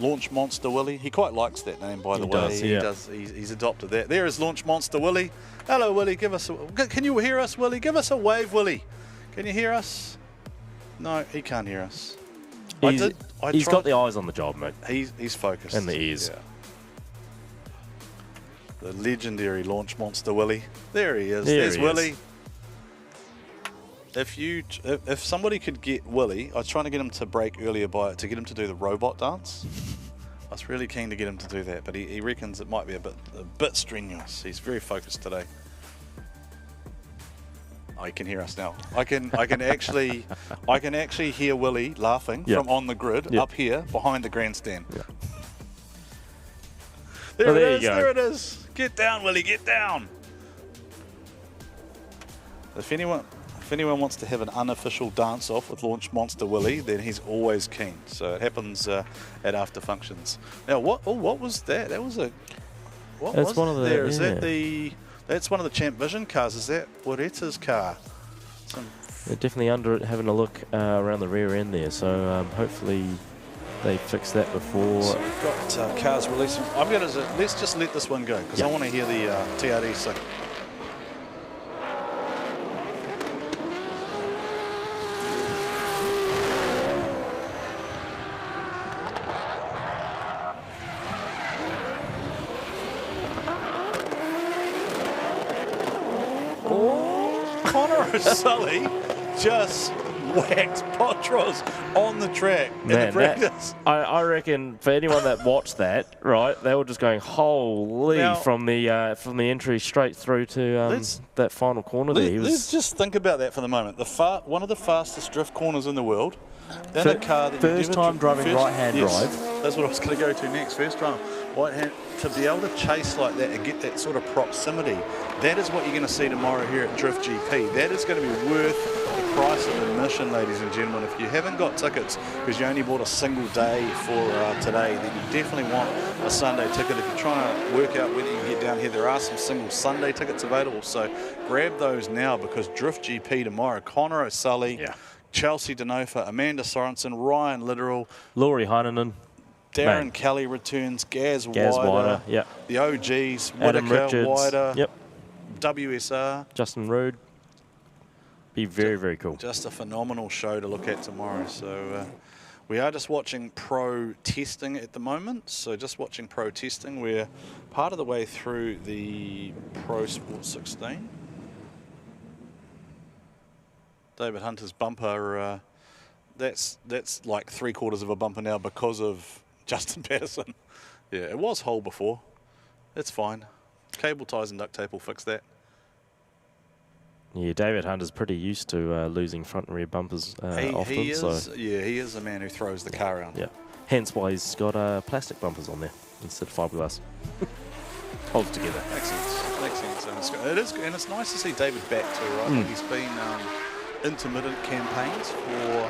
Launch Monster Willie. He quite likes that name, by the way. He does. He's adopted that. There is Launch Monster Willie. Hello, Willie. Can you hear us, Willie? Give us a wave, Willie. Can you hear us? No, he can't hear us. He's got the eyes on the job, mate. He's focused. And the ears. Yeah. The legendary Launch Monster Willie. There he is. There's Willie. If somebody could get Willie, I was trying to get him to break earlier to get him to do the robot dance. I was really keen to get him to do that, but he reckons it might be a bit strenuous. He's very focused today. Oh, he can hear us now. I can actually hear Willie laughing from on the grid up here behind the grandstand. Yeah. There it is. There it is. Get down, Willie. Get down. If anyone wants to have an unofficial dance-off with Launch Monster Willie, then he's always keen. So it happens at after functions. Now, what was that? That was a... What That's was one of the... there? Is that the... That's one of the Champ Vision cars. Is that Waretta's car? They're definitely under it, having a look around the rear end there. So hopefully they fix that before. So we've got cars releasing. I'm going to let's just let this one go because I want to hear the TRD sing. Sully just whacked Potros on the track in the practice. I reckon for anyone that watched that, right, they were just going holy Now, from the entry straight through to that final corner there. Let's just think about that for the moment. One of the fastest drift corners in the world. Then a car that first time driving right-hand drive. That's what I was going to go to next. First time right-hand, to be able to chase like that and get that sort of proximity. That is what you're going to see tomorrow here at Drift GP. That is going to be worth the price of admission, ladies and gentlemen. If you haven't got tickets because you only bought a single day for today, then you definitely want a Sunday ticket. If you're trying to work out whether you can get down here, there are some single Sunday tickets available. So grab those now, because Drift GP tomorrow, Connor O'Sully, Chelsea Denofa, Amanda Sorensen, Ryan Littoral, Laurie Heinonen, Darren Kelly returns, Gaz Wider, the OGs, Adam Whitaker, Richards, Wider, WSR. Justin Rood. Be very, very cool. Just a phenomenal show to look at tomorrow. So we are just watching pro testing at the moment. So just watching pro testing. We're part of the way through the Pro Sport 16. David Hunter's bumper, that's like 3/4 of a bumper now because of Justin Patterson. Yeah, it was whole before. It's fine. Cable ties and duct tape will fix that. Yeah, David Hunter's pretty used to losing front and rear bumpers often. He is, so. yeah, he is a man who throws the car around. Yeah, hence why he's got plastic bumpers on there instead of fiberglass. Holds together. Makes sense. Makes sense. And it's nice to see David back too, right? He's been intermittent campaigns for.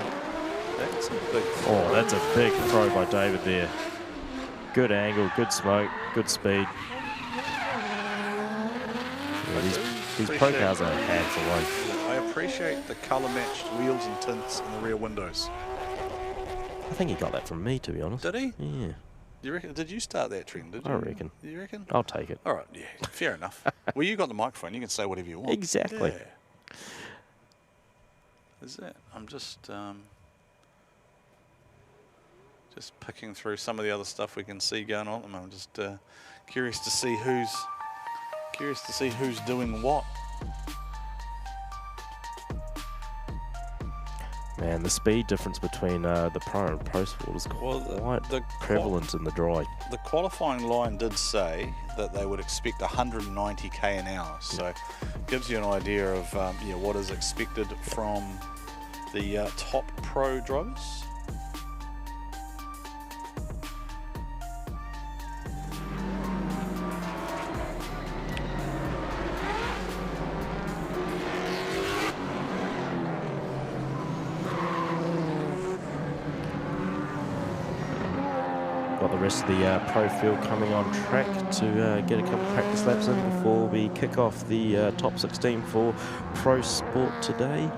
That's a big throw. Oh, that's a big throw by David there. Good angle, good smoke, good speed. Yeah, these pro cars are a handful. I appreciate the colour-matched wheels and tints in the rear windows. I think he got that from me, to be honest. Did he? Yeah. You reckon? Did you start that trend? Did you? I reckon. You reckon? I'll take it. All right. Yeah. Fair enough. Well, you got the microphone. You can say whatever you want. Exactly. Yeah. Is that? I'm just picking through some of the other stuff we can see going on. I'm just curious to see who's doing what. Man, the speed difference between the pro and pro sport is quite prevalent in the dry. The qualifying line did say that they would expect 190 k an hour, so gives you an idea of what is expected from the top pro drivers. Got the rest of the pro field coming on track to get a couple of practice laps in before we kick off the top 16 for pro sport today.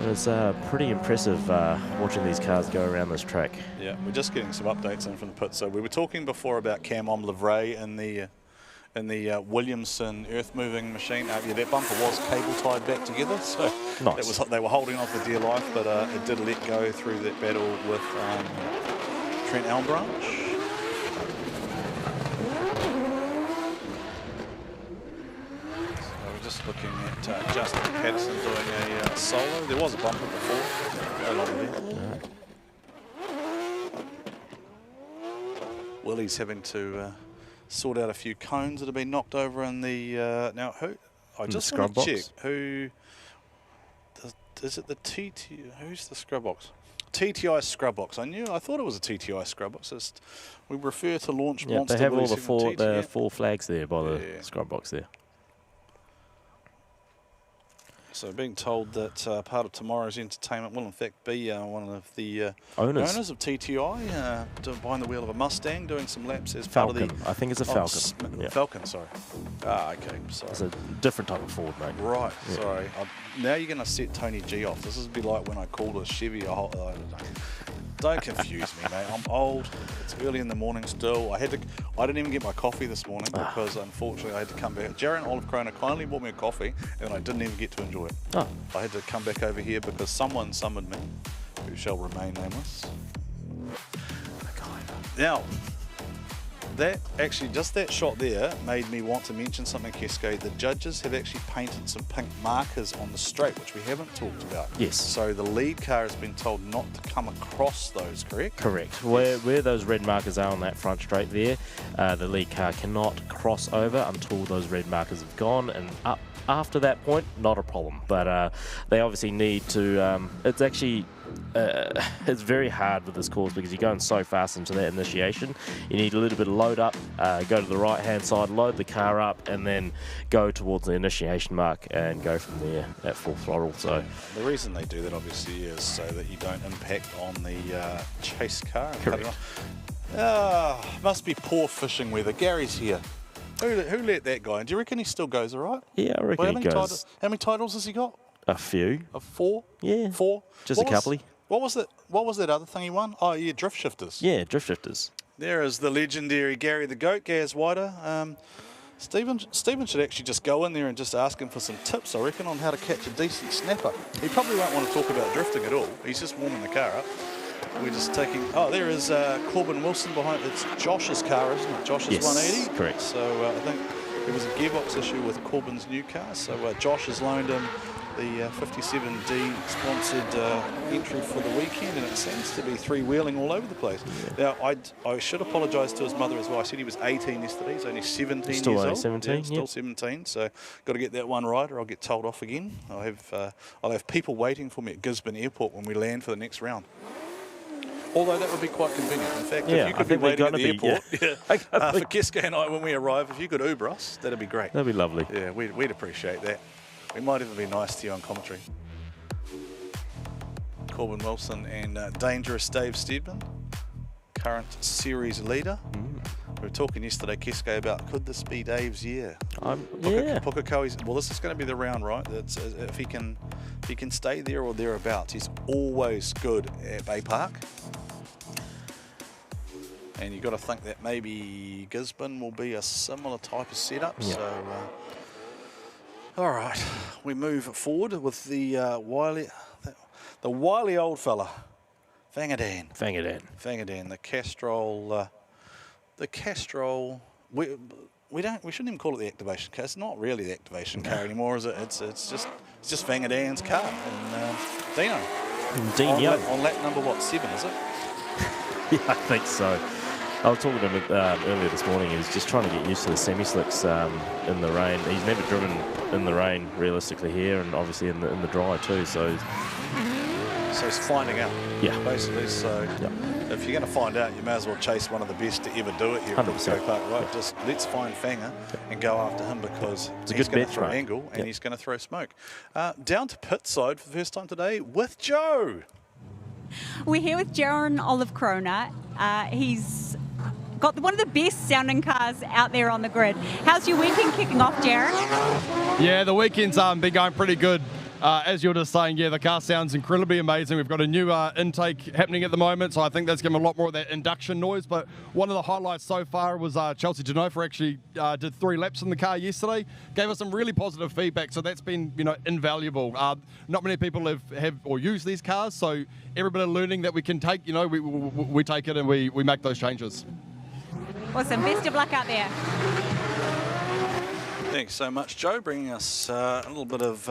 It's pretty impressive watching these cars go around this track. Yeah, we're just getting some updates in from the pit. So we were talking before about Cam Livray in the Williamson earth-moving machine. Yeah, that bumper was cable tied back together, so nice. They were holding on for dear life, but it did let go through that battle with Trent Elmbranch. Just looking at Justin Patterson doing a solo. There was a bumper before. No longer there. Willie's having to sort out a few cones that have been knocked over in the now. Who? I just want to check who. Is it the TT? Who's the scrub box? TTI scrub box. I thought it was a TTI scrub box. We refer to launch monster. They have all the four flags there by the scrub box there. So being told that part of tomorrow's entertainment will in fact be one of the owners of TTI behind the wheel of a Mustang doing some laps as Falcon. part of the... I think it's a Falcon. Falcon, sorry. Ah, okay, sorry. It's a different type of Ford, mate. Right, sorry. Now you're going to set Tony G off. This would be like when I called a Chevy don't confuse me, mate. I'm old. It's early in the morning still. I didn't even get my coffee this morning because unfortunately I had to come back. Jaron Olive Kroner kindly bought me a coffee and I didn't even get to enjoy it. I had to come back over here because someone summoned me, who shall remain nameless. Now, Just that shot there made me want to mention something, Kesko. The judges have actually painted some pink markers on the straight, which we haven't talked about. Yes. So the lead car has been told not to come across those, correct? Correct. Where those red markers are on that front straight there, the lead car cannot cross over until those red markers have gone, and up after that point, not a problem. But they obviously need to. It's actually. It's very hard with this course because you're going so fast into that initiation. You need a little bit of load up, go to the right hand side, load the car up, and then go towards the initiation mark and go from there at full throttle. So the reason they do that obviously is so that you don't impact on the chase car. Correct. Must be poor fishing weather. Gary's here. Who let that guy in? Do you reckon he still goes all right? Yeah, I reckon he goes. How many titles has he got? A few. 4? Yeah. 4? Just a couple. What was that other thing he won? Oh, yeah, drift shifters. Yeah, drift shifters. There is the legendary Gary the Goat, Gaz Wider. Stephen should actually just go in there and just ask him for some tips, I reckon, on how to catch a decent snapper. He probably won't want to talk about drifting at all. He's just warming the car up. We're just taking... Oh, there is Corbin Wilson behind. It's Josh's car, isn't it? Josh's Yes, 180. correct. So I think there was a gearbox issue with Corbin's new car. So Josh has loaned him the 57D sponsored entry for the weekend, and it seems to be three-wheeling all over the place. Yeah. Now, I should apologise to his mother as well. I said he was 18 yesterday. He's only 17 still years only old. 17, yeah, still 17. So got to get that one right, or I'll get told off again. I'll have people waiting for me at Gisborne Airport when we land for the next round. Although that would be quite convenient. In fact, if you could be waiting at the airport for Kesko and I when we arrive, if you could Uber us, that'd be great. That'd be lovely. Yeah, we'd appreciate that. We might even be nice to you on commentary. Corbin Wilson and Dangerous Dave Steedman, current series leader. We were talking yesterday, Kesko, about could this be Dave's year? Pukekohe's, well, this is going to be the round, right? That's, if he can stay there or thereabouts, he's always good at Bay Park. And you've got to think that maybe Gisborne will be a similar type of setup. Yep. So, all right, we move forward with the wily old fella, Vangadan. Vangadan, the Castrol. We shouldn't even call it the activation car. It's not really the activation car anymore, is it? It's just Vangadan's car and Dino. On lap number 7, is it? Yeah, I think so. I was talking to him earlier this morning. He's just trying to get used to the semi-slicks in the rain. He's never driven in the rain realistically here, and obviously in the dry too. So he's finding out. Yeah, basically. So if you're going to find out, you may as well chase one of the best to ever do it here at Pukekohe Park, right? Just let's find Fanger and go after him because he's going to throw angle and he's going to throw smoke. Down to pit side for the first time today with Joe. We're here with Jaron Olive Corona. He's got one of the best sounding cars out there on the grid. How's your weekend kicking off, Jaron? Yeah, the weekend's been going pretty good. As you're just saying, yeah, the car sounds incredibly amazing. We've got a new intake happening at the moment, so I think that's giving a lot more of that induction noise. But one of the highlights so far was Chelsea Genofa actually did 3 laps in the car yesterday. Gave us some really positive feedback, so that's been invaluable. Not many people have or use these cars, so every bit of learning that we can take, we take it and we make those changes. Awesome. Best of luck out there. Thanks so much, Joe, bringing us a little bit of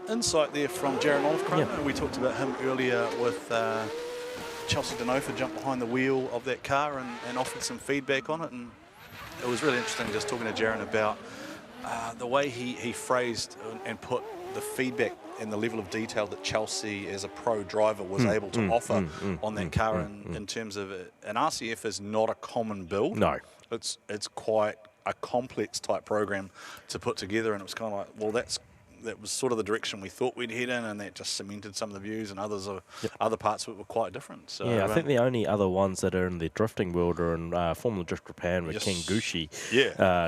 insight there from Jaron Olive Corona. Yeah. We talked about him earlier with Chelsea Genofa jumped behind the wheel of that car and offered some feedback on it, and it was really interesting just talking to Jaron about the way he phrased and put the feedback and the level of detail that Chelsea as a pro driver was able to offer on that car in terms of an RCF is not a common build. No. It's quite a complex type program to put together, and it was kind of like, well, that was sort of the direction we thought we'd head in, and that just cemented some of the views, and other parts of it were quite different. So, yeah, I think the only other ones that are in the drifting world are in Formula Drift Japan, where Ken Gushi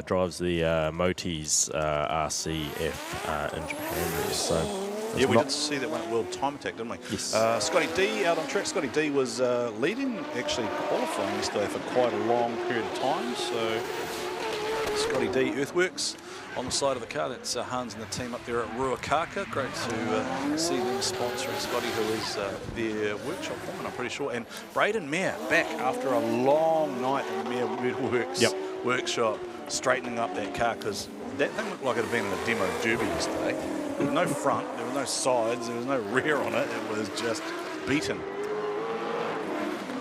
drives the Motis RCF in Japan. So yeah, we did see that one at World Time Attack, didn't we? Yes. Scotty D out on track. Scotty D was leading, actually qualifying yesterday for quite a long period of time. So Scotty D Earthworks on the side of the car. That's Hans and the team up there at Ruakaka. Great to see them sponsoring Scotty, who is their workshop foreman, I'm pretty sure. And Braden Mayer back after a long night in the Mayer Metalworks workshop, straightening up that car, because that thing looked like it had been in a demo derby yesterday. There was no front, there was no sides, there was no rear on it. It was just beaten.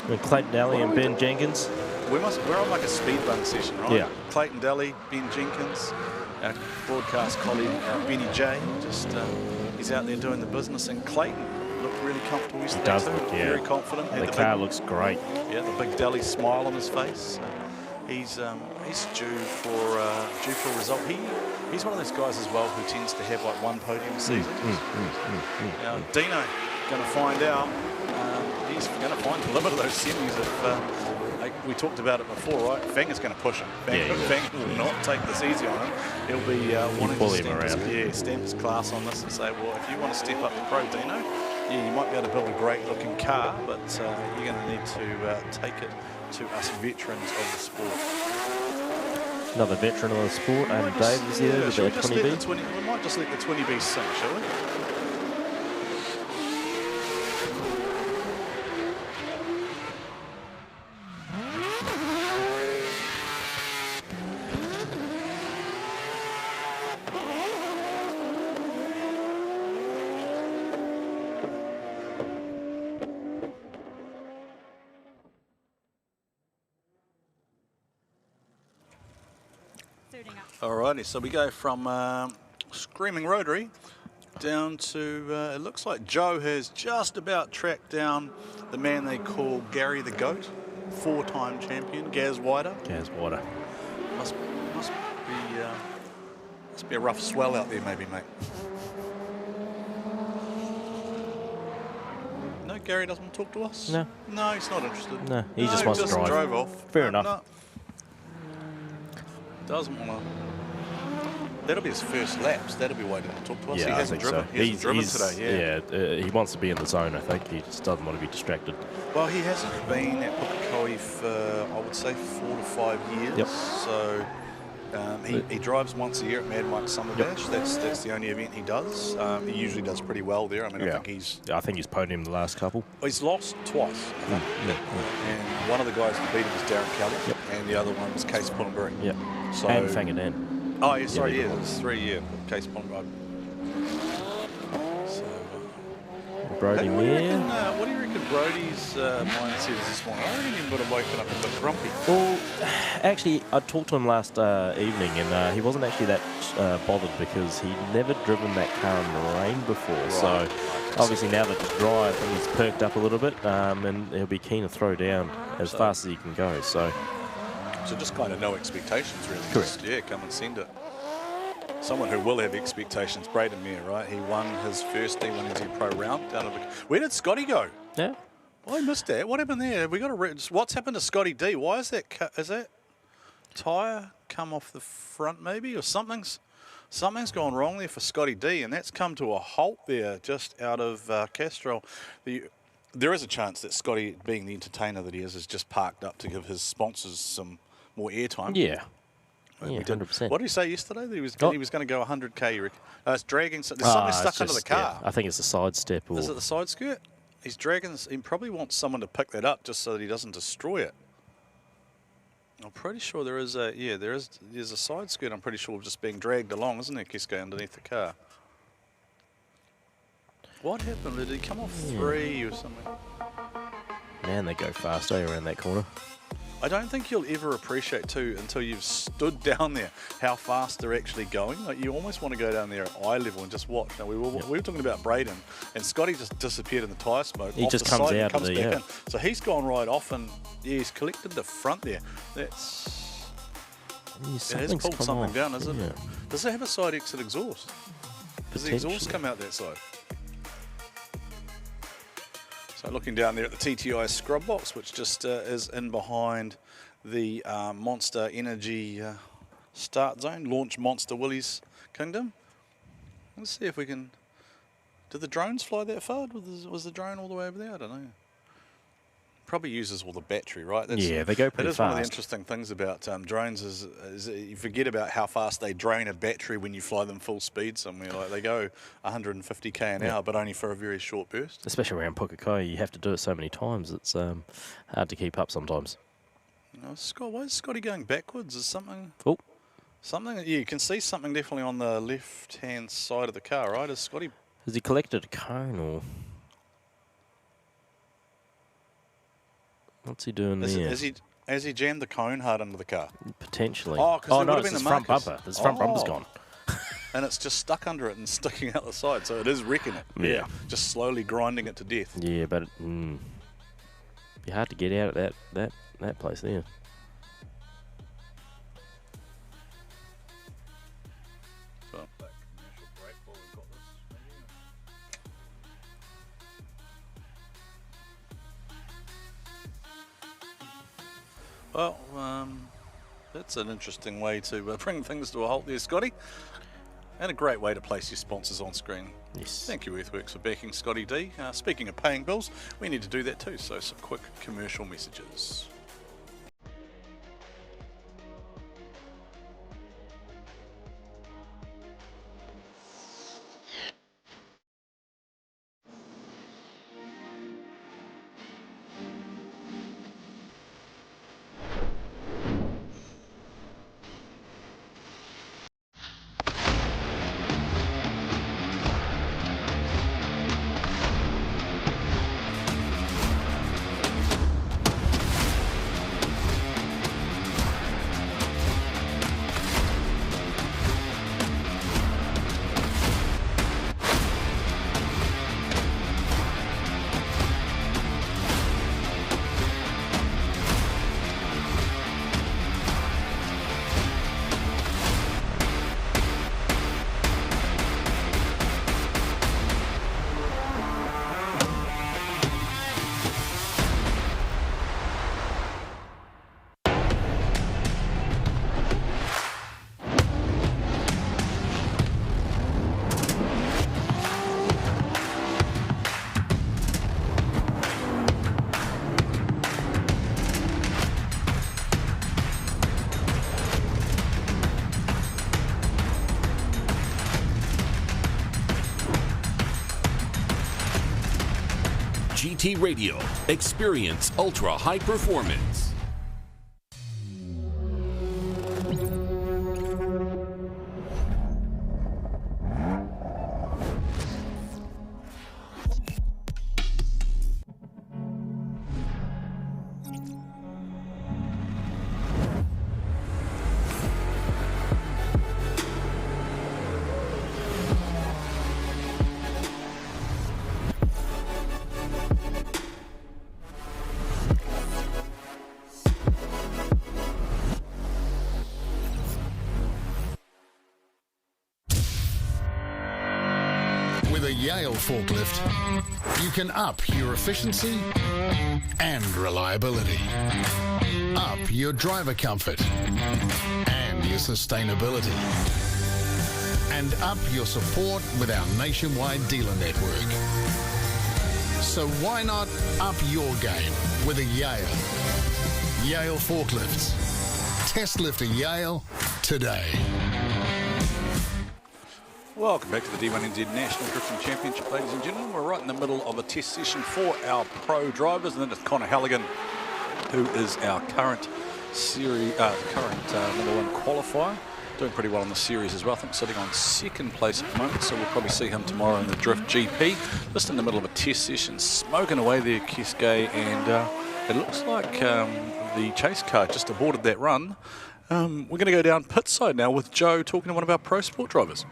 With Clayton Daly and Ben Jenkins. We're on like a speed run session, right? Yeah. Clayton Daly, Ben Jenkins, our broadcast colleague Benny J. Just he's out there doing the business, and Clayton looked really comfortable yesterday. He does too. look, yeah. Very confident. The car looks great. Yeah, the big Daly smile on his face. He's due for a result. He's one of those guys as well who tends to have like one podium a season. Now Dino going to find out. He's going to find a little bit of those semis if like we talked about it before, right? Fang is going to push him. Fang will not take this easy on him. He'll be wanting to stamp his class on this and say, well, if you want to step up to Pro Dino, yeah, you might be able to build a great looking car, but you're going to need to take it to us veterans of the sport. Another veteran of the sport, and Dave is here with the 20B. We might just let the 20B sing, shall we? Alrighty, so we go from Screaming Rotary down to, it looks like Joe has just about tracked down the man they call Gary the Goat, 4-time champion, Gaz Wider. Gaz Wider. Must be a rough swell out there maybe, mate. No, Gary doesn't talk to us? No. No, he's not interested. No, he just wants to drive. Drove off. Fair enough. No. Doesn't want to. That'll be his first laps. That'll be waiting to talk to us. Yeah, He hasn't driven. So. He hasn't driven today. Yeah, he wants to be in the zone, I think. He just doesn't want to be distracted. Well, he hasn't been at Pukekohe for, I would say, 4 to 5 years. Yep. So he drives once a year at Mad Mike's Summer Bash. That's the only event he does. He usually does pretty well there. I mean, I think he's podiumed the last couple. He's lost twice. And one of the guys who beat him was Darren Kelly, and the other one was Case Pullenbury. Yeah. So, and Fangadan. Oh, yeah, sorry, yeah, it was 3 year Case Pullenbury. So, Brody Mayer. What do you reckon Brody's mindset is this morning? I reckon he would have woken up a bit grumpy. Well, actually, I talked to him last evening, and he wasn't actually that bothered because he'd never driven that car in the rain before. Right. So, obviously, now that it's dry, I think he's perked up a little bit, and he'll be keen to throw down as fast as he can go. So just kind of no expectations, really. Correct. Just, yeah, come and send it. Someone who will have expectations, Braden Mayer, right? He won his first D1NZ Pro round down at Where did Scotty go? Yeah. Well, I missed that. What happened there? We got what's happened to Scotty D? Why is that tyre come off the front maybe, or something's gone wrong there for Scotty D, and that's come to a halt there just out of Castrol. There is a chance that Scotty, being the entertainer that he is just parked up to give his sponsors some more airtime. Yeah. Yeah, 100%. What did he say yesterday? That he was going to go 100k. You reckon? It's dragging. There's something stuck under the car. Yeah, I think it's a side step. Is it the side skirt? He's dragging. He probably wants someone to pick that up just so that he doesn't destroy it. I'm pretty sure there is a there's a side skirt. I'm pretty sure just being dragged along, isn't there, Kisko, underneath the car? What happened? Did he come off 3 or something? Man, they go fast around that corner. I don't think you'll ever appreciate too until you've stood down there how fast they're actually going. Like you almost want to go down there at eye level and just watch. Now we were talking about Braden, and Scotty just disappeared in the tyre smoke. He just comes out of the in. So he's gone right off, and he's collected the front there. That's it has pulled something down, isn't it? Does it have a side exit exhaust? Does the exhaust come out that side? So looking down there at the TTI scrub box, which just is in behind the Monster Energy start zone, launch Monster Willys Kingdom. Let's see if we can... Did the drones fly that far? Was the drone all the way over there? I don't know. probably uses all the battery, right? Yeah, they go pretty That is one of the fast. interesting things about drones is you forget about how fast they drain a battery when you fly them full speed somewhere. Like they go 150k an hour, but only for a very short burst. Especially around Pukekohe, you have to do it so many times. It's hard to keep up sometimes. Oh, Scott, why is Scotty going backwards? Is something? Oh. Something? Yeah, you can see something definitely on the left-hand side of the car, right? Is Scotty? Has he collected a cone or what's he doing there? Has he jammed the cone hard under the car? Potentially. Oh, because no, would it's have been his the front markers. bumper. His front bumper's gone. And it's just stuck under it and sticking out the side, so it is wrecking it. Yeah. Just slowly grinding it to death. Yeah, but be hard to get out of that place there. Well, that's an interesting way to bring things to a halt there, Scotty. And a great way to place your sponsors on screen. Yes. Thank you, Earthworks, for backing Scotty D. Speaking of paying bills, we need to do that too, so some quick commercial messages. GT Radio. Experience ultra high performance. With a Yale forklift, you can up your efficiency and reliability, up your driver comfort and your sustainability, and up your support with our nationwide dealer network. So why not up your game with a Yale forklifts? Test lift a Yale today. Welcome back to the D1NZ National Drifting Championship, ladies and gentlemen. We're right in the middle of a test session for our pro drivers, and then it's Connor Halligan, who is our current series, number one qualifier, doing pretty well in the series as well. I think sitting on second place at the moment, so we'll probably see him tomorrow in the Drift GP. Just in the middle of a test session, smoking away there, Keske, and it looks like the chase car just aborted that run. We're going to go down pit side now with Joe talking to one of our pro sport drivers.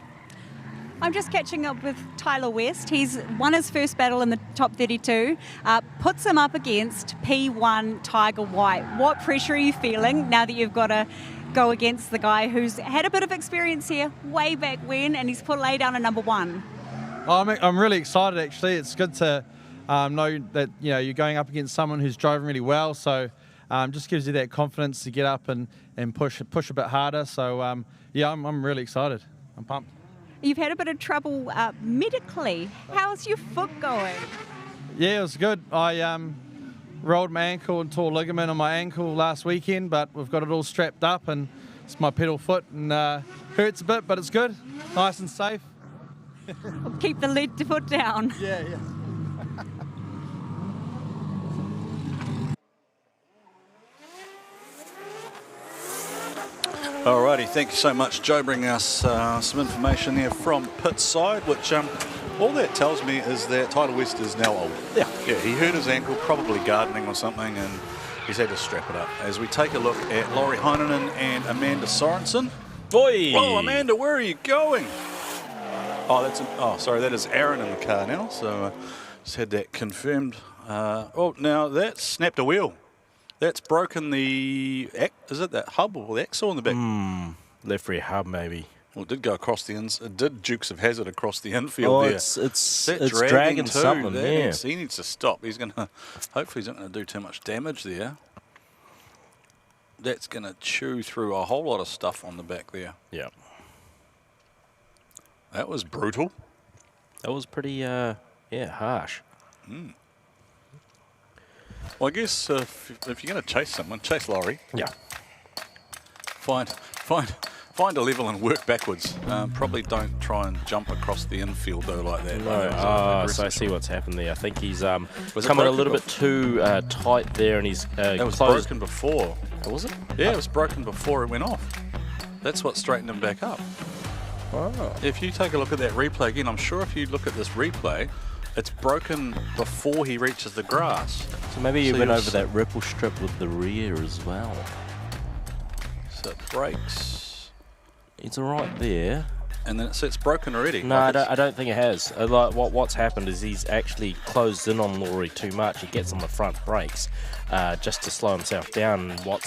I'm just catching up with Tyler West. He's won his first battle in the top 32, puts him up against P1 Tiger White. What pressure are you feeling now that you've got to go against the guy who's had a bit of experience here way back when, and he's laid down a number one? I'm really excited, actually. It's good to know that you're going up against someone who's driving really well, so just gives you that confidence to get up and push a bit harder. So yeah, I'm really excited. I'm pumped. You've had a bit of trouble medically. How's your foot going? Yeah, it was good. I rolled my ankle and tore ligament on my ankle last weekend, but we've got it all strapped up and it's my pedal foot and hurts a bit, but it's good, nice and safe. Keep the lead foot down. Yeah. Alrighty, thank you so much, Joe, bringing us some information there from pit side, which all that tells me is that Tyler West is now old. Yeah, he hurt his ankle, probably gardening or something, and he's had to strap it up. As we take a look at Laurie Heinonen and Amanda Sorensen. Oi! Oh, Amanda, where are you going? Oh, sorry, that is Aaron in the car now, so just had that confirmed. Oh, now that's snapped a wheel. That's broken the, is it that hub or the axle in the back? Left rear hub maybe. Well, it did go across the it did Dukes of Hazzard across the infield there. It's That dragging too. something, yeah. He needs to stop. Hopefully he's not going to do too much damage there. That's going to chew through a whole lot of stuff on the back there. Yeah. That was brutal. That was pretty, harsh. Well, I guess if you're going to chase someone, chase Laurie. Yeah. Find a level and work backwards. Probably don't try and jump across the infield though like that. No. So I see what's happened there. I think he's coming a little bit too tight there, and he's that was closed. broken before. Oh, was it? Yeah, it was broken before it went off. That's what straightened him back up. Oh. If you take a look at that replay again, I'm sure if you look at this replay, it's broken before he reaches the grass. So maybe you went over that ripple strip with the rear as well. So it breaks. It's all right there. And then it's broken already. No, I don't think it has. Like what's happened is he's actually closed in on Laurie too much. He gets on the front brakes just to slow himself down. And what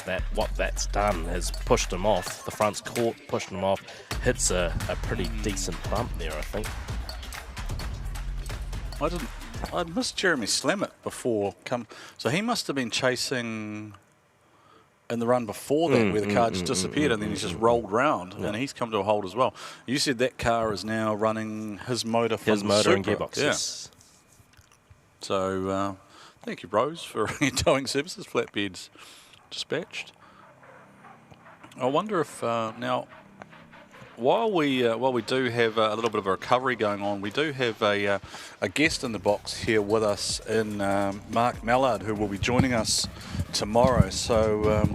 that's done has pushed him off. The front's caught, pushed him off. Hits a pretty decent bump there, I think. I missed Jeremy Slammett before so he must have been chasing in the run before that where the car just disappeared and then he's just rolled round and he's come to a halt as well. You said that car is now running his motor from his motor and Supra. gearbox. Yeah. Yes. So thank you, Rose, for your towing services. Flatbeds dispatched. I wonder if now, while we do have a little bit of a recovery going on, we do have a guest in the box here with us in Mark Mallard, who will be joining us tomorrow. So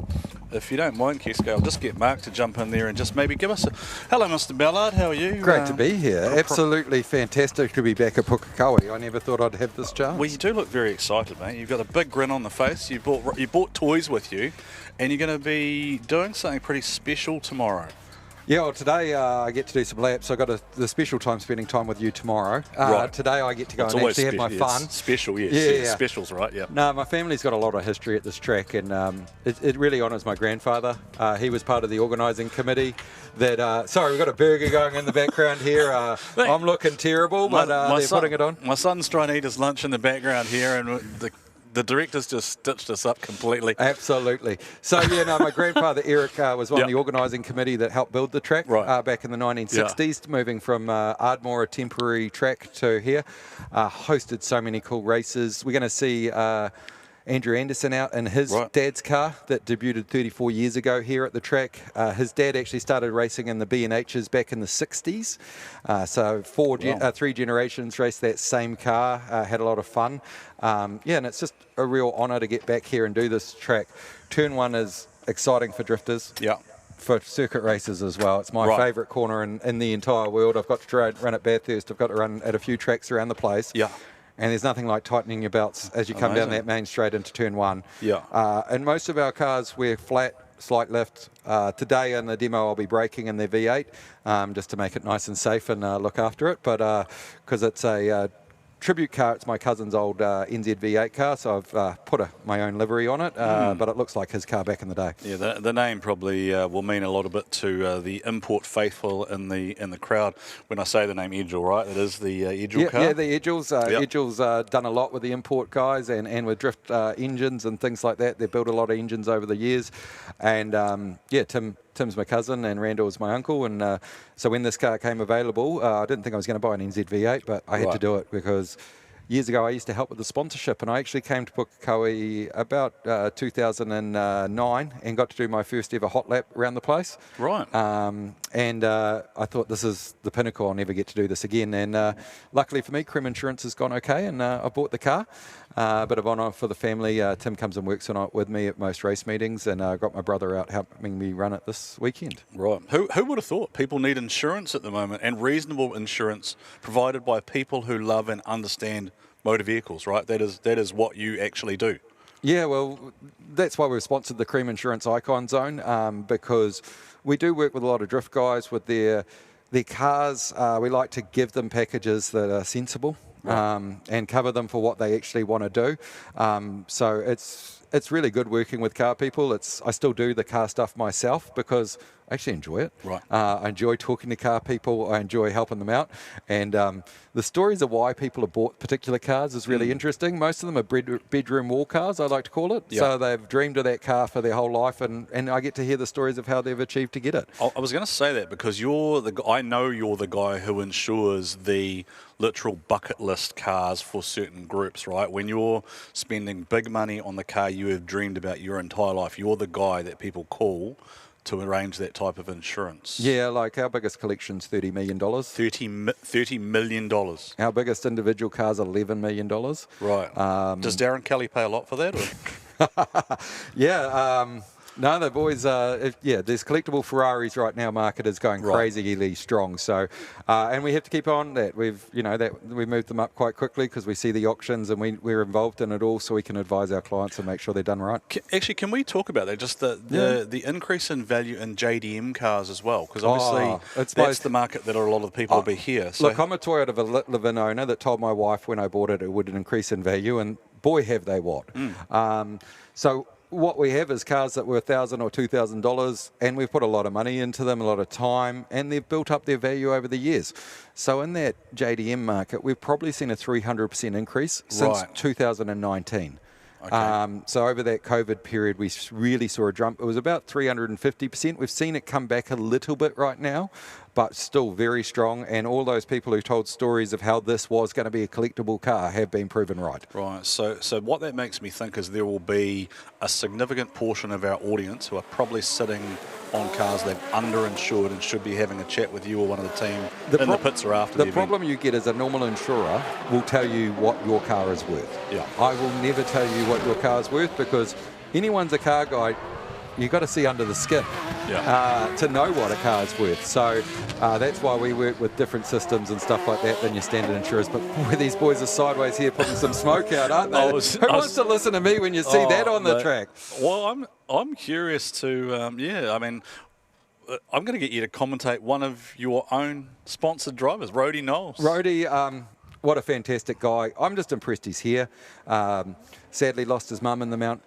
if you don't mind, Kesko, I'll just get Mark to jump in there and just maybe give us a... Hello, Mr. Mallard, how are you? Great to be here. Absolutely fantastic to be back at Pukekohe. I never thought I'd have this chance. Well, you do look very excited, mate. You've got a big grin on the face. You bought toys with you, and you're going to be doing something pretty special tomorrow. Yeah, well, today I get to do some laps. I got the special time spending time with you tomorrow. Right. Today I get to go and actually have my fun. It's special, yes. Yeah. Specials, right? Yeah. No, my family's got a lot of history at this track, and it really honours my grandfather. He was part of the organising committee. Sorry, we've got a burger going in the background here. I'm looking terrible, but they're putting it on. My son's trying to eat his lunch in the background here, and the director's just stitched us up completely. Absolutely. So, my grandfather, Eric, was on the organising committee that helped build the track back in the 1960s, moving from Ardmore, a temporary track, to here. Hosted so many cool races. We're going to see Andrew Anderson out in his dad's car that debuted 34 years ago here at the track. His dad actually started racing in the B&Hs back in the 60s. So three generations raced that same car, had a lot of fun. And it's just a real honour to get back here and do this track. Turn 1 is exciting for drifters. Yeah. For circuit races as well. It's my favourite corner in the entire world. I've got to run at Bathurst. I've got to run at a few tracks around the place. Yeah. And there's nothing like tightening your belts as you come down that main straight into turn 1. Yeah. And most of our cars, we're flat, slight lift. Today in the demo, I'll be braking in their V8 just to make it nice and safe and look after it. But because it's a tribute car, it's my cousin's old NZ V8 car, so I've put my own livery on it, but it looks like his car back in the day. Yeah, the name probably will mean a lot of bit to the import faithful in the crowd. When I say the name Edgell, right, it is the Edgell car? Yeah, the Edgells. Edgell's done a lot with the import guys and with drift engines and things like that. They've built a lot of engines over the years. And Tim's my cousin and Randall's my uncle, and so when this car came available, I didn't think I was going to buy an NZ V8, but I had to do it because years ago, I used to help with the sponsorship, and I actually came to Pukekohe about 2009 and got to do my first ever hot lap around the place. Right. And I thought, this is the pinnacle. I'll never get to do this again. And luckily for me, Creme Insurance has gone okay, and I bought the car. A bit of honour for the family. Tim comes and works on it with me at most race meetings, and I got my brother out helping me run it this weekend. Right. Who would have thought people need insurance at the moment, and reasonable insurance provided by people who love and understand motor vehicles, right? That is what you actually do. Yeah, well, that's why we've sponsored the Creme Insurance Icon Zone, because we do work with a lot of drift guys with their cars. We like to give them packages that are sensible. Right. And cover them for what they actually want to do. So it's really good working with car people. I still do the car stuff myself because I actually enjoy it. Right. I enjoy talking to car people. I enjoy helping them out. And the stories of why people have bought particular cars is really interesting. Most of them are bedroom wall cars, I like to call it. Yep. So they've dreamed of that car for their whole life, and I get to hear the stories of how they've achieved to get it. I was going to say that because I know you're the guy who insures the literal bucket list cars for certain groups, right? When you're spending big money on the car you have dreamed about your entire life, you're the guy that people call to arrange that type of insurance. Yeah, like our biggest collection's $30 million. $30 million. Our biggest individual car's $11 million. Right. Does Darren Kelly pay a lot for that? Or? Yeah. No, they've always, there's collectible Ferraris right now. Market is going crazily strong. So, and we have to keep on that. We moved them up quite quickly because we see the auctions and we're involved in it all, so we can advise our clients and make sure they're done right. Actually, can we talk about that? Just the increase in value in JDM cars as well, because obviously that's the market that a lot of people will be here. So. Look, I'm a Toyota live-in owner that told my wife when I bought it would increase in value, and boy, have they what. So what we have is cars that were $1,000 or $2,000, and we've put a lot of money into them, a lot of time, and they've built up their value over the years. So in that JDM market, we've probably seen a 300% increase since 2019. Okay. So over that COVID period, we really saw a jump. It was about 350%. We've seen it come back a little bit right now, but still very strong. And all those people who told stories of how this was going to be a collectible car have been proven right. Right. So what that makes me think is there will be a significant portion of our audience who are probably sitting on cars they've underinsured and should be having a chat with you or one of the team in the pits or after the event. The problem you get is a normal insurer will tell you what your car is worth. Yeah. I will never tell you what your car is worth, because anyone's a car guy. You've got to see under the skin to know what a car is worth. So that's why we work with different systems and stuff like that than your standard insurers. But boy, these boys are sideways here putting some smoke out, aren't they? Who wants to listen to me when you see that on the track? Well, I'm curious to, I mean, I'm going to get you to commentate one of your own sponsored drivers, Rhodey Knowles. Rhodey, what a fantastic guy. I'm just impressed he's here. Sadly lost his mum in the Mount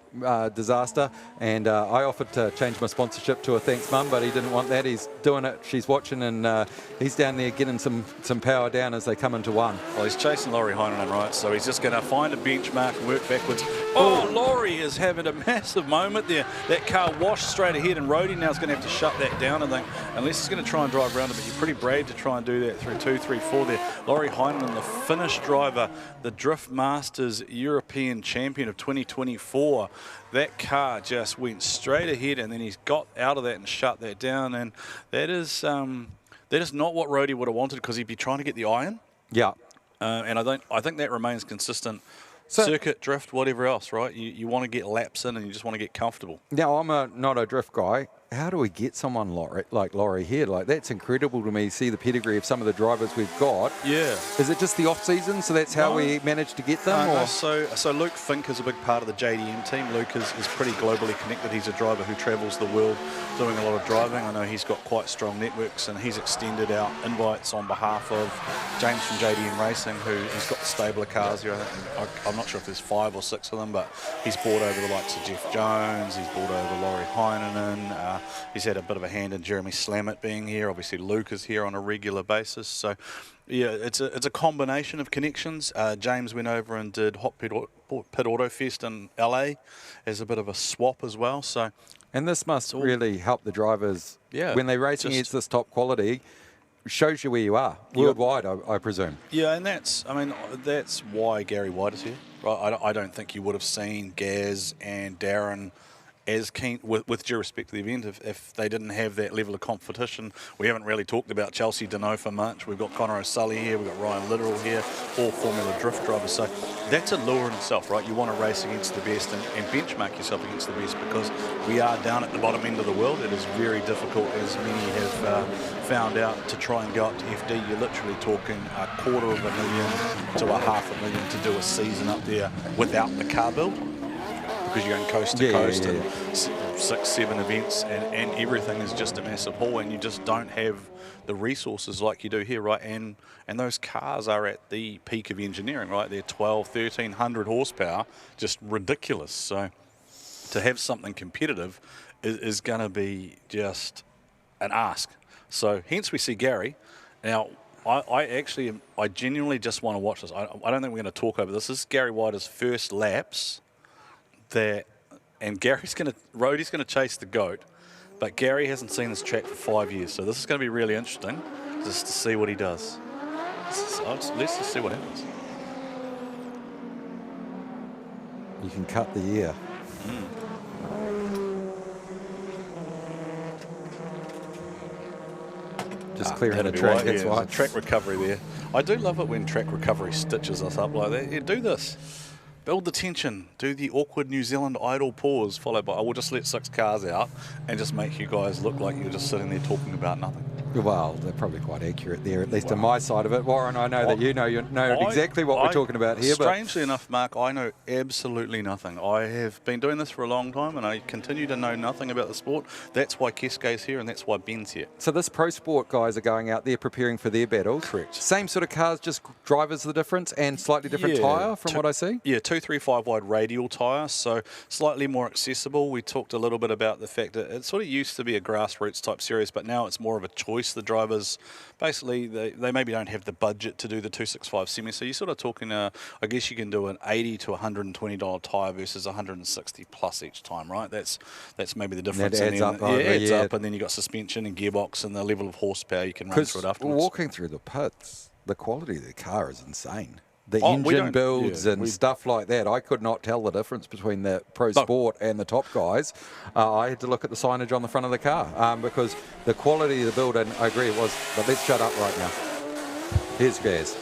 disaster, and I offered to change my sponsorship to a thanks mum, but he didn't want that. He's doing it, she's watching, and he's down there getting some power down as they come into one. Well, he's chasing Laurie Heinonen, right? So he's just going to find a benchmark and work backwards. Oh, Laurie is having a massive moment there. That car washed straight ahead, and Rhodey now is going to have to shut that down, I think, unless he's going to try and drive around it. But you're pretty brave to try and do that through 2, 3, 4 there. Laurie Heinonen, the Finnish driver, the Drift Masters European champion of 2024. That car just went straight ahead, and then he's got out of that and shut that down. And that is not what Rhodey would have wanted, because he'd be trying to get the iron. Yeah. And I think that remains consistent. Circuit, drift, whatever else, right? You want to get laps in, and you just want to get comfortable. Now, I'm not a drift guy. How do we get someone like Laurie here? Like, that's incredible to me. See the pedigree of some of the drivers we've got. Yeah. Is it just the off season, so that's how we managed to get them? No, so Luke Fink is a big part of the JDM team. Luke is pretty globally connected. He's a driver who travels the world doing a lot of driving. I know he's got quite strong networks, and he's extended out invites on behalf of James from JDM Racing, he's got the stable of cars here. I'm not sure if there's 5 or 6 of them, but he's brought over the likes of Jeff Jones. He's brought over Laurie Heinonen. He's had a bit of a hand in Jeremy Slammett being here. Obviously, Luke is here on a regular basis. So, yeah, it's a combination of connections. James went over and did Hot Pit Auto Fest in LA as a bit of a swap as well. So, and this must really help the drivers when they're racing against this top quality. shows you where you are worldwide, I presume. Yeah, and that's why Gary White is here. Right? I don't think you would have seen Gaz and Darren as keen, with due respect to the event, if they didn't have that level of competition. We haven't really talked about Chelsea Deneau for much. We've got Connor O'Sully here, we've got Ryan Little here, all Formula Drift drivers. So that's a lure in itself, right? You want to race against the best and benchmark yourself against the best, because we are down at the bottom end of the world. It is very difficult, as many have found out, to try and go up to FD. You're literally talking $250,000 to $500,000 to do a season up there without the car build, because you're going coast to coast and 6-7 events, and everything is just a massive haul, and you just don't have the resources like you do here, right? And those cars are at the peak of engineering, right? They're 1,200-1,300 horsepower, just ridiculous. So to have something competitive is going to be just an ask. So hence we see Gary. Now, I genuinely just want to watch this. I don't think we're going to talk over this. This is Gary White's first laps. And Gary's Roadie's going to chase the goat, but Gary hasn't seen this track for 5 years, so this is going to be really interesting just to see what he does. Let's just see what happens. You can cut the ear. Just clearing the track, that's why. Track recovery there. I do love it when track recovery stitches us up like that. Yeah, do this. Build the tension, do the awkward New Zealand idle pause, followed by, I will just let 6 cars out and just make you guys look like you're just sitting there talking about nothing. Well, they're probably quite accurate there, at least on my side of it. Warren, I know that you know exactly what we're talking about here. Strangely enough, Mark, I know absolutely nothing. I have been doing this for a long time, and I continue to know nothing about the sport. That's why Kesko's here, and that's why Ben's here. So this Pro Sport guys are going out there preparing for their battles. Correct. Same sort of cars, just drivers the difference, and slightly different tyre from what I see? Yeah, 235 wide radial tyre, so slightly more accessible. We talked a little bit about the fact that it sort of used to be a grassroots type series, but now it's more of a choice. The drivers, basically, they maybe don't have the budget to do the 265 semi, so you're sort of talking, I guess you can do an $80 to $120 tyre versus $160 plus each time, right? That's maybe the difference. That adds up. It adds up, and then you've got suspension and gearbox and the level of horsepower you can run through it afterwards. Walking through the pits, the quality of the car is insane. The engine builds and stuff like that. I could not tell the difference between the Pro Sport and the top guys. I had to look at the signage on the front of the car because the quality of the build, and I agree it was, but let's shut up right now. Here's Gaz.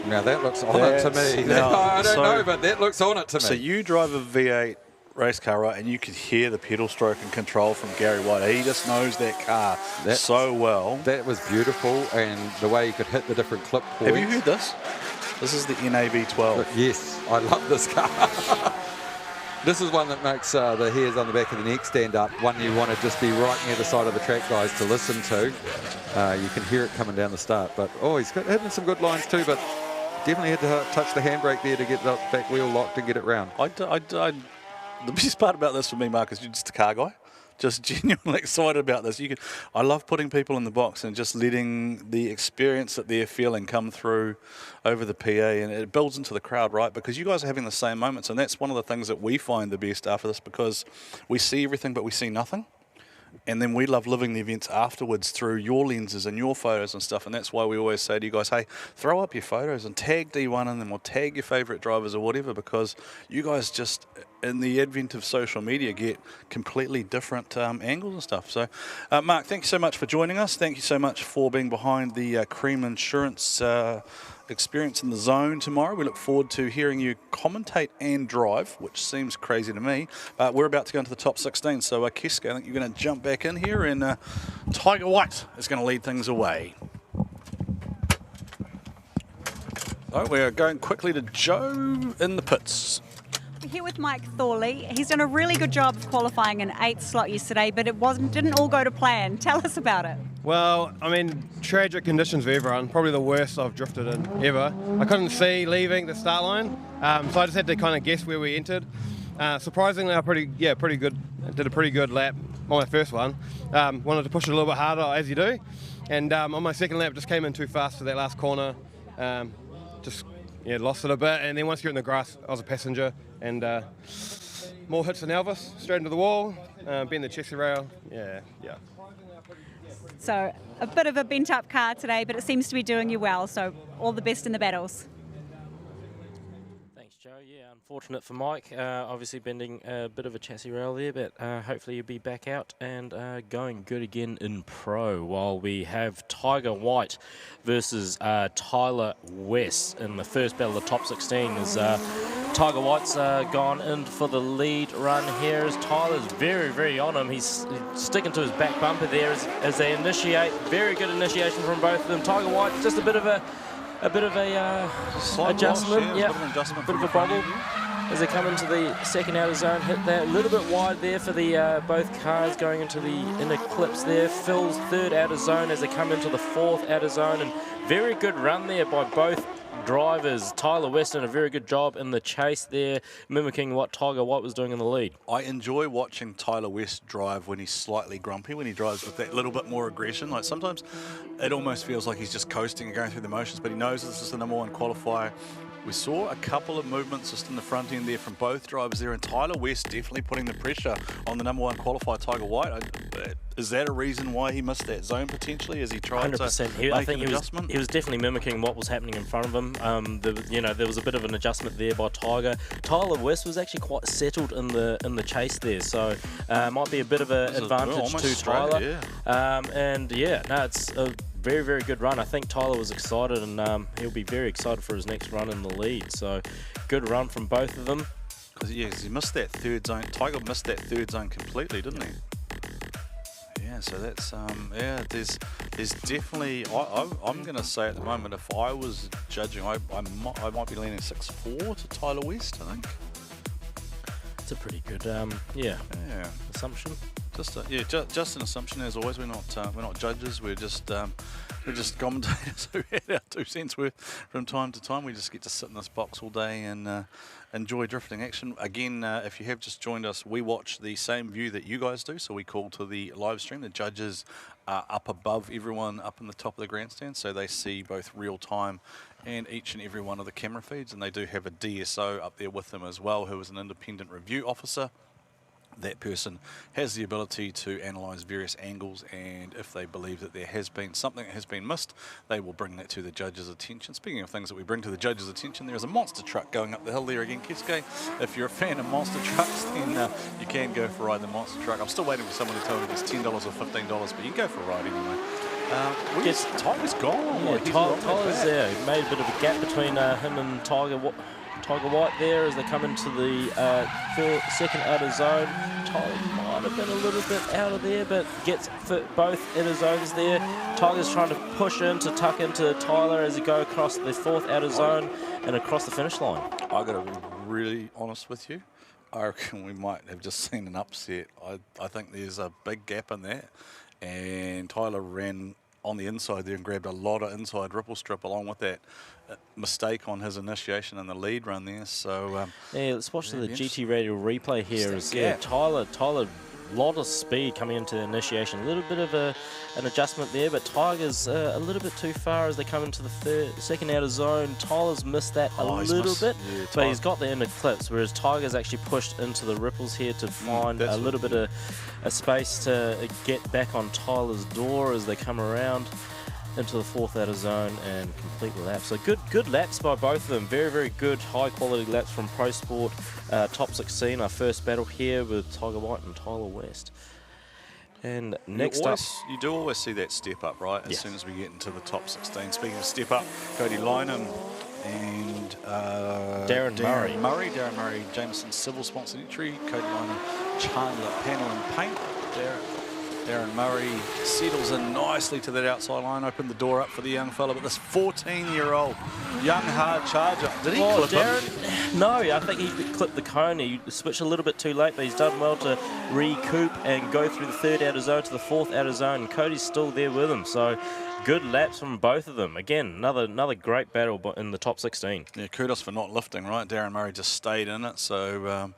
Now that looks on it to me. I don't know, but that looks on it to me. So you drive a V8 race car, right, and you could hear the pedal stroke and control from Gary White. He just knows that car so well. That was beautiful, and the way you could hit the different clip points. Have you heard this? This is the NAB12. Yes, I love this car. This is one that makes the hairs on the back of the neck stand up. One you want to just be right near the side of the track, guys, to listen to. You can hear it coming down the start. But, he's hitting some good lines too, but definitely had to touch the handbrake there to get the back wheel locked and get it round. The best part about this for me, Mark, is you're just a car guy. Just genuinely excited about this. I love putting people in the box and just letting the experience that they're feeling come through over the PA, and it builds into the crowd, right? Because you guys are having the same moments, and that's one of the things that we find the best after this, because we see everything but we see nothing. And then we love living the events afterwards through your lenses and your photos and stuff. And that's why we always say to you guys, hey, throw up your photos and tag D1 in them, or tag your favourite drivers or whatever, because you guys just, in the advent of social media, get completely different angles and stuff. So, Mark, thank you so much for joining us. Thank you so much for being behind the Cream Insurance experience in the zone tomorrow. We look forward to hearing you commentate and drive, which seems crazy to me. But we're about to go into the top 16. So, Kesko, I think you're going to jump back in here, and Tiger White is going to lead things away. So we're going quickly to Joe in the pits. We're here with Mike Thorley. He's done a really good job of qualifying an 8th slot yesterday, but it didn't all go to plan. Tell us about it. Well, I mean, tragic conditions for everyone. Probably the worst I've drifted in ever. I couldn't see leaving the start line, so I just had to kind of guess where we entered. Surprisingly, pretty good. Did a pretty good lap. my first one. Wanted to push it a little bit harder, as you do. And on my second lap, just came in too fast for that last corner. Lost it a bit. And then once you're in the grass, I was a passenger. And more hits than Elvis, straight into the wall, bend the chassis rail. Yeah. So a bit of a bent up car today, but it seems to be doing you well. So all the best in the battles. Thanks, Joe. Yeah, unfortunate for Mike. Obviously bending a bit of a chassis rail there, but hopefully he'll be back out and going good again in pro. While we have Tiger White versus Tyler West in the first battle of the top 16. As Tiger White's gone in for the lead run here, as Tyler's very, very on him. He's sticking to his back bumper there as they initiate. Very good initiation from both of them. Tiger White, just a bit of a adjustment, a bit of a bobble as they come into the second outer zone. Hit that a little bit wide there for the both cars going into the inner clips there. Phil's third outer zone as they come into the fourth outer zone, and very good run there by both drivers. Tyler West did a very good job in the chase there, mimicking what Tiger White was doing in the lead. I enjoy watching Tyler West drive when he's slightly grumpy, when he drives with that little bit more aggression. Like sometimes it almost feels like he's just coasting and going through the motions, but he knows this is the #1 qualifier. We saw a couple of movements just in the front end there from both drivers there, and Tyler West definitely putting the pressure on the #1 qualifier, Tiger White. Is that a reason why he missed that zone potentially as he tried 100%. to make an adjustment? He was definitely mimicking what was happening in front of him. There was a bit of an adjustment there by Tiger. Tyler West was actually quite settled in the chase there, so might be a bit of an advantage to Tyler. It's a very, very good run. I think Tyler was excited, and he'll be very excited for his next run in the lead. So good run from both of them. Because he missed that third zone. Tiger missed that third zone completely, didn't he? Yeah, so that's there's definitely. I'm going to say at the moment, if I was judging, I might be leaning 6-4 to Tyler West. I think it's a pretty good assumption. Just an assumption as always. We're not judges. We're just commentators who had our 2 cents worth from time to time. We just get to sit in this box all day and enjoy drifting action. Again, if you have just joined us, we watch the same view that you guys do. So we call to the live stream. The judges are up above everyone, up in the top of the grandstand, so they see both real time and each and every one of the camera feeds. And they do have a DSO up there with them as well, who is an independent review officer. That person has the ability to analyse various angles, and if they believe that there has been something that has been missed, they will bring that to the judge's attention. Speaking of things that we bring to the judge's attention, there is a monster truck going up the hill there again, Keisuke. If you're a fan of monster trucks, then you can go for a ride the monster truck. I'm still waiting for someone to tell me if it's $10 or $15, but you can go for a ride anyway. Tiger's gone. Yeah, Tyler's there. He made a bit of a gap between him and Tiger White there as they come into the second outer zone. Tyler might have been a little bit out of there, but gets both outer zones there. Tiger's trying to push in to tuck into Tyler as he go across the fourth outer zone and across the finish line. I got to be really honest with you. I reckon we might have just seen an upset. I think there's a big gap in that, and Tyler ran on the inside there and grabbed a lot of inside ripple strip along with that mistake on his initiation in the lead run there. So let's watch the GT Radio replay here. Tyler, lot of speed coming into the initiation. A little bit of an adjustment there, but Tiger's a little bit too far as they come into the second outer zone. Tyler's missed that a little bit, but he's got the inner clips, whereas Tiger's actually pushed into the ripples here to find a little bit of a space to get back on Tyler's door as they come around into the fourth outer zone and complete the lap. So good laps by both of them. Very, very good, high quality laps from Pro Sport. Top 16, our first battle here with Tiger White and Tyler West. And next up, you do always see that step up, right? As soon as we get into the top 16. Speaking of step up, Cody Lynham and Darren Murray. Darren Murray, Jameson Civil sponsored entry. Cody Lynham, Chandler Panel and Paint. Darren Murray settles in nicely to that outside line, opened the door up for the young fella, but this 14-year-old young hard charger. Did he clip him? No, I think he clipped the cone. He switched a little bit too late, but he's done well to recoup and go through the third outer zone to the fourth outer zone. Cody's still there with him, so good laps from both of them. Again, another great battle in the top 16. Yeah, kudos for not lifting, right? Darren Murray just stayed in it, so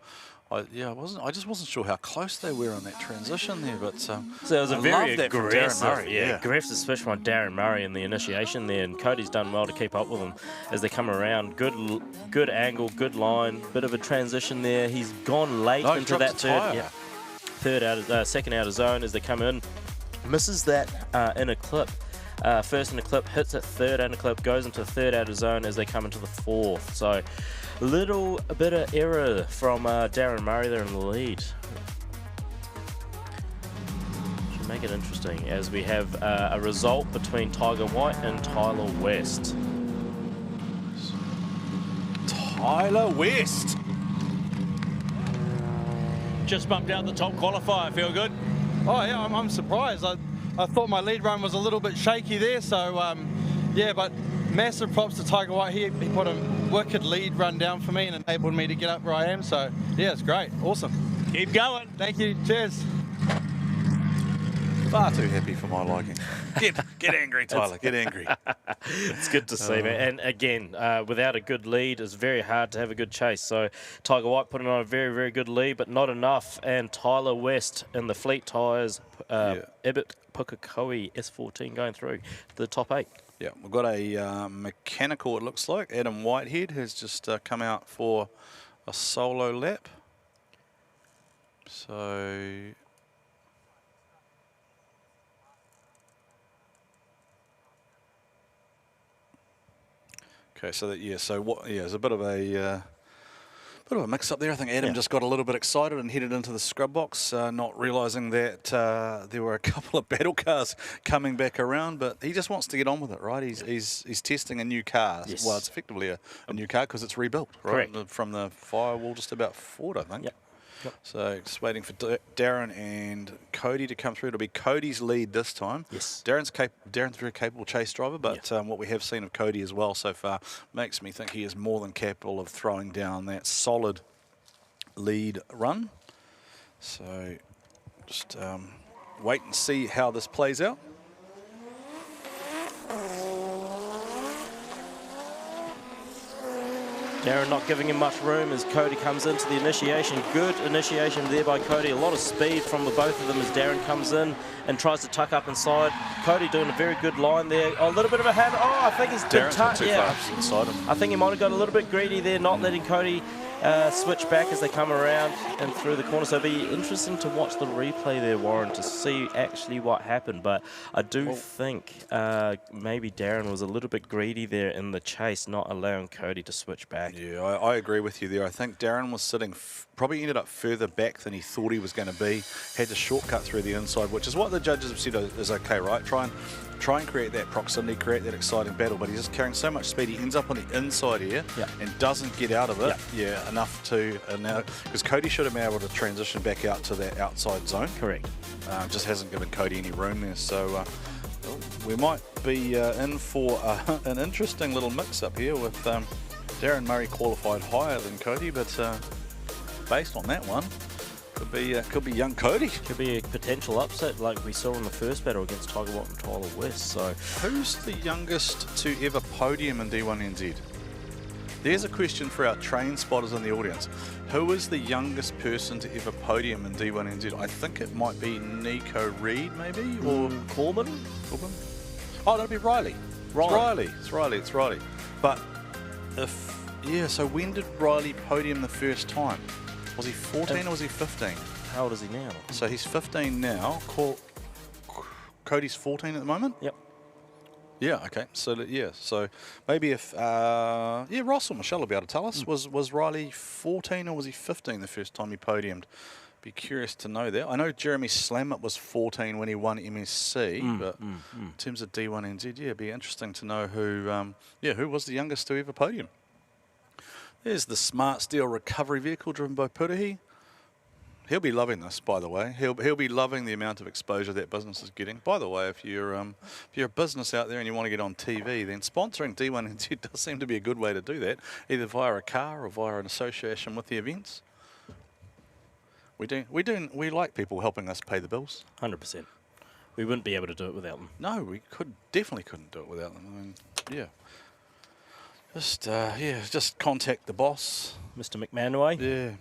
I just wasn't sure how close they were on that transition there, but so it was a very aggressive, aggressive switch from Darren Murray in the initiation there, and Cody's done well to keep up with him as they come around. Good angle, good line, bit of a transition there. He's gone late into that second out of zone as they come in. Misses that inner clip. First inner clip, hits it third inner clip, goes into third out of zone as they come into the fourth. So little bit of error from Darren Murray there in the lead. Should make it interesting as we have a result between Tiger White and Tyler West. Tyler West. Just bumped out the top qualifier. Feel good? Oh yeah, I'm surprised. I thought my lead run was a little bit shaky there, so yeah, but massive props to Tiger White. He put a wicked lead run down for me and enabled me to get up where I am, so yeah, it's great. Awesome. Keep going. Thank you. Cheers. Far too happy for my liking. Get angry, Tyler. Get angry. It's good to see, man. And again, without a good lead, it's very hard to have a good chase. So Tiger White putting on a very, very good lead, but not enough. And Tyler West in the Fleet Tyres Ibit Pukekohe S14 going through the top 8. Yeah, we've got a mechanical, it looks like. Adam Whitehead has just come out for a solo lap. So okay, so there's a bit of a mix up there. I think Adam just got a little bit excited and headed into the scrub box, not realising that there were a couple of battle cars coming back around. But he just wants to get on with it, right? He's testing a new car. Yes. Well, it's effectively a new car because it's rebuilt, right? Correct. From the firewall just about forward, I think. Yep. So just waiting for Darren and Cody to come through. It'll be Cody's lead this time. Yes. Darren's a very capable chase driver, but what we have seen of Cody as well so far makes me think he is more than capable of throwing down that solid lead run. So just wait and see how this plays out. Darren not giving him much room as Cody comes into the initiation. Good initiation there by Cody. A lot of speed from the both of them as Darren comes in and tries to tuck up inside. Cody doing a very good line there. Oh, a little bit of a habit. Oh, I think he's been tucked. Inside him. I think he might have got a little bit greedy there, not letting Cody switch back as they come around and through the corner. So it'll be interesting to watch the replay there, Warren, to see actually what happened. But I do think maybe Darren was a little bit greedy there in the chase, not allowing Cody to switch back. Yeah, I agree with you there. I think Darren was sitting, probably ended up further back than he thought he was going to be. Had to shortcut through the inside, which is what the judges have said is okay, right? Try and create that proximity, create that exciting battle, but he's just carrying so much speed. He ends up on the inside here and doesn't get out of it enough to now, because Cody should have been able to transition back out to that outside zone. Correct. Just hasn't given Cody any room there, so we might be in for an interesting little mix-up here with Darren Murray qualified higher than Cody, but based on that one, could be young Cody. Could be a potential upset like we saw in the first battle against Tiger White and Tyler West. So, who's the youngest to ever podium in D1NZ? There's a question for our train spotters in the audience. Who is the youngest person to ever podium in D1NZ? I think it might be Nico Reed, maybe, or Corbin. Oh, that'd be Riley. It's Riley. But so when did Riley podium the first time? Was he 14 or was he 15? How old is he now? So he's 15 now. Cody's 14 at the moment? Yep. Yeah, okay. So maybe if Ross or Michelle will be able to tell us. Was Riley 14 or was he 15 the first time he podiumed? Be curious to know that. I know Jeremy Slammett was 14 when he won MSC, but in terms of D1NZ, it'd be interesting to know who was the youngest to ever podium. There's the Smart Steel recovery vehicle driven by Pukekohe. He'll be loving this, by the way. He'll be loving the amount of exposure that business is getting. By the way, if you're a business out there and you want to get on TV, then sponsoring D1NZ does seem to be a good way to do that, either via a car or via an association with the events. We like people helping us pay the bills. 100%. We wouldn't be able to do it without them. No, we definitely couldn't do it without them. I mean, yeah. Just contact the boss. Mr. McManaway. Yeah.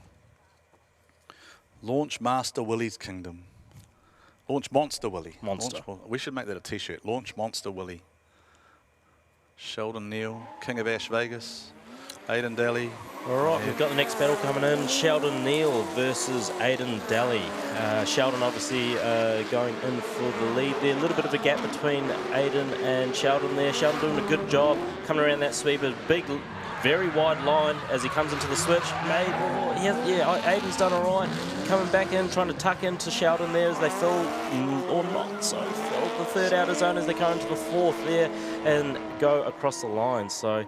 Launch Master Willie's Kingdom. Launch Monster Willie. Monster. We should make that a t-shirt. Launch Monster Willie. Sheldon Neal, King of Ash Vegas. Aidan Daly. All right, we've got the next battle coming in. Sheldon Neal versus Aidan Daly. Sheldon obviously going in for the lead there. A little bit of a gap between Aidan and Sheldon there. Sheldon doing a good job coming around that sweep. A big, very wide line as he comes into the switch. Aidan's done all right. Coming back in, trying to tuck into Sheldon there as they fill, or not so fill, the third outer zone as they go into the fourth there and go across the line. So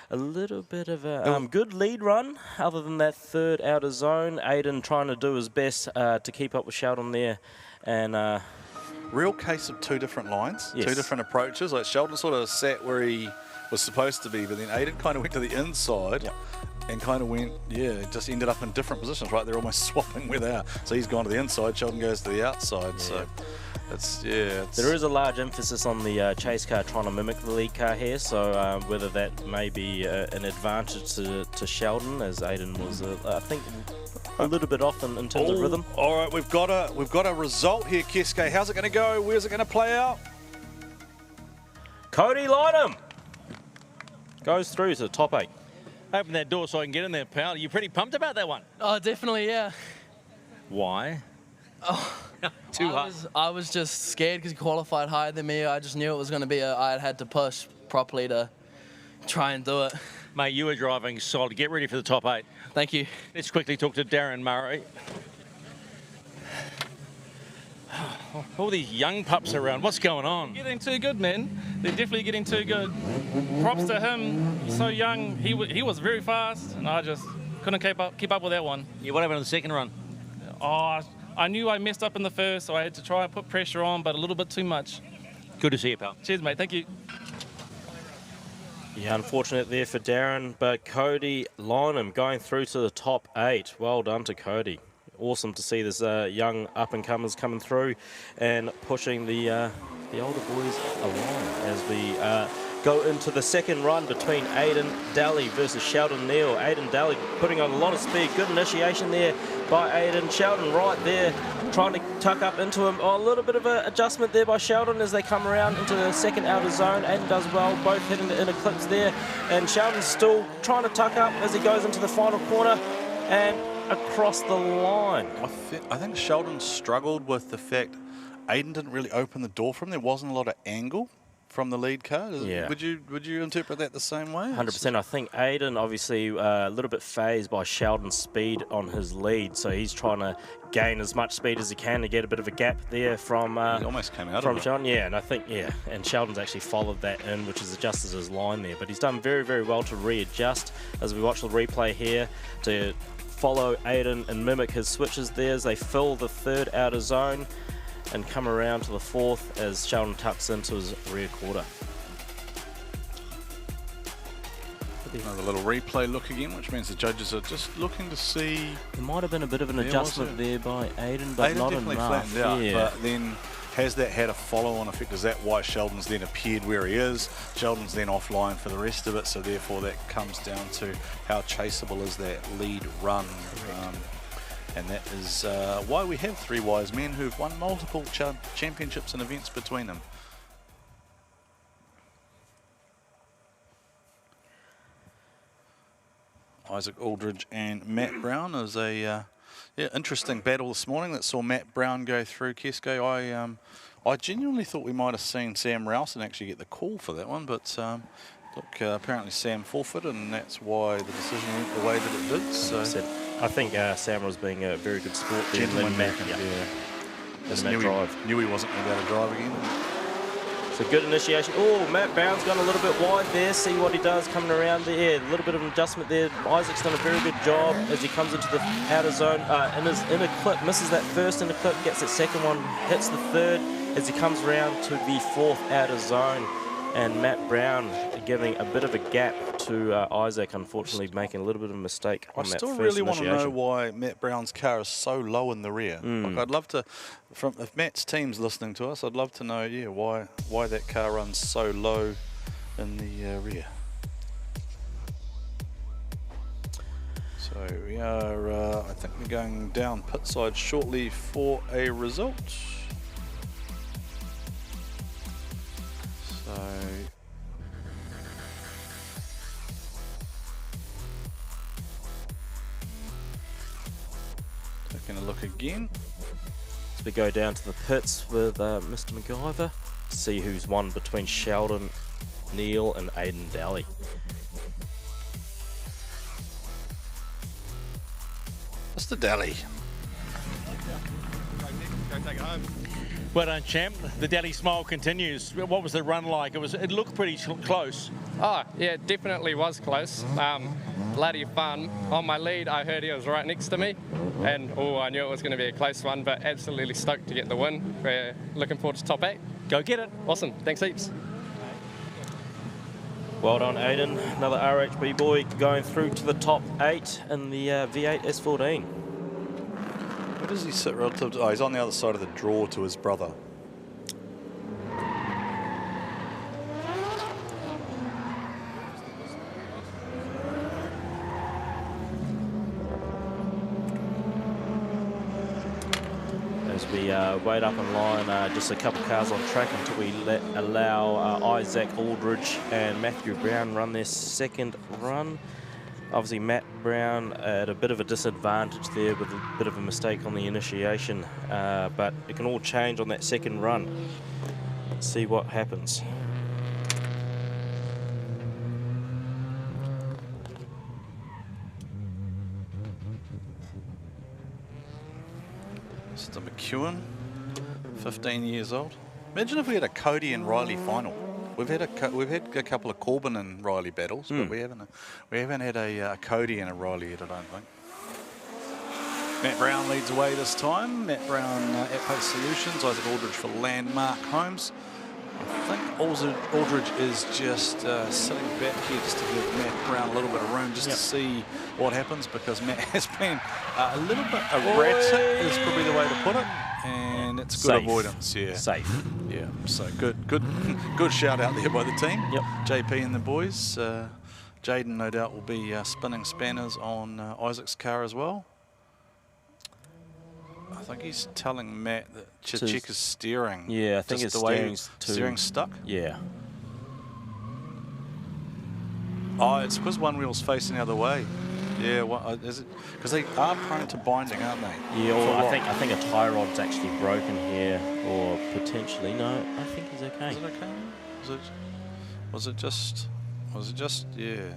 a little bit of a good lead run, other than that third outer zone. Aidan trying to do his best to keep up with Sheldon there. And real case of two different lines, yes. Two different approaches. Like Sheldon sort of sat where he was supposed to be, but then Aidan kind of went to the inside and kind of went, just ended up in different positions, right? They're almost swapping where they are. So he's gone to the inside, Sheldon goes to the outside. So it's, there is a large emphasis on the chase car trying to mimic the lead car here, so whether that may be an advantage to Sheldon, as Aidan was, I think, a little bit off in terms of rhythm. All right, we've got a result here, Keske. How's it going to go? Where's it going to play out? Cody Lynham goes through to the top 8. Open that door so I can get in there, pal. You're pretty pumped about that one. Oh, definitely, yeah. Why? Oh, Too hard. I was just scared because he qualified higher than me. I just knew it was going to be I had to push properly to try and do it. Mate, you were driving solid. Get ready for the top 8. Thank you. Let's quickly talk to Darren Murray. All these young pups around. What's going on? Getting too good, man. They're definitely getting too good. Props to him. He's so young. He was very fast, and I just couldn't keep up with that one. Yeah, what happened in the second run? Oh, I knew I messed up in the first, so I had to try and put pressure on, but a little bit too much. Good to see you, pal. Cheers, mate. Thank you. Yeah, unfortunate there for Darren, but Cody Lynham going through to the top 8. Well done to Cody. Awesome to see this young up-and-comers coming through and pushing the older boys along as we go into the second run between Aidan Daly versus Sheldon Neal. Aidan Daly putting on a lot of speed. Good initiation there by Aidan. Sheldon right there trying to tuck up into him. Oh, a little bit of an adjustment there by Sheldon as they come around into the second outer zone. Aidan does well, both hitting the inner clips there. And Sheldon's still trying to tuck up as he goes into the final corner and across the line. I think Sheldon struggled with the fact Aidan didn't really open the door for him. There wasn't a lot of angle from the lead car. Yeah. Would you interpret that the same way? 100%. I think Aidan obviously a little bit phased by Sheldon's speed on his lead, so he's trying to gain as much speed as he can to get a bit of a gap there from he almost came out from of it. Sheldon. Yeah, and I think and Sheldon's actually followed that in, which has adjusted his line there. But he's done very, very well to readjust as we watch the replay here to follow Aidan and mimic his switches there as they fill the third outer zone and come around to the fourth as Sheldon tucks into his rear quarter. Another little replay look again, which means the judges are just looking to see. There might have been a bit of an adjustment there by Aidan, but not definitely enough. Flattened out, yeah. but then has that had a follow-on effect? Is that why Sheldon's then appeared where he is? Sheldon's then offline for the rest of it, so therefore that comes down to how chaseable is that lead run. And that is why we have three wise men who've won multiple championships and events between them. Isaac Aldridge and Matt Brown is a interesting battle this morning that saw Matt Brown go through. Keske, I genuinely thought we might have seen Sam Rowson actually get the call for that one, but look, apparently Sam forfeited, and that's why the decision went the way that it did. So I think Sam was being a very good sport there. Gentleman, Matt, Just Matt knew he wasn't going to be able to drive again. So good initiation. Oh, Matt Brown's gone a little bit wide there. See what he does coming around there. A little bit of an adjustment there. Isaac's done a very good job as he comes into the outer zone. In his inner clip, misses that first inner clip, gets that second one, hits the third as he comes around to the fourth outer zone. And Matt Brown giving a bit of a gap to Isaac, unfortunately making a little bit of a mistake on that first initiation. I still really want to know why Matt Brown's car is so low in the rear. Like, I'd love to, if Matt's team's listening to us, I'd love to know, why that car runs so low in the rear. So So we are, I think we're going down pit side shortly for a result. So taking a look again. So we go down to the pits with Mr. McIvor. See who's won between Sheldon, Neil and Aidan Daly. Mr. Daly. Go take it home. Well done, champ. The Daly smile continues. What was the run like? It looked pretty close. Oh, yeah, it definitely was close. Bloody fun. On my lead, I heard he was right next to me, and I knew it was going to be a close one, but absolutely stoked to get the win. We're looking forward to top 8. Go get it. Awesome. Thanks heaps. Well done, Aidan. Another RHB boy going through to the top 8 in the V8 S14. Where does he sit relative to? Oh, he's on the other side of the draw to his brother. As we wait up in line, just a couple cars on track until we allow Isaac Aldridge and Matthew Brown run their second run. Obviously Matt Brown at a bit of a disadvantage there with a bit of a mistake on the initiation, but it can all change on that second run. Let's see what happens. Mr. McEwen, 15 years old. Imagine if we had a Cody and Riley final. We've had a couple of Corbin and Riley battles, but we haven't had a Cody and a Riley yet, I don't think. Matt Brown leads away this time. Matt Brown at Pace Solutions. Isaac Aldridge for Landmark Homes. I think Aldridge is just sitting back here just to give Matt Brown a little bit of room just to see what happens, because Matt has been a little bit erratic is probably the way to put it, and it's good Safe. avoidance. Yeah, safe. Yeah, so good shout out there by the team. Yep. JP and the boys. Jaden no doubt will be spinning spanners on Isaac's car as well. I think he's telling Matt that Chichik is steering. Yeah, I think just it's steering stuck. Yeah. Oh, it's because one wheel's facing the other way. Yeah, is it? Because they are prone to binding, aren't they? Yeah, or I think a tie rod's actually broken here, or potentially no. I think he's okay. Is it okay? Was it just? Yeah.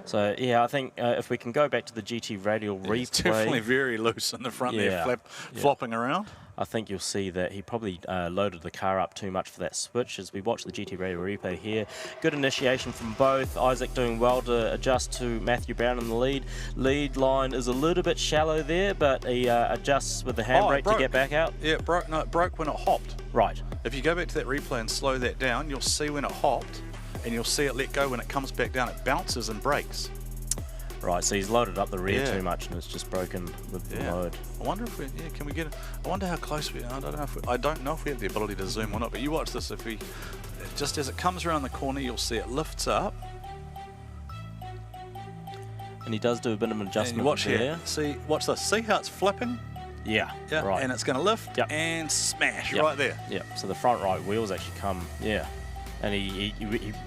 So yeah, I think if we can go back to the GT Radial replay, it's definitely very loose in the front there, flopping around. I think you'll see that he probably loaded the car up too much for that switch. As we watch the GT Radial replay here, good initiation from both. Isaac doing well to adjust to Matthew Brown in the lead. Lead line is a little bit shallow there, but he adjusts with the handbrake to get back out. Yeah, it broke. No, it broke when it hopped. Right. If you go back to that replay and slow that down, you'll see when it hopped, and you'll see it let go when it comes back down. It bounces and brakes. Right, so he's loaded up the rear too much, and it's just broken with the load. I wonder if can we get it? I wonder how close we are. I don't know if we have the ability to zoom or not. But you watch this. Just as it comes around the corner, you'll see it lifts up. And he does do a bit of an adjustment. And watch there. Here. See, watch this. See how it's flipping? Yeah. Right. And it's going to lift and smash right there. Yeah. So the front right wheels actually come. Yeah. And he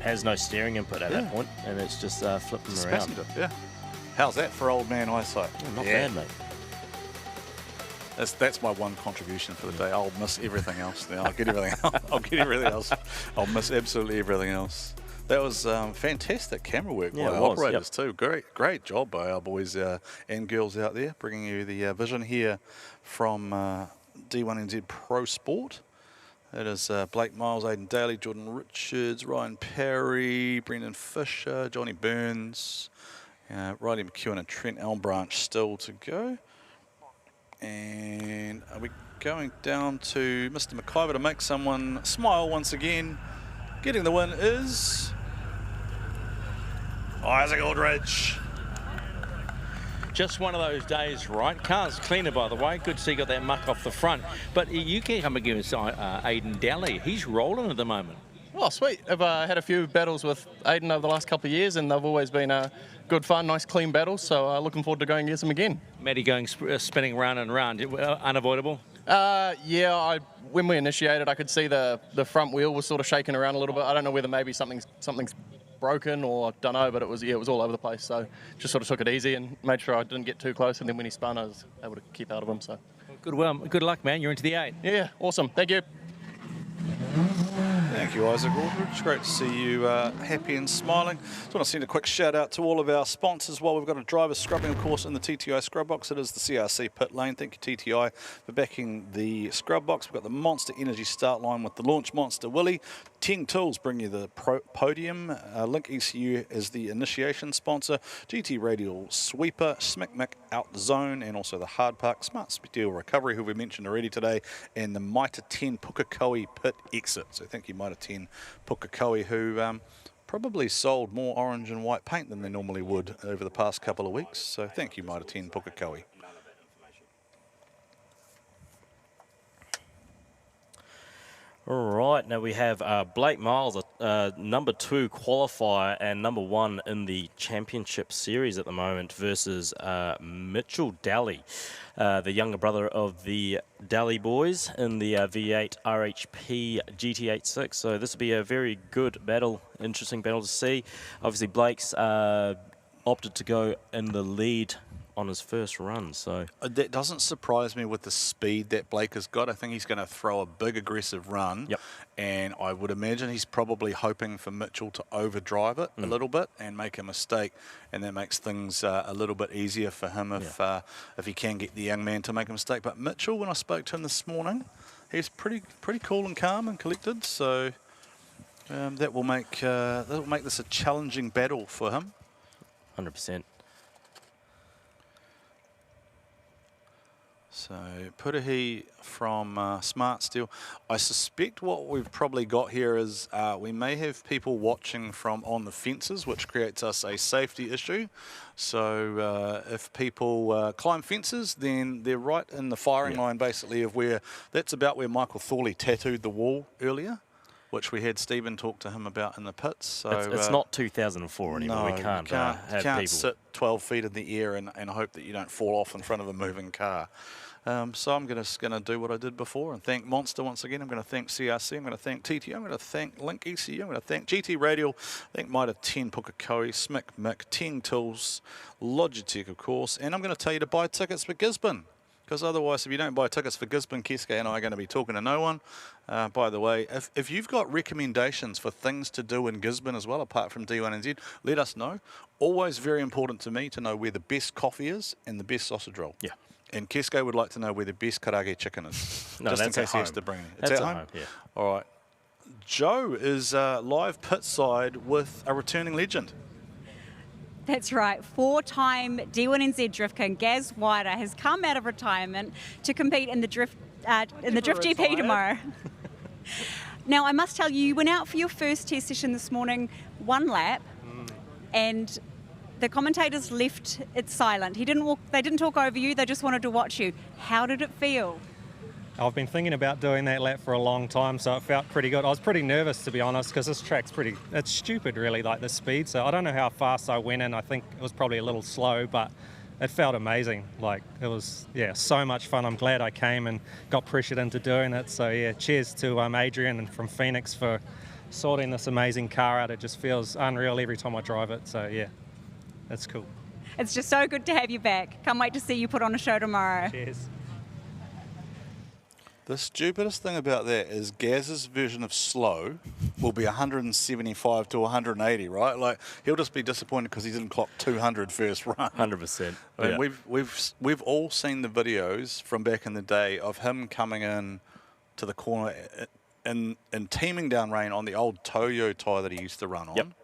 has no steering input at that point, and it's just flipping around. Passenger. Yeah. How's that for old man eyesight? Yeah, not bad, mate. That's my one contribution for the day. I'll miss everything else now. I'll get everything else. I'll miss absolutely everything else. That was fantastic camera work by the operators too. Great job by our boys and girls out there, bringing you the vision here from D1NZ Pro Sport. It is Blake Miles, Aidan Daly, Jordan Richards, Ryan Perry, Brendan Fisher, Johnny Burns, Riley McEwen and Trent Elmbranch still to go. And are we going down to Mr. McIvor to make someone smile once again? Getting the win is Isaac Aldridge. Just one of those days, right? Car's cleaner, by the way. Good to see you got that muck off the front. But you can come against Aidan Daly. He's rolling at the moment. Oh, sweet. I've had a few battles with Aiden over the last couple of years, and they've always been good fun, nice, clean battles. So looking forward to going against them again. Maddie going spinning round and round, unavoidable? Yeah, when we initiated, I could see the front wheel was sort of shaking around a little bit. I don't know whether maybe something's broken or don't know, but it was all over the place. So just sort of took it easy and made sure I didn't get too close. And then when he spun, I was able to keep out of him. So good luck, man. You're into the 8. Yeah, awesome. Thank you. Thank you, Isaac Aldridge. Great to see you happy and smiling. Just want to send a quick shout out to all of our sponsors while we've got a driver scrubbing, of course, in the TTI scrub box. It is the CRC pit lane. Thank you, TTI, for backing the scrub box. We've got the Monster Energy start line with the Launch Monster Willie. Ting Tools bring you the podium. Link ECU is the initiation sponsor. GT Radial Sweeper, Smick Out Zone, and also the Hard Park Smart Steel Recovery, who we mentioned already today, and the Mitre 10 Pukekohe pit exit. So thank you, Mitre 10 Pukekohe, who probably sold more orange and white paint than they normally would over the past couple of weeks. So thank you, Mitre 10 Pukekohe. All right, now we have Blake Miles, number 2 qualifier and number 1 in the championship series at the moment, versus Mitchell Daly, the younger brother of the Daly boys in the V8 RHP GT86. So this will be a very good battle, interesting battle to see. Obviously, Blake's opted to go in the lead on his first run, so that doesn't surprise me with the speed that Blake has got. I think he's going to throw a big aggressive run. Yep. And I would imagine he's probably hoping for Mitchell to overdrive it a little bit and make a mistake, and that makes things a little bit easier for him if he can get the young man to make a mistake. But Mitchell, when I spoke to him this morning, he's pretty cool and calm and collected, so that will make this a challenging battle for him. 100%. So Putahi from Smart Steel. I suspect what we've probably got here is we may have people watching from on the fences, which creates us a safety issue. So if people climb fences, then they're right in the firing line, basically, of that's about where Michael Thorley tattooed the wall earlier, which we had Stephen talk to him about in the pits. So it's not 2004 anymore. No, we can't have people sit 12 feet in the air and hope that you don't fall off in front of a moving car. So I'm just going to do what I did before and thank Monster once again. I'm going to thank CRC. I'm going to thank TT. I'm going to thank Link ECU. I'm going to thank GT Radial. Thank Mitre 10 Pukekohe, Mick, Ting Tools, Logitech, of course. And I'm going to tell you to buy tickets for Gisborne, because otherwise, if you don't buy tickets for Gisborne, Keske and I are going to be talking to no one. By the way, if you've got recommendations for things to do in Gisborne as well, apart from D1NZ, let us know. Always very important to me to know where the best coffee is and the best sausage roll. Yeah. And Keske would like to know where the best karaage chicken is. No, just that's in case at he has home. to bring it. That's It's at at home, yeah. All right. Joe is live pit side with a returning legend. That's right. 4-time D1NZ Drift King Gaz Wider has come out of retirement to compete in the Drift GP tomorrow. Now, I must tell you, you went out for your first test session this morning, 1 lap, and the commentators left it silent. They didn't talk over you. They just wanted to watch you. How did it feel? I've been thinking about doing that lap for a long time, so it felt pretty good. I was pretty nervous, to be honest, because this track's it's stupid, really, like the speed. So I don't know how fast I went in. I think it was probably a little slow, but it felt amazing. Like, it was, so much fun. I'm glad I came and got pressured into doing it. So, cheers to Adrian and from Phoenix for sorting this amazing car out. It just feels unreal every time I drive it. So, that's cool. It's just so good to have you back. Can't wait to see you put on a show tomorrow. Cheers. The stupidest thing about that is Gaz's version of slow will be 175 to 180, right? Like, he'll just be disappointed because he didn't clock 200 first run. 100%. I mean, we've all seen the videos from back in the day of him coming in to the corner and teaming down rain on the old Toyo tyre that he used to run on.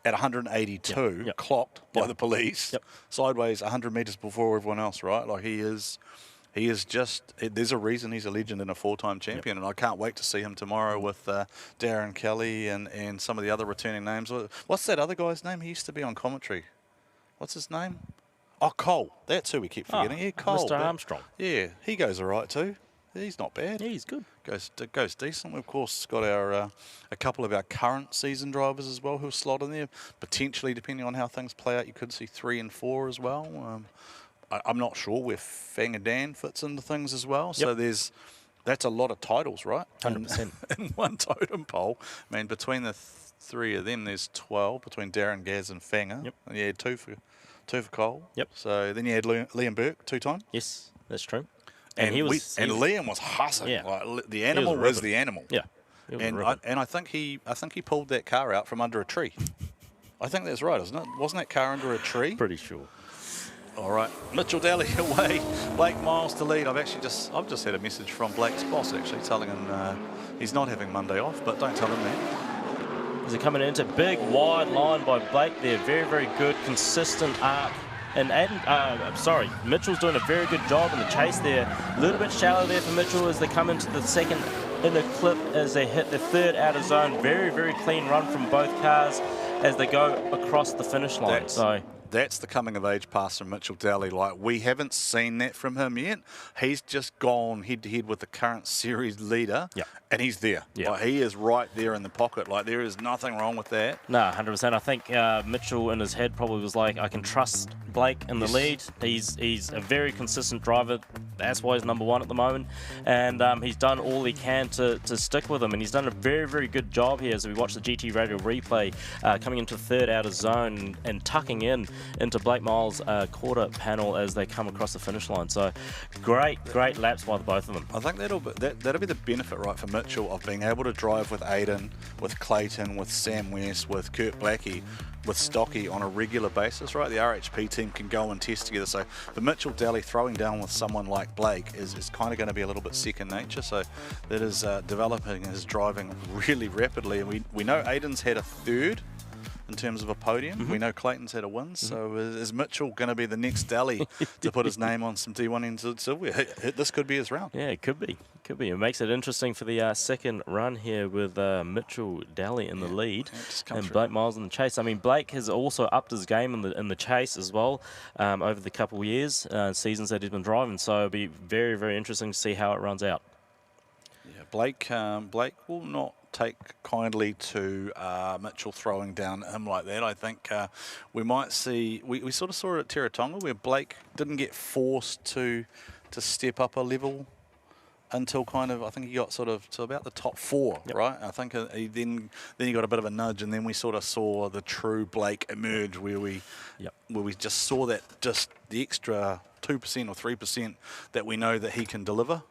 At 182, clocked by the police, sideways 100 metres before everyone else, right? Like, he is just, there's a reason he's a legend and a 4-time champion, and I can't wait to see him tomorrow with Darren Kelly and some of the other returning names. What's that other guy's name? He used to be on commentary. What's his name? Oh, Cole. That's who we keep forgetting. Cole. Mr. Armstrong. Yeah, he goes all right too. he's not bad. Yeah, he's good. Goes decent. We've of course got our a couple of our current season drivers as well who are slotted in there. Potentially, depending on how things play out, you could see 3 and 4 as well. I'm not sure where Fangadan fits into things as well. So that's a lot of titles, right? 100%. In one totem pole. I mean, between the 3 of them, there's 12 between Darren, Gaz, and Fanger. Yep. And you had two for Cole. Yep. So then you had Liam Burke 2 times. Yes, that's true. And Liam was hustling. Yeah. Like, the animal was the animal. Yeah. And I think he pulled that car out from under a tree. I think that's right, isn't it? Wasn't that car under a tree? Pretty sure. All right, Mitchell Daly away, Blake Miles to lead. I've just had a message from Blake's boss actually telling him he's not having Monday off, but don't tell him that. As they're coming into big wide line by Blake there, very, very good, consistent arc. And Mitchell's doing a very good job in the chase there. A little bit shallow there for Mitchell as they come into the second inner clip as they hit the third outer zone. Very, very clean run from both cars as they go across the finish line. That's the coming of age pass from Mitchell Daly. Like, we haven't seen that from him yet. He's just gone head to head with the current series leader, and he's there. Like, he is right there in the pocket. Like, there is nothing wrong with that. No, 100%. I think Mitchell in his head probably was like, I can trust Blake in the lead. He's a very consistent driver. That's why he's #1 at the moment. And he's done all he can to stick with him. And he's done a very, very good job here as we watch the GT Radio replay coming into the third outer zone and tucking into Blake Miles' quarter panel as they come across the finish line. So great laps by the both of them. I think that'll be the benefit, right, for Mitchell of being able to drive with Aiden, with Clayton, with Sam West, with Kurt Blackie, with Stocky on a regular basis, right? The RHP team can go and test together. So for Mitchell Daly, throwing down with someone like Blake is kind of going to be a little bit second nature. So that is developing his driving really rapidly. And we know Aiden's had a third in terms of a podium. We know Clayton's had a win. So is Mitchell going to be the next Daly to put his name on some D1NZ silverware? This could be his round. Yeah, it could be. It makes it interesting for the second run here with Mitchell Daly in the lead and Blake Miles in the chase. I mean, Blake has also upped his game in the chase as well over the couple of years, seasons that he's been driving. So it'll be very, very interesting to see how it runs out. Yeah, Blake will not take kindly to Mitchell throwing down him like that. I think we might see, we sort of saw it at Teretonga where Blake didn't get forced to step up a level until I think he got sort of to about the top 4, right? I think then he got a bit of a nudge, and then we sort of saw the true Blake emerge where we just saw that just the extra 2% or 3% that we know that he can deliver.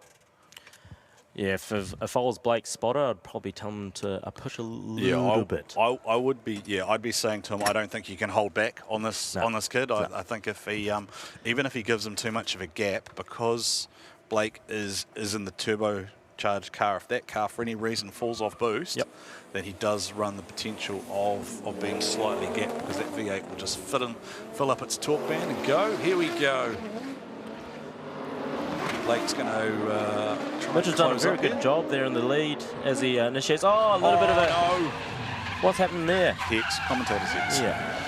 Yeah, if I was Blake's spotter, I'd probably tell him to push a little bit. I would be. Yeah, I'd be saying to him, I don't think you can hold back on this kid. I think if he, even if he gives him too much of a gap, because Blake is in the turbocharged car, if that car for any reason falls off boost, then he does run the potential of being slightly gapped, because that V8 will just fill up its torque band and go. Here we go. Blake's going to try. Mitchell's done a very good job there in the lead as he initiates. Oh, a little bit of a. No. What's happened there? Hex, commentator's hex. Yeah.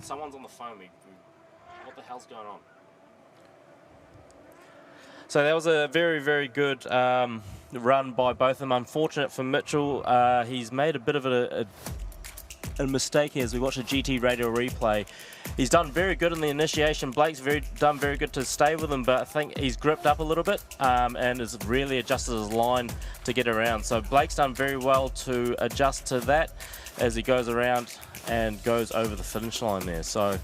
Someone's on the phone. What the hell's going on? So that was a very, very good run by both of them. Unfortunate for Mitchell. He's made a bit of a mistake here as we watch the GT Radio replay. He's done very good in the initiation. Blake's done very good to stay with him, but I think he's gripped up a little bit and has really adjusted his line to get around. So Blake's done very well to adjust to that as he goes around and goes over the finish line there. So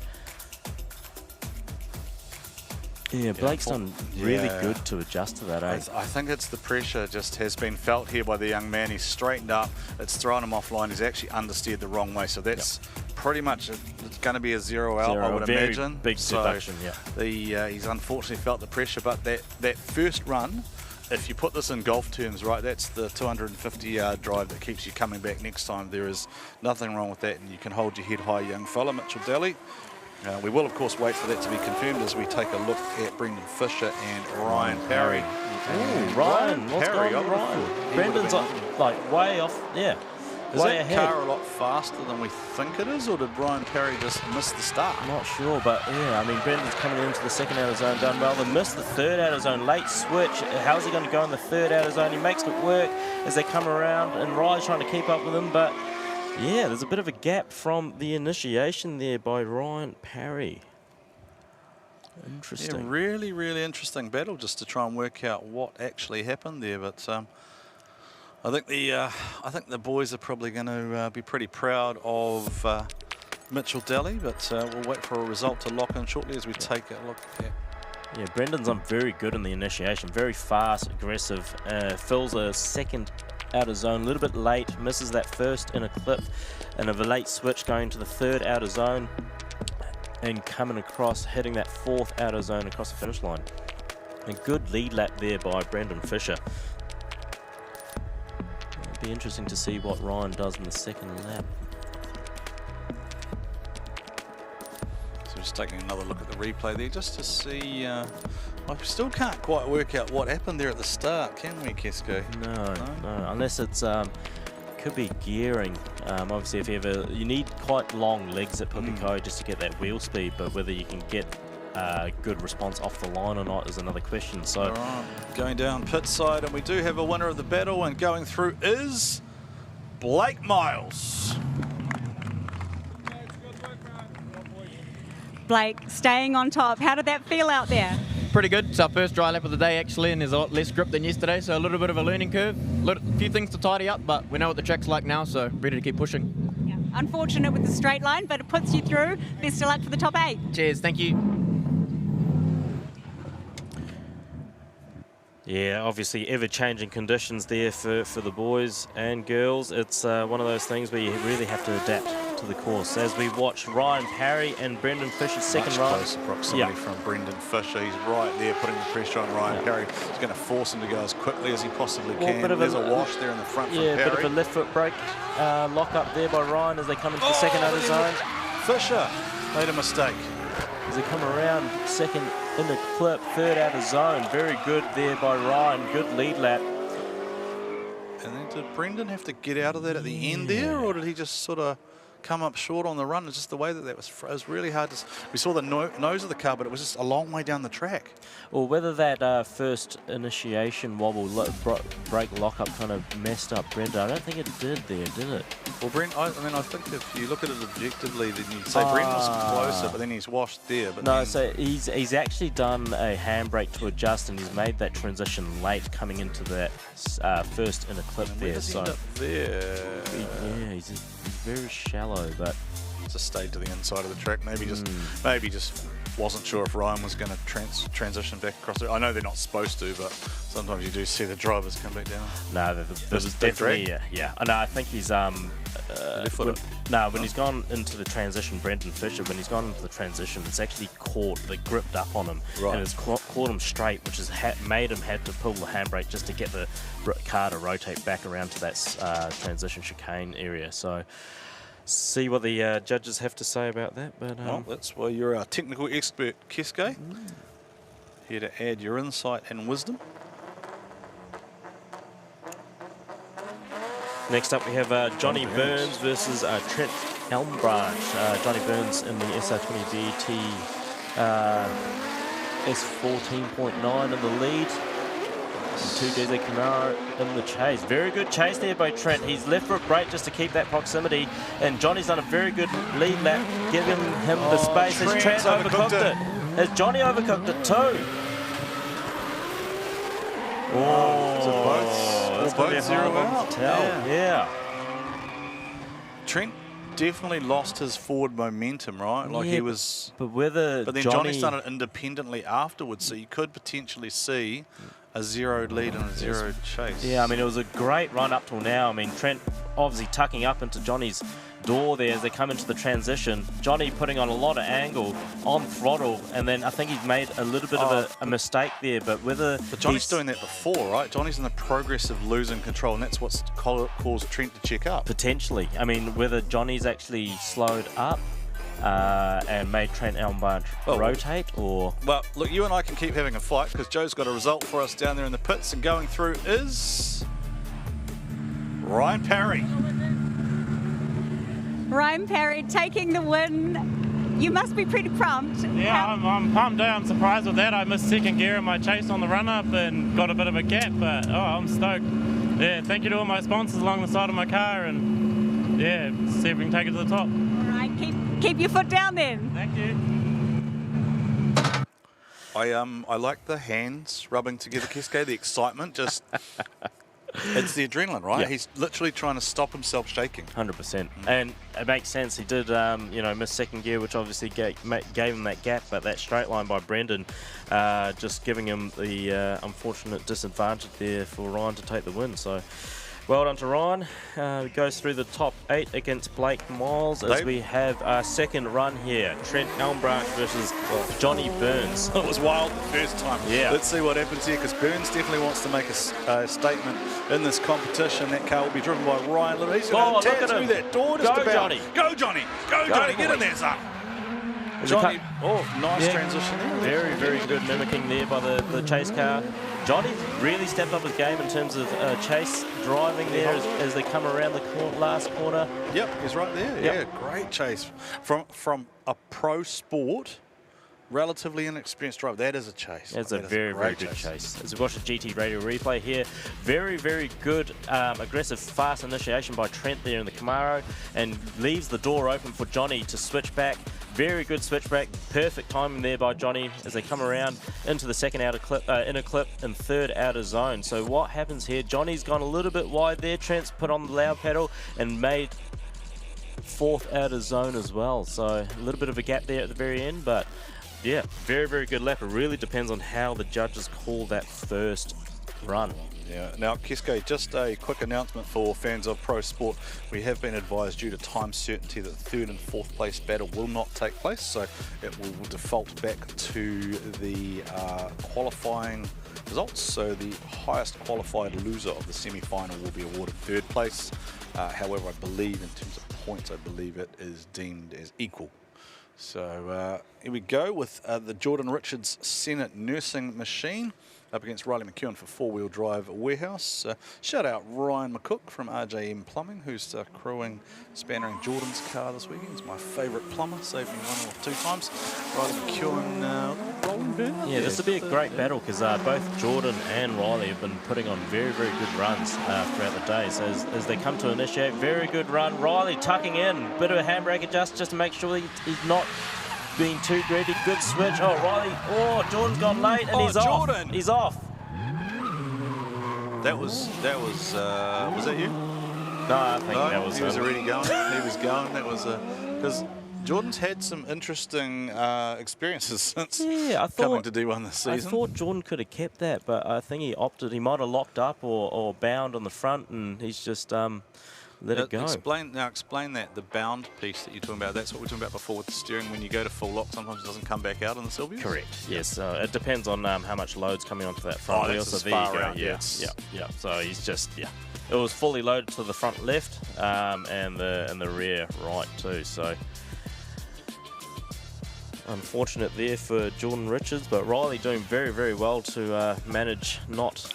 yeah, Blake's done really good to adjust to that, eh? I think it's the pressure just has been felt here by the young man. He's straightened up. It's thrown him offline. He's actually understeered the wrong way. So that's pretty much, it's going to be a zero out, I would imagine. Big deduction, He's unfortunately felt the pressure, but that first run, if you put this in golf terms, right, that's the 250-yard drive that keeps you coming back next time. There is nothing wrong with that, and you can hold your head high, young fella. Mitchell Daly We will, of course, wait for that to be confirmed as we take a look at Brendan Fisher and Ryan Parry. Ooh, Ryan, what's going on, Ryan? Brendan's like way off, yeah. Is that car a lot faster than we think it is, or did Ryan Parry just miss the start? I'm not sure, but yeah, I mean, Brendan's coming into the second outer zone done well. They missed the third outer zone, late switch. How's he going to go in the third outer zone? He makes it work as they come around, and Ryan's trying to keep up with him, but yeah, there's a bit of a gap from the initiation there by Ryan Parry. Interesting. Yeah, really, really interesting battle just to try and work out what actually happened there, but I think the boys are probably going to be pretty proud of Mitchell Daly, but we'll wait for a result to lock in shortly as we take a look at. Yeah, Brendan's on very good in the initiation, very fast, aggressive, fills a second outer zone a little bit late, misses that first in a clip, and of a late switch going to the third outer zone and coming across, hitting that fourth outer zone across the finish line. A good lead lap there by Brendan Fisher. Be interesting to see what Ryan does in the second lap. So just taking another look at the replay there just to see. I still can't quite work out what happened there at the start, can we, Kesko? No, unless it's could be gearing. Obviously, if you need quite long legs at Pukekohe just to get that wheel speed, but whether you can get good response off the line or not is another question. So, right, going down pit side, and we do have a winner of the battle, and going through is Blake Miles. Blake, staying on top. How did that feel out there? Pretty good. It's our first dry lap of the day actually, and there's a lot less grip than yesterday, so a little bit of a learning curve. A few things to tidy up, but we know what the track's like now, so ready to keep pushing. Yeah. Unfortunate with the straight line, but it puts you through. Best of luck for the top 8. Cheers, thank you. yeah, obviously ever-changing conditions there for the boys and girls. It's one of those things where you really have to adapt to the course. As we watch Ryan Parry and Brendan Fisher's second ride. Much closer proximity from Brendan Fisher. He's right there putting the pressure on Ryan Parry. He's going to force him to go as quickly as he possibly can. There's a wash there in the front from Parry. Yeah, a bit of a left foot brake lock up there by Ryan as they come into the second outer zone. Fisher made a mistake. As they come around second in the clip, third outer zone. Very good there by Ryan. Good lead lap. And then did Brendan have to get out of that at the end there, or did he just sort of come up short on the run? It's just the way that was really hard to. We saw the nose of the car, but it was just a long way down the track. Or whether that first initiation wobble brake lockup kind of messed up Brendan. I don't think it did there, did it? Well, I think if you look at it objectively, then you'd say Brendan was closer, but then he's washed there. But no, so he's actually done a handbrake to adjust, and he's made that transition late coming into that first in a clip there. Where does he end up there? Yeah, he's very shallow, but just stayed to the inside of the track. Maybe just wasn't sure if Ryan was going to transition back across it. I know they're not supposed to, but sometimes you do see the drivers come back down. No, there's definitely yeah. No, I think he's when he's gone into the transition, Brendan Fisher, when he's gone into the transition, it's actually gripped up on him, and it's caught him straight, which has made him have to pull the handbrake just to get the car to rotate back around to that transition chicane area. So see what the judges have to say about that. But well, that's why you're our technical expert, Kesko. Here to add your insight and wisdom. Next up we have Johnny Burns versus Trent Elmbranch. Johnny Burns in the SR20BT S14.9 in the lead. 2DZ Camaro in the chase. Very good chase there by Trent. He's left foot brake just to keep that proximity, and Johnny's done a very good lead lap, giving him the space. Has Trent overcooked it? Has Johnny overcooked it too? Both 0 out. Yeah. Trent definitely lost his forward momentum, right? Like he was. But then Johnny started independently afterwards, so you could potentially see a zeroed lead and a zeroed chase. Yeah, I mean, it was a great run up till now. I mean, Trent obviously tucking up into Johnny's door there as they come into the transition. Johnny putting on a lot of angle on throttle, and then I think he's made a little bit of a mistake there. But Johnny's doing that before, right? Johnny's in the progress of losing control, and that's what's caused Trent to check up. Potentially. I mean, whether Johnny's actually slowed up and made Trent Elmbranch rotate, or? Well, look, you and I can keep having a fight because Joe's got a result for us down there in the pits, and going through is Ryan Parry. Ryan Parry taking the win. You must be pretty pumped. Yeah, I'm pumped. I'm surprised with that. I missed second gear in my chase on the run-up and got a bit of a gap, but I'm stoked. Yeah, thank you to all my sponsors along the side of my car, and yeah, see if we can take it to the top. All right, keep your foot down then. Thank you. I like the hands rubbing together, Kiske, the excitement, just... It's the adrenaline, right? Yeah. He's literally trying to stop himself shaking. 100%. And it makes sense. He did, miss second gear, which obviously gave him that gap, but that straight line by Brendan, just giving him the unfortunate disadvantage there for Ryan to take the win. So, well done to Ryan. He goes through the top 8 against Blake Miles as we have our second run here. Trent Elmbranch versus Johnny Burns. It was wild the first time. Yeah. Let's see what happens here, because Burns definitely wants to make a statement in this competition. That car will be driven by Ryan Little. He's going to tear through that door just about. Johnny. Go, Johnny. Go, Johnny. Get in there, son. Johnny. Nice transition there. Very good mimicking there by the chase car. Johnny really stepped up his game in terms of chase driving there as they come around the last corner. Yep, he's right there. Yep. Yeah, great chase. From a pro sport, relatively inexperienced driver. That is a chase. That's a very good chase. As we watch the GT Radio replay here, very good, aggressive, fast initiation by Trent there in the Camaro, and leaves the door open for Johnny to switch back. Very good switchback, perfect timing there by Johnny as they come around into the second inner clip and third outer zone. So what happens here? Johnny's gone a little bit wide there. Trent's put on the loud pedal and made fourth outer zone as well. So a little bit of a gap there at the very end, but yeah, very good lap. It really depends on how the judges call that first run. Yeah. Now, Kiske, just a quick announcement for fans of pro sport. We have been advised due to time certainty that the third and fourth place battle will not take place, so it will default back to the qualifying results. So the highest qualified loser of the semi-final will be awarded third place. However, I believe in terms of points, I believe it is deemed as equal. So here we go with the Jordan Richards Senate Nursing Machine up against Riley McEwen for four-wheel drive warehouse. Shout out Ryan McCook from RJM Plumbing, who's crewing, spannering Jordan's car this weekend. He's my favourite plumber, saved me one or two times. Riley McEwen, rolling burn. Yeah, this will be a great battle because both Jordan and Riley have been putting on very good runs throughout the day. So as they come to initiate, very good run. Riley tucking in, bit of a handbrake adjust just to make sure he's not being too greedy. Good switch. Oh, Riley. Jordan's gone late and he's Jordan. off. He's off. That was that you? No, I think that was he was already going. He was going. That was because Jordan's had some interesting experiences since coming to D1 this season. I thought Jordan could have kept that, but I think he opted. He might have locked up or bound on the front, and he's just let it go. Explain that, the bound piece that you're talking about. That's what we were talking about before with the steering. When you go to full lock, sometimes it doesn't come back out on the Sylvias? Correct, yes. It depends on how much load's coming onto that front wheel. So there you go. Yes. Yeah. So he's just, It was fully loaded to the front left and the rear right too. So unfortunate there for Jordan Richards, but Riley doing very well to manage not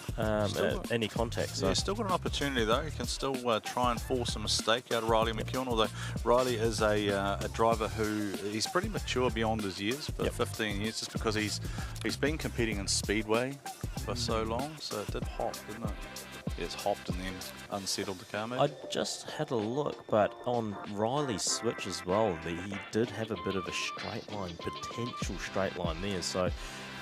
any contact. So. Yeah, still got an opportunity though. You can still try and force a mistake out of Riley McEwen, although Riley is a driver who he's pretty mature beyond his years, for 15 years, just because he's been competing in Speedway for so long. So it did hop, didn't it? It's hopped and then unsettled the car maybe. I just had a look, but on Riley's switch as well, he did have a bit of a straight line, potential straight line there. So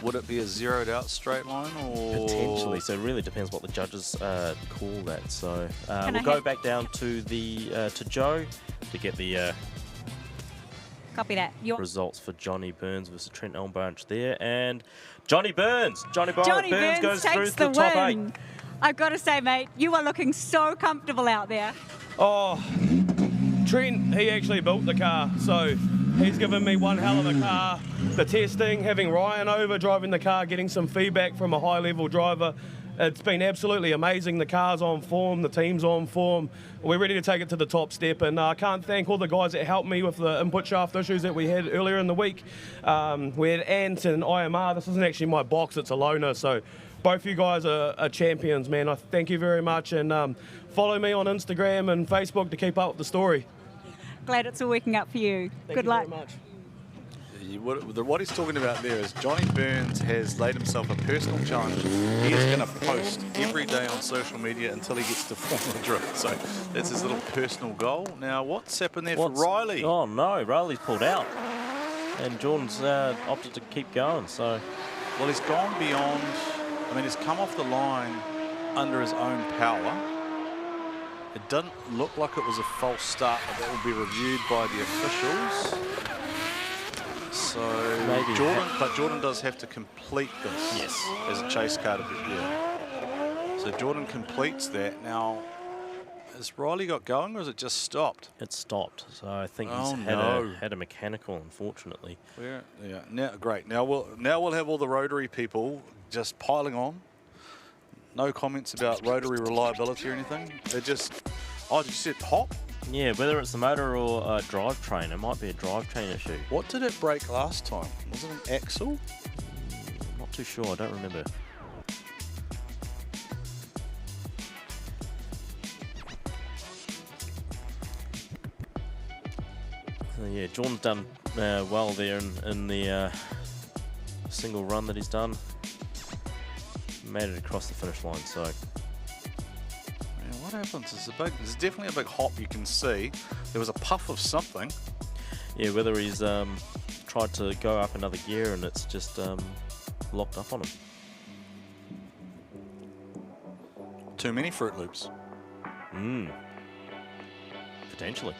would it be a zeroed out straight line or potentially? So it really depends what the judges call that. So we'll go back down to the to Joe to get the copy that results for Johnny Burns versus Trent Elmbranch there, and Johnny Burns goes through the top 8. I've got to say, mate, you are looking so comfortable out there. Oh, Trent, he actually built the car, so he's given me one hell of a car. The testing, having Ryan over, driving the car, getting some feedback from a high-level driver, It's been absolutely amazing. The car's on form, the team's on form. We're ready to take it to the top step, and I can't thank all the guys that helped me with the input shaft issues that we had earlier in the week. We had Ant and IMR. This isn't actually my box, it's a loaner, so both you guys are champions, man. I thank you very much, and follow me on Instagram and Facebook to keep up with the story. Glad it's all working out for you. Good luck. Very much. What he's talking about there is Johnny Burns has laid himself a personal challenge. He is going to post every day on social media until he gets to Formula Drift. So that's his little personal goal. Now, what's happened there for Riley? Oh, no, Riley's pulled out. And Jordan's opted to keep going, so... Well, he's gone beyond... I mean, he's come off the line under his own power. It doesn't look like it was a false start, but that will be reviewed by the officials. So Jordan does have to complete this as a chase car to be here. So Jordan completes that. Now, has Riley got going or has it just stopped? It stopped. So I think Oh, he's had a mechanical, unfortunately. Yeah. Now, great. Now we'll have all the rotary people just piling on. No comments about rotary reliability or anything. They're just, oh, did you see it hop? Yeah, whether it's the motor or a drivetrain, it might be a drivetrain issue. What did it break last time? Was it an axle? Not too sure, I don't remember. So yeah, Jordan's done well there in the single run that he's done. Made it across the finish line, so... What happens? There's definitely a big hop you can see. There was a puff of something. Yeah, whether he's tried to go up another gear and it's just locked up on him. Too many Fruit Loops. Potentially.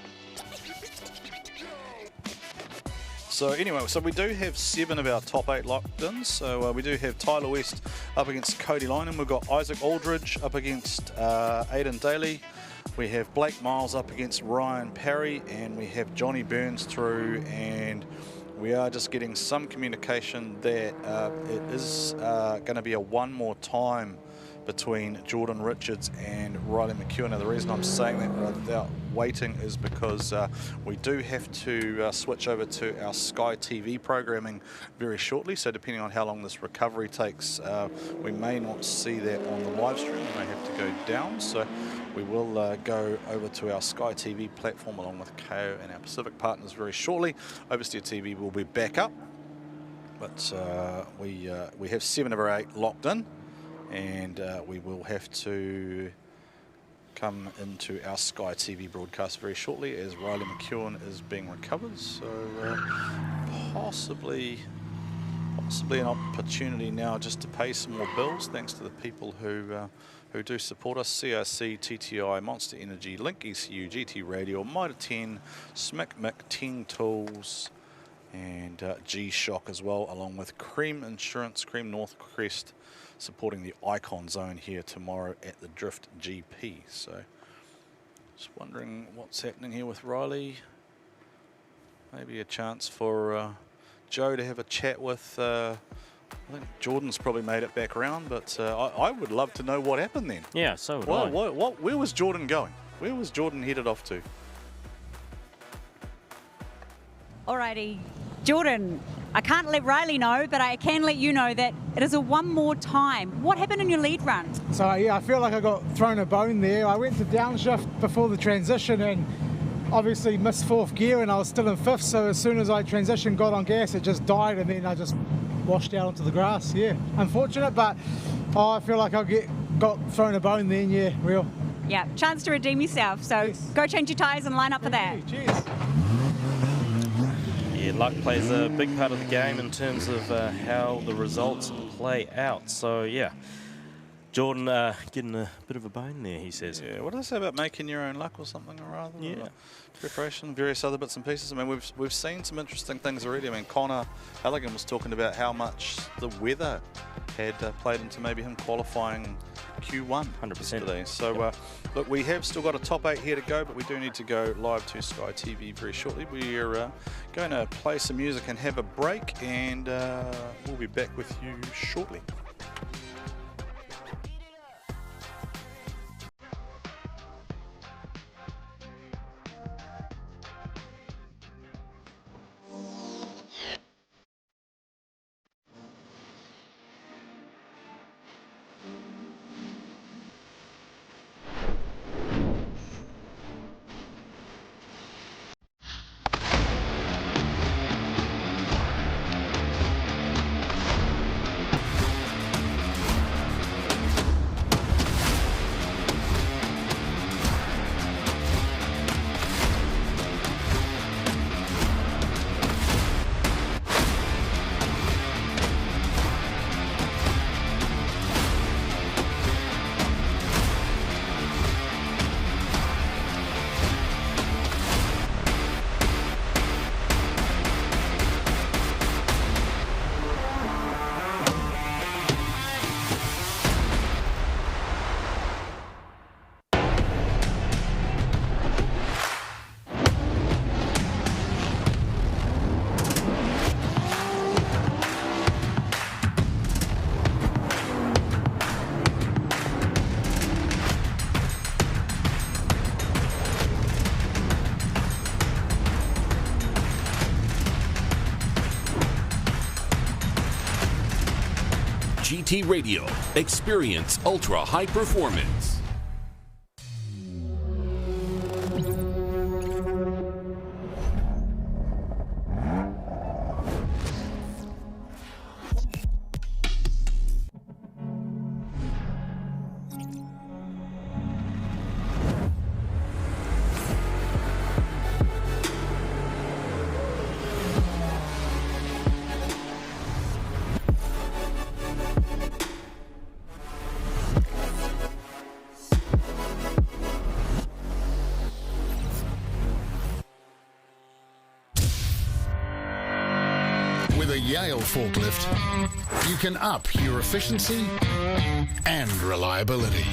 So anyway, so we do have 7 of our top 8 locked in. So we do have Tyler West up against Cody Lynham. We've got Isaac Aldridge up against Aidan Daly. We have Blake Miles up against Ryan Parry, and we have Johnny Burns through. And we are just getting some communication that it is going to be a one more time between Jordan Richards and Riley McEwen. Now, the reason I'm saying that without waiting is because we do have to switch over to our Sky TV programming very shortly. So depending on how long this recovery takes, we may not see that on the live stream. We may have to go down. So we will go over to our Sky TV platform along with KO and our Pacific partners very shortly. Oversteer TV will be back up. But we have 7 of our 8 locked in. And we will have to come into our Sky TV broadcast very shortly as Riley McEwen is being recovered. So possibly an opportunity now just to pay some more bills, thanks to the people who do support us: CRC, TTI, Monster Energy, Link ECU, GT Radio, Mitre 10, Mick, Ting Tools, and G-Shock as well, along with Cream Insurance, Cream Northcrest, supporting the Icon Zone here tomorrow at the Drift GP. So just wondering what's happening here with Riley. Maybe a chance for Joe to have a chat with, I think Jordan's probably made it back around, but I would love to know what happened then. Yeah, so would I. Where was Jordan going? Where was Jordan headed off to? Alrighty, Jordan, I can't let Riley know, but I can let you know that it is a one more time. What happened in your lead run? So yeah, I feel like I got thrown a bone there. I went to downshift before the transition and obviously missed 4th gear, and I was still in 5th, so as soon as I transitioned, got on gas, it just died, and then I just washed out onto the grass. Yeah, unfortunate, but I feel like I got thrown a bone then, yeah, real. Yeah, chance to redeem yourself, so go change your tyres and line up for that. Cheers. Yeah, luck plays a big part of the game in terms of how the results play out. So, yeah, Jordan getting a bit of a bone there, he says. Yeah, what did I say about making your own luck or something or other? Yeah. Preparation, various other bits and pieces. I mean, we've seen some interesting things already. I mean, Connor Halligan was talking about how much the weather had played into maybe him qualifying Q1 100% today. So, look, we have still got a top 8 here to go, but we do need to go live to Sky TV very shortly. We're going to play some music and have a break, and we'll be back with you shortly. GT Radio. Experience ultra high performance. With a Yale forklift, you can up your efficiency and reliability,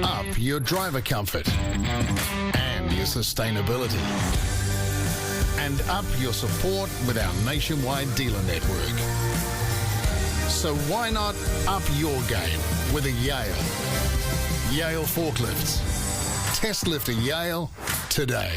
up your driver comfort and your sustainability, and up your support with our nationwide dealer network. So why not up your game with a Yale forklifts? Test lift a Yale today.